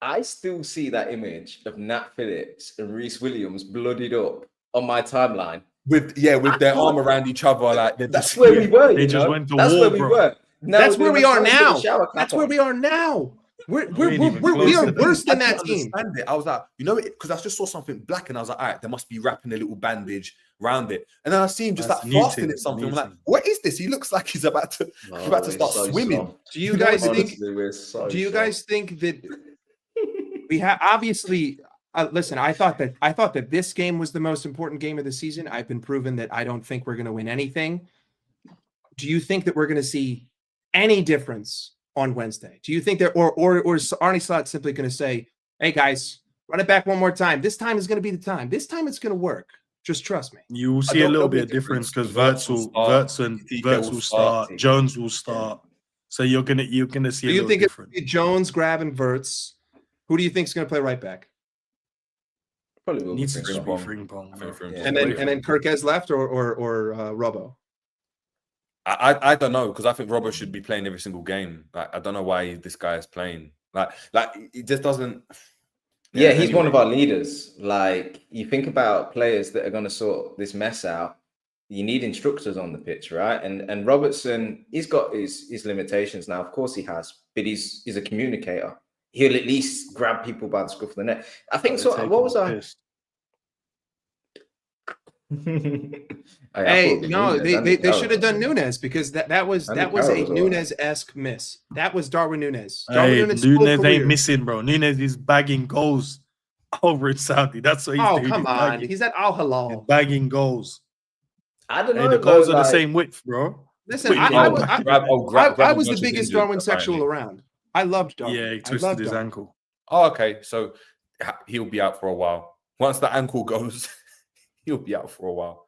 I still see that image of Nat Phillips and Reece Williams bloodied up on my timeline. With their arm around each other. Like that's where we were. They just went to war, where we were. That's where we are now. That's where we are now. We are worse than that team. I was like, because I just saw something black and I was like, all right, they must be wrapping a little bandage around it. And then I see him just fasting at something. I'm like, what is this? He looks like he's about to start swimming. Do you guys think? Do you guys think that we have obviously? Listen, I thought that this game was the most important game of the season. I've been proven that I don't think we're going to win anything. Do you think that we're going to see any difference on Wednesday? Do you think that, or is Arne Slot simply going to say, "Hey guys, Run it back one more time. This time is going to be the time. This time it's going to work. Just trust me. You will I see a don't little know bit of the difference because difference. Verts will start, Jones will start. So you're gonna see Do a you little think different. it's Jones, Gravenberts? Who do you think is going to play right back? Probably will Needs to be just be Frimpong. Frimpong. Yeah. And then Kirkez left or Robbo? I don't know, because I think Robert should be playing every single game. Like, I don't know why this guy is playing. Like it just doesn't. Yeah, he's one of our leaders. Like, you think about players that are going to sort this mess out. You need instructors on the pitch, right? And Robertson, he's got his limitations now. Of course he has, but he's a communicator. He'll at least grab people by the scruff of the neck. I think so. What was I? Hey, no, they should have done Nunes, because that was a Nunes-esque miss. That was Darwin Nunes. Hey, Nunes ain't missing, bro. Nunes is bagging goals over in Saudi. That's what he's doing. Come on. He's at Al Hilal. Bagging goals. I don't know. Hey, the goals are the same width, bro. Listen, I was the biggest Darwin sexual around. I loved Darwin. Yeah, he twisted his ankle. Oh, okay. So he'll be out for a while. Once the ankle goes, he'll be out for a while.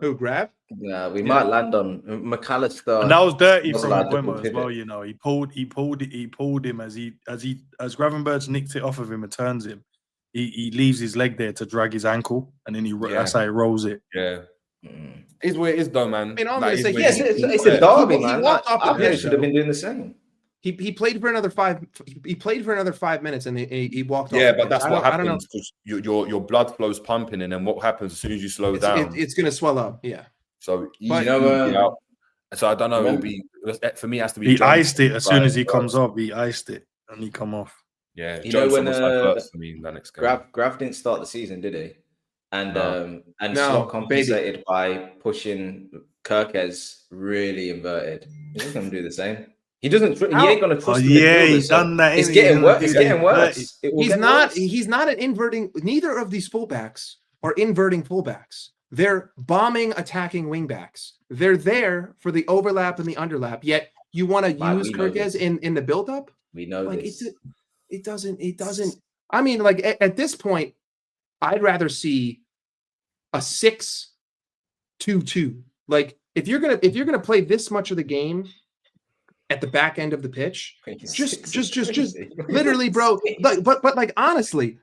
Who, Grav? Yeah, we might land on McAllister. And that was dirty from like Mbeumo as well. You know, he pulled him as Gravenberts nicked it off of him and turns him. He leaves his leg there to drag his ankle, and then that's how he rolls it. Yeah. It's where it is, though, man. I mean, I'm gonna say it's a derby, man. He walked off the I pitch. should have been doing the same. He played for another 5 minutes, and he walked off. Yeah, the but pitch. that's what I don't know. happens, because your blood flow's pumping, and then what happens as soon as you slow down? It's going to swell up. Yeah. So But, so I don't know. It'll be, for me, it has to be. He Jones, iced it as soon as he comes off. He iced it and he come off. Yeah, You Jones know when almost had first for me in that next game. Grav didn't start the season, did he? And No. Slot compensated by pushing Kirkez really inverted. He's going to do the same. He doesn't. He ain't going to trust. He's done that. It's getting worse. It's getting worse. He's not an inverting. Neither of these fullbacks are inverting fullbacks. They're bombing, attacking wingbacks. They're there for the overlap and the underlap. Yet you want to use Kirkez in the buildup. We know this. It doesn't. I mean, like at this point, I'd rather see a 6-2-2. Like if you're gonna play this much of the game at the back end of the pitch, just literally, bro. Like, but like honestly,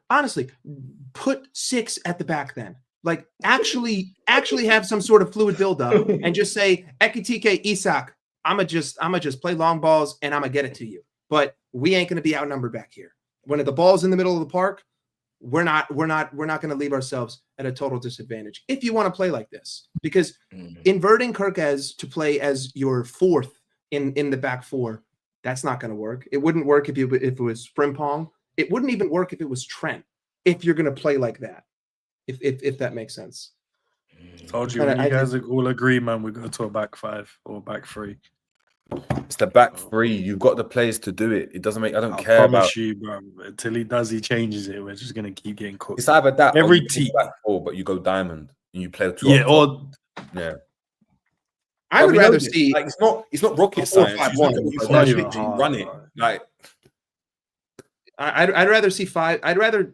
put 6 at the back then. Like actually have some sort of fluid buildup and just say Ekitike, Isak, I'ma just play long balls and I'ma get it to you. But we ain't gonna be outnumbered back here. When the ball's in the middle of the park, we're not gonna leave ourselves at a total disadvantage if you want to play like this. Because inverting Kirkez to play as your fourth in the back four, that's not gonna work. It wouldn't work if it was Frimpong. It wouldn't even work if it was Trent, if you're gonna play like that. If that makes sense. Told you, when you guys all agree, man, we go to a back 5 or back 3. It's the back 3. You've got the players to do it. It doesn't make. I don't care promise about you, bro. Until he does, he changes it. We're just gonna keep getting cooked. It's either that every or you team back 4, but you go diamond and you play 2. Yeah, or I would rather see. Like, it's not rocket science. You run it. Like I'd rather see 5. I'd rather,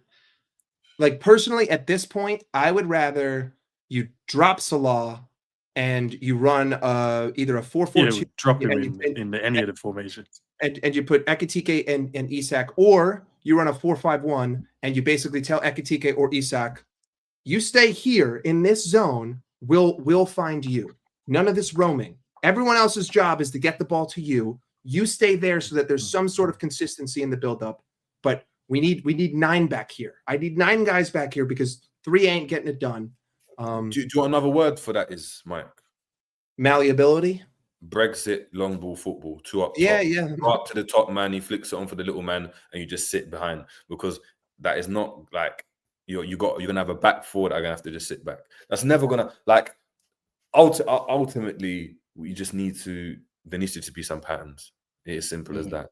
like, personally at this point, I would rather you drop Salah and you run either a 4-4-2. Drop him in any of the formations. And you put Ekitike and Isak, or you run a 4-5-1 and you basically tell Ekitike or Isak, you stay here in this zone, we'll find you. None of this roaming. Everyone else's job is to get the ball to you. You stay there so that there's some sort of consistency in the buildup. But we need 9 back here. I need 9 guys back here because 3 ain't getting it done. do you want another word for that? Is Mike malleability? Brexit long ball football. 2 up. Yeah, top. yeah. Go up to the top man. He flicks it on for the little man, and you just sit behind, because that is not like you're gonna have a back 4 that are gonna have to just sit back. That's never gonna like. Ultimately, we just need to. There needs to be some patterns. It's as simple as that.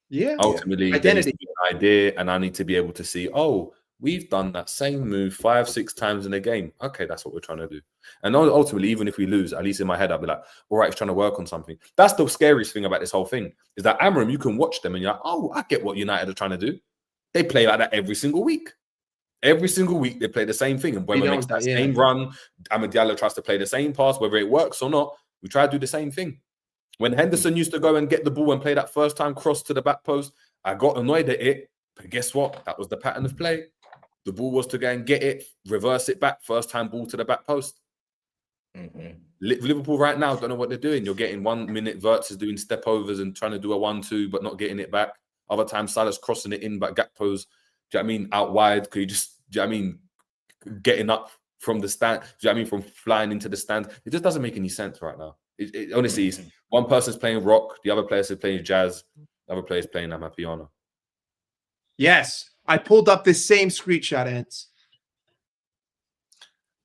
Yeah. Ultimately, there needs to be an idea, and I need to be able to see. Oh, we've done that same move 5-6 times in a game. Okay, that's what we're trying to do. And ultimately, even if we lose, at least in my head, I'll be like, all right, it's trying to work on something. That's the scariest thing about this whole thing, is that Amram, you can watch them and you're like, oh, I get what United are trying to do. They play like that every single week. Every single week they play the same thing, and Mbeumo makes that same run. Amad Diallo tries to play the same pass, whether it works or not. We try to do the same thing. When Henderson used to go and get the ball and play that first time cross to the back post, I got annoyed at it. But guess what? That was the pattern of play. The ball was to go and get it, reverse it back, first time ball to the back post. Liverpool right now don't know what they're doing. You're getting 1 minute Wirtz doing step overs and trying to do a 1-2, but not getting it back. Other times Salah's crossing it in, but Gakpo's, do you know what I mean, out wide. Could you just, do you know what I mean, getting up from the stand, do you know what I mean, from flying into the stand? It just doesn't make any sense right now. Honestly, one person's playing rock, the other players are playing jazz, the other player's playing Amapiano. Yes, I pulled up this same screenshot, Eds.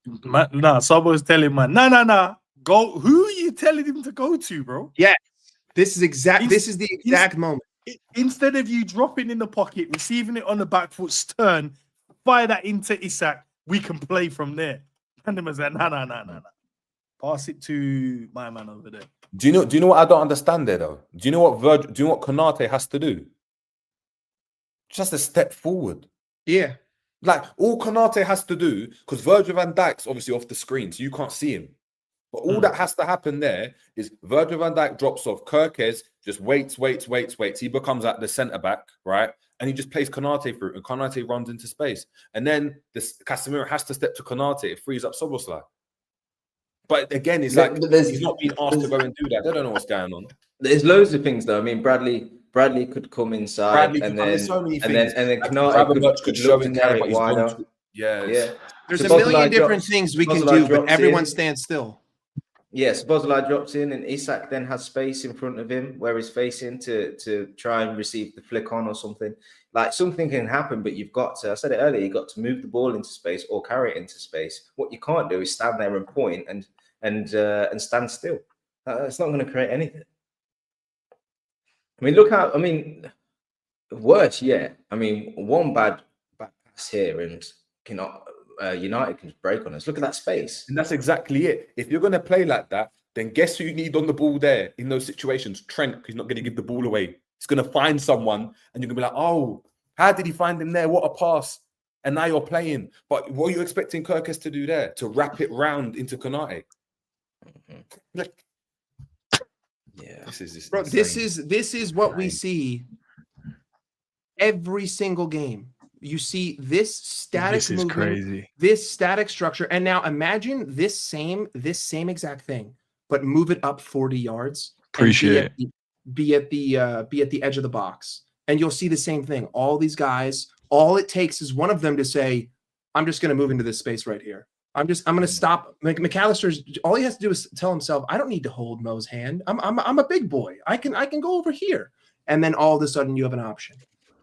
Someone was telling man, no. Go. Who are you telling him to go to, bro? Yeah, this is the exact moment. Instead of you dropping in the pocket, receiving it on the back foot, turn, fire that into Isak, we can play from there. And then was like, no. Pass it to my man over there. Do you know what I don't understand there though? Do you know what Konate has to do? Just a step forward. Yeah. Like all Konate has to do, because Virgil van Dijk's obviously off the screen, so you can't see him. But all that has to happen there is Virgil van Dijk drops off. Kerkez just waits. He becomes at the centre back, right? And he just plays Konate through, and Konate runs into space. And then this Casemiro has to step to Konate. It frees up Szoboszlai. But again, it's like he's not being asked to go and do that. They don't know what's going on. There's loads of things though. I mean, Bradley could come inside, and then Konate could show and carry it wider. Yeah. There's a million different things we can do, but everyone stands still. Yes, Szoboszlai drops in, and Isak then has space in front of him where he's facing to try and receive the flick on or something. Like something can happen, but you've got to, I said it earlier, you've got to move the ball into space or carry it into space. What you can't do is stand there and point and stand still. It's not going to create anything. I mean, look how, I mean, worse yet. I mean, one bad pass here and United can just break on us. Look at that space. And that's exactly it. If you're going to play like that, then guess who you need on the ball there in those situations? Trent, he's not going to give the ball away. He's going to find someone and you're going to be like, oh, how did he find him there? What a pass. And now you're playing. But what are you expecting Kerkez to do there? To wrap it round into Konate? Like, yeah. This is what we see every single game. You see this static movement, crazy. This static structure, and now imagine this same exact thing, but move it up 40 yards. Appreciate it. Be at the edge of the box, and you'll see the same thing. All these guys, all it takes is one of them to say, "I'm just going to move into this space right here. I'm going to stop." McAllister's all he has to do is tell himself, "I don't need to hold Mo's hand. I'm a big boy. I can go over here." And then all of a sudden, you have an option.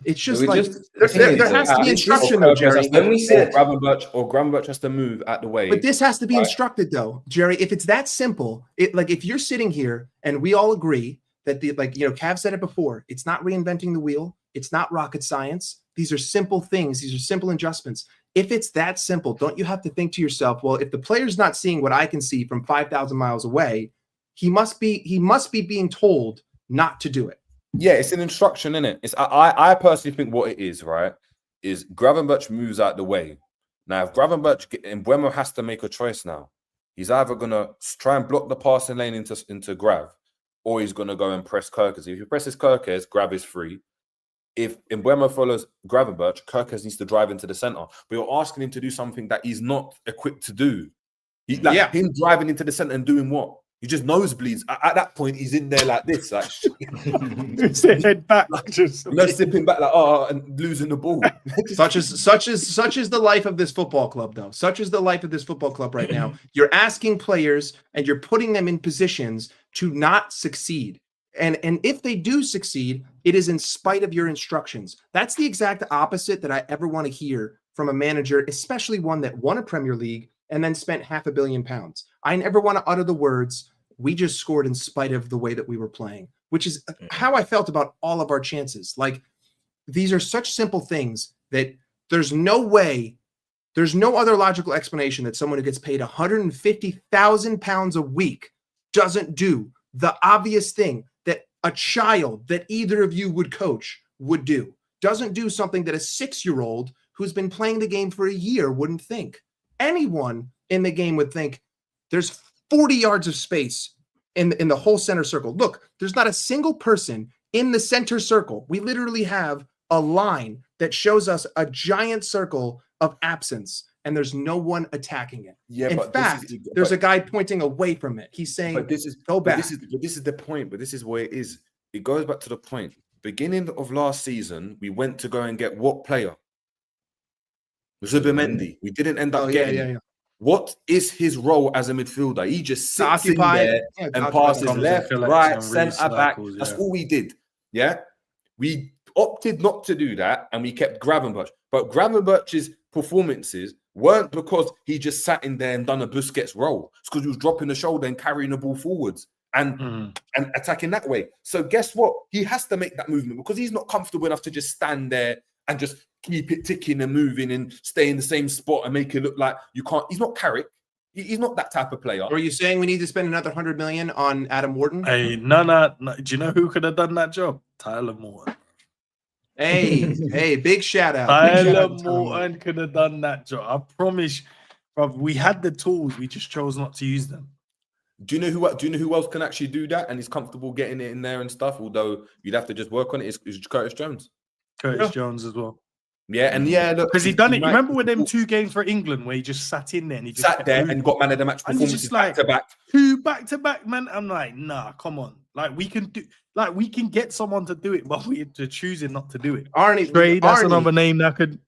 It's just there has to be instruction though, Jerry. When we said Gravenberch has to move out the way. But this has to be instructed though, Jerry. If it's that simple, if you're sitting here and we all agree that Cav said it before, it's not reinventing the wheel. It's not rocket science. These are simple things. These are simple adjustments. If it's that simple, don't you have to think to yourself, well, if the player's not seeing what I can see from 5,000 miles away, he must be being told not to do it. Yeah, it's an instruction, isn't it? I personally think what it is, right, is Gravenberch moves out the way. Now, if Gravenberch and Mbeumo has to make a choice now, he's either going to try and block the passing lane into Grav, or he's going to go and press Kerkez. If he presses Kerkez, Grav is free. If Mbeumo follows Gravenberch, Kerkez needs to drive into the centre. But you're asking him to do something that he's not equipped to do. Him driving into the centre and doing what? He just nosebleeds. At that point, he's in there like this, like head back, sipping back, and losing the ball. Such is the life of this football club, though. Such is the life of this football club right now. You're asking players and you're putting them in positions to not succeed. And if they do succeed, it is in spite of your instructions. That's the exact opposite that I ever want to hear from a manager, especially one that won a Premier League and then spent £500 million. I never want to utter the words, "We just scored in spite of the way that we were playing," which is how I felt about all of our chances. Like, these are such simple things that there's no other logical explanation that someone who gets paid £150,000 a week doesn't do the obvious thing that a child that either of you would coach would do. Doesn't do something that a 6-year-old who's been playing the game for a year wouldn't think. Anyone in the game would think there's 40 yards of space in the whole center circle. Look, there's not a single person in the center circle. We literally have a line that shows us a giant circle of absence, and there's no one attacking it. Yeah, in fact, there's a guy pointing away from it. He's saying, go back. This is the point, but this is where it is. It goes back to the point. Beginning of last season, we went to go and get what player? Zubimendi. We didn't end up getting. What is his role as a midfielder? He just sits in there and passes left, right, centre back. That's all we did. Yeah, we opted not to do that, and we kept Gravenberch. But Gravenberch's performances weren't because he just sat in there and done a Busquets role. It's because he was dropping the shoulder and carrying the ball forwards and attacking that way. So guess what? He has to make that movement because he's not comfortable enough to just stand there and just keep it ticking and moving and stay in the same spot and make it look like you can't. He's not Carrick. He's not that type of player. Are you saying we need to spend another 100 million on Adam Wharton? Hey, no. Do you know who could have done that job? Tyler Morton. Hey, big shout out. Tyler Morton could have done that job. I promise, bro. We had the tools. We just chose not to use them. Do you know who else can actually do that and is comfortable getting it in there and stuff? Although you'd have to just work on it. Is Curtis Jones. Curtis Jones as well. Yeah, and because he done it. You remember with them 2 games for England where he just sat in there and he just sat there and got man of the match performances back to back. 2 back-to-back, man. I'm like, nah, come on. Like we can get someone to do it, but we're choosing not to do it. That's another name that could.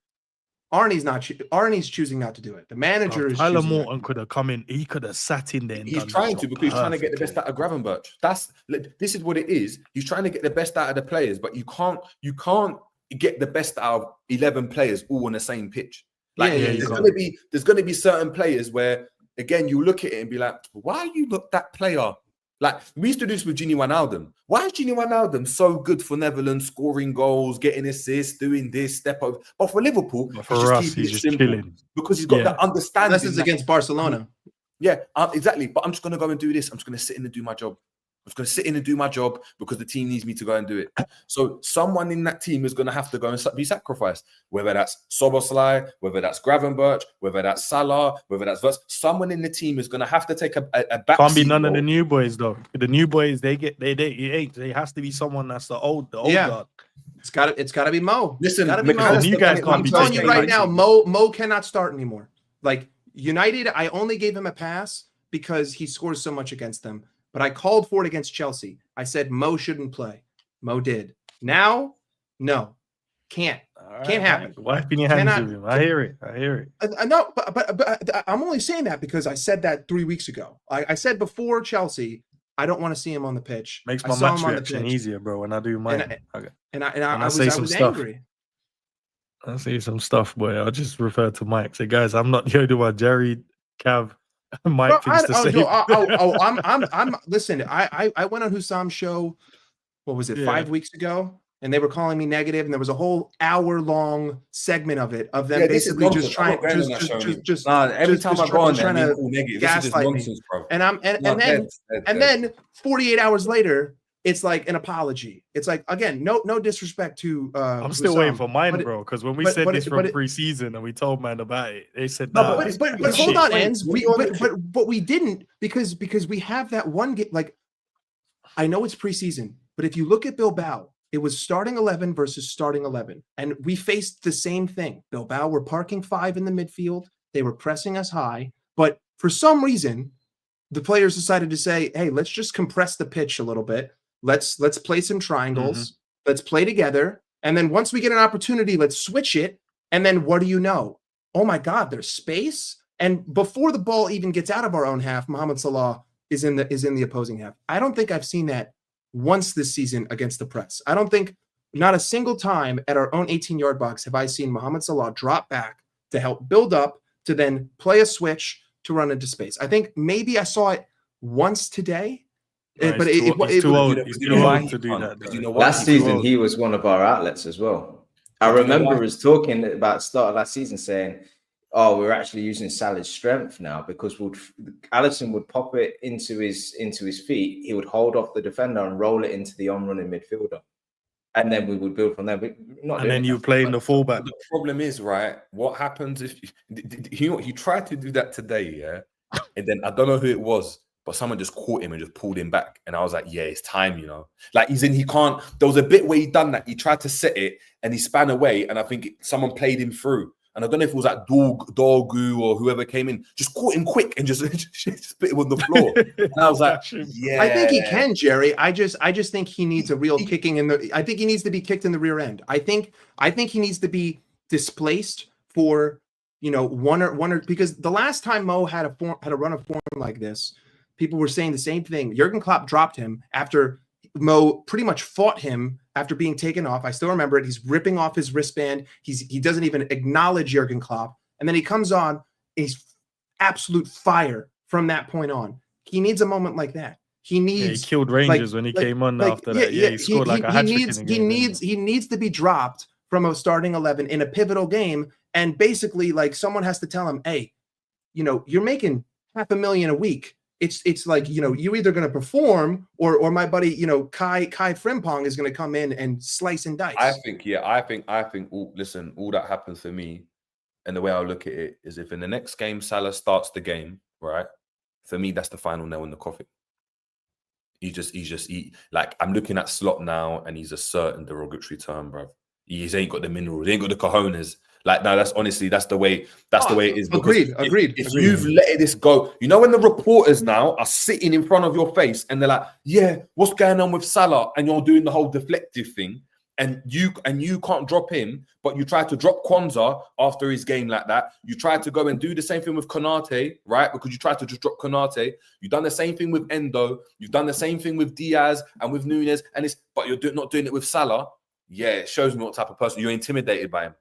Arnie's choosing not to do it. The manager is. Tyler Morton could have come in. He could have sat in there. And he's trying to because he's trying to get the best out of Gravenberch. This is what it is. He's trying to get the best out of the players, but you can't get the best out of 11 players all on the same pitch. Like there's going to be certain players where again you look at it and be like, why are you not that player? Like we used to do this with Gini Wijnaldum. Why is Gini Wijnaldum so good for Netherlands, scoring goals, getting assists, doing this, step over? But for Liverpool, for us, he's just chilling because he's got that understanding. This is against Barcelona. Yeah, exactly. But I'm just going to go and do this. I'm just going to sit in and do my job. I'm just going to sit in and do my job because the team needs me to go and do it. So someone in that team is going to have to go and be sacrificed, whether that's Szoboszlai, whether that's Gravenberch, whether that's Salah, whether that's Verts. Someone in the team is going to have to take a back. Can't be none of the new boys though. The new boys, they has to be someone that's the old guard. It's got to be Mo. Listen, you guys can't I'm be telling you right now, Mo cannot start anymore. Like United, I only gave him a pass because he scores so much against them. But I called for it against Chelsea. I said Mo shouldn't play. Mo did. Now, no, can't happen. Wiping your hands with him. I hear it. No, but I'm only saying that because I said that 3 weeks ago. I said before Chelsea, I don't want to see him on the pitch. Makes my match reaction easier, bro. When I do mine, I was angry. I say some stuff, boy. I'll just refer to Mike. Say, guys, I'm not the only one. Jerry, Cav. Mike thinks the same. Listen, I went on Hussam's show, what was it, 5 weeks ago? And they were calling me negative, and there was a whole hour-long segment of it, of them basically just trying every time I go on there, they call negative. Gaslight me. And then 48 hours later, it's like an apology. It's like, again, no disrespect to I'm still waiting for mine, bro, because when we said this from pre-season and we told man about it, they said no. But hold on, Enz. But we didn't because we have that one game. Like, I know it's pre-season, but if you look at Bilbao, it was starting 11 versus starting 11, and we faced the same thing. Bilbao were parking 5 in the midfield. They were pressing us high, but for some reason, the players decided to say, "Hey, let's just compress the pitch a little bit. Let's play some triangles. Let's play together. And then once we get an opportunity, let's switch it. And then what do you know? Oh my God, there's space. And before the ball even gets out of our own half, Mohamed Salah is in the opposing half. I don't think I've seen that once this season against the press. I don't think not a single time at our own 18-yard box have I seen Mohamed Salah drop back to help build up to then play a switch to run into space. I think maybe I saw it once today. He's too old to do that. Last season, he was one of our outlets as well. I remember us talking about start of last season saying, "Oh, we're actually using Salah's strength now because Alisson would pop it into his feet. He would hold off the defender and roll it into the on-running midfielder." and then we would build from there. But not And then doing you it. playing the fullback. The problem is, right, what happens if he tried to do that today, yeah? And then I don't know who it was, but someone just caught him and just pulled him back. And I was like, yeah, it's time, you know. Like he can't. There was a bit where he done that. He tried to set it and he span away, and I think someone played him through. And I don't know if it was like Dorgu or whoever came in, just caught him quick and just spit him on the floor. And I was like, yeah. I think he can, Jerry. I just think he needs a real kicking in the. I think he needs to be kicked in the rear end. I think he needs to be displaced for, you know, one or because the last time Mo had a run of form like this, people were saying the same thing. Jurgen Klopp dropped him after Mo pretty much fought him after being taken off. I still remember it. He's ripping off his wristband. He doesn't even acknowledge Jurgen Klopp. And then he comes on, and he's absolute fire from that point on. He needs a moment like that. He needs. He killed Rangers when he came on after that. Yeah, he scored like a hat trick in the game. He needs to be dropped from a starting 11 in a pivotal game, and basically like someone has to tell him, hey, you know, you're making $500,000 a week. It's like, you know, you're either going to perform or my buddy, you know, Kai Frimpong is going to come in and slice and dice. I think listen, all that happens for me, and the way I look at it is, if in the next game Salah starts the game, right? For me, that's the final nail in the coffin. Like, I'm looking at Slot now, and he's a certain derogatory term, bro. He ain't got the minerals, he ain't got the cojones. Like, no, that's the way it is. Agreed. If you've let this go, you know, when the reporters now are sitting in front of your face and they're like, yeah, what's going on with Salah? And you're doing the whole deflective thing, and you can't drop him, but you try to drop Kwanzaa after his game like that. You try to go and do the same thing with Konate, right? Because you tried to just drop Konate. You've done the same thing with Endo. You've done the same thing with Diaz and with Nunez, but you're not doing it with Salah. Yeah, it shows me what type of person you're intimidated by him.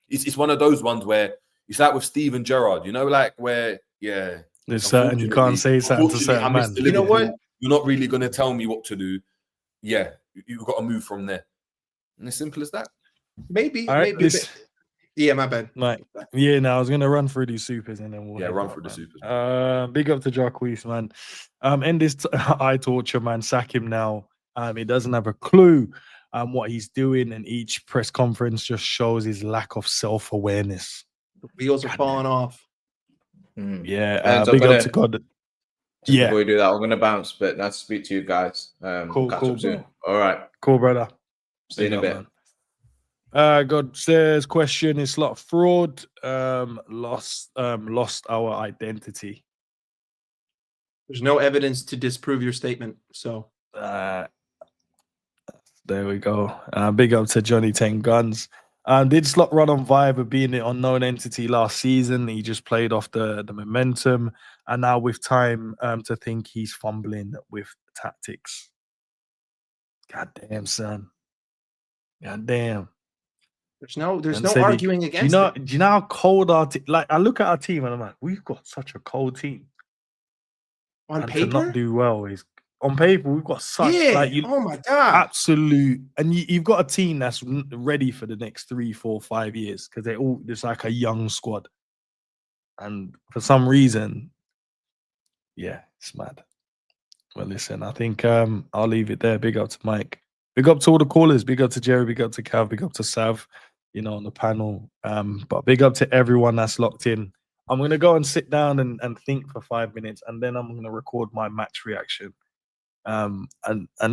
It's one of those ones where it's like with Steven Gerrard, you know, like where, yeah. There's certain, you can't say something to certain man. You know what? You're not really going to tell me what to do. Yeah, you've got to move from there. And as simple as that. Maybe. All right, yeah, my bad. Right. Yeah, no, I was going to run through these supers and then we'll run through the supers. Big up to Jacquees, man. End this eye torture, man. Sack him now. He doesn't have a clue what he's doing, and each press conference just shows his lack of self-awareness. The wheels are falling off. Yeah, big up to God. Yeah. Before we do that, I'm going to bounce, but nice to speak to you guys. Cool, soon. All right. Cool, brother. See you in a bit. God says, question, is Slot fraud? Lost our identity. There's no evidence to disprove your statement, so. There we go. Big up to Johnny 10 Guns. Did Slot run on Vibe being the unknown entity last season? He just played off the momentum, and now with time to think he's fumbling with tactics. God damn, son. God damn. There's no arguing against it. Do you know how cold our team? Like, I look at our team and I'm like, we've got such a cold team. On paper, to not do well is on paper. We've got such oh my god, absolute, and you've got a team that's ready for the next 3, 4, 5 years because it's like a young squad, and for some reason, yeah, it's mad. Well, listen, I think I'll leave it there. Big up to Mike. Big up to all the callers. Big up to Jerry. Big up to Cav. Big up to Sav, you know, on the panel. But big up to everyone that's locked in. I'm going to go and sit down and think for 5 minutes, and then I'm going to record my match reaction. And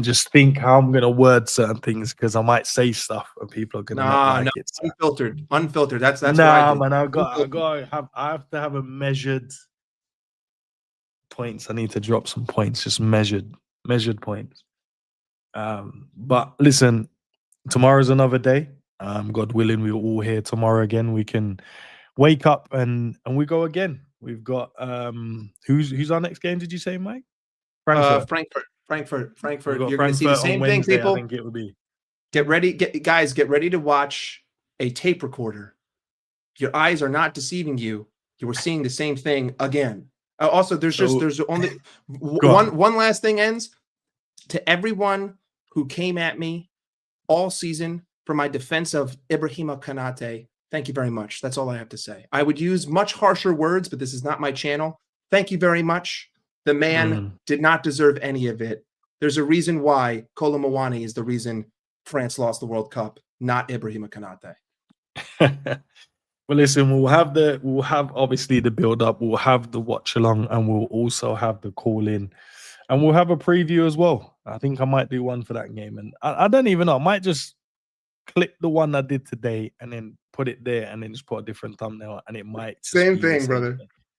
just think how I'm going to word certain things, because I might say stuff and people are going to not like it. So. Unfiltered. That's nah, man. I have to have a measured points. I need to drop some points, just measured points. But listen, tomorrow's another day. God willing, we're all here tomorrow again. We can wake up and we go again. We've got who's our next game? Did you say, Mike? Frankfurt. You're going to see the same thing, people. I think it would be. Get ready to watch a tape recorder. Your eyes are not deceiving you. You were seeing the same thing again. Also, there's only one last thing. Ends to everyone who came at me all season for my defense of Ibrahima Konate. Thank you very much. That's all I have to say. I would use much harsher words, but this is not my channel. Thank you very much. The man did not deserve any of it. There's a reason why Kolo Muani is the reason France lost the World Cup, not Ibrahima Konate. Well, listen, we'll have obviously the build up, we'll have the watch along, and we'll also have the call in, and we'll have a preview as well. I think I might do one for that game, and I don't even know. I might just clip the one I did today and then put it there, and then just put a different thumbnail, and it might Same thing, brother.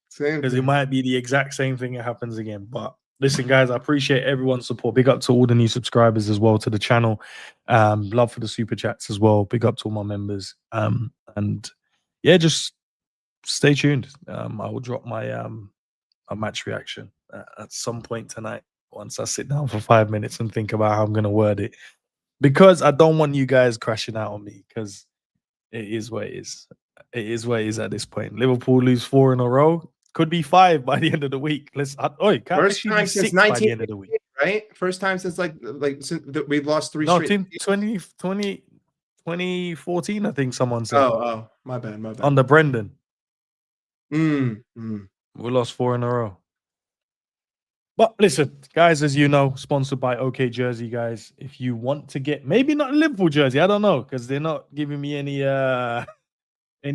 Same because it thing. might be the exact same thing that happens again. But listen, guys, I appreciate everyone's support. Big up to all the new subscribers as well to the channel. Love for the super chats as well. Big up to all my members. And yeah, just stay tuned. I will drop my a match reaction at some point tonight once I sit down for 5 minutes and think about how I'm going to word it, because I don't want you guys crashing out on me, because it is what it is. It is what it is at this point. Liverpool lose 4 in a row. Could be 5 by the end of the week. Let's First time since 6 by the end of the week. Right? First time since we've lost 3 No, straight. 2014, I think someone said. Oh, my bad. Under Brendan. We We lost 4 in a row. But listen, guys, as you know, sponsored by OK Jersey, guys. If you want to get, maybe not a Liverpool jersey, I don't know, because they're not giving me any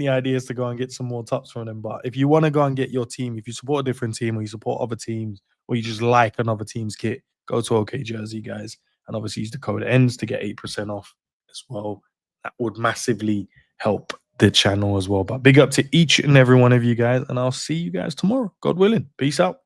ideas to go and get some more tops from them. But if you want to go and get your team, if you support a different team, or you support other teams, or you just like another team's kit, go to OK Jersey, guys, and obviously use the code ENDS to get 8% off as well. That would massively help the channel as well. But big up to each and every one of you guys, and I'll see you guys tomorrow, God willing. Peace out.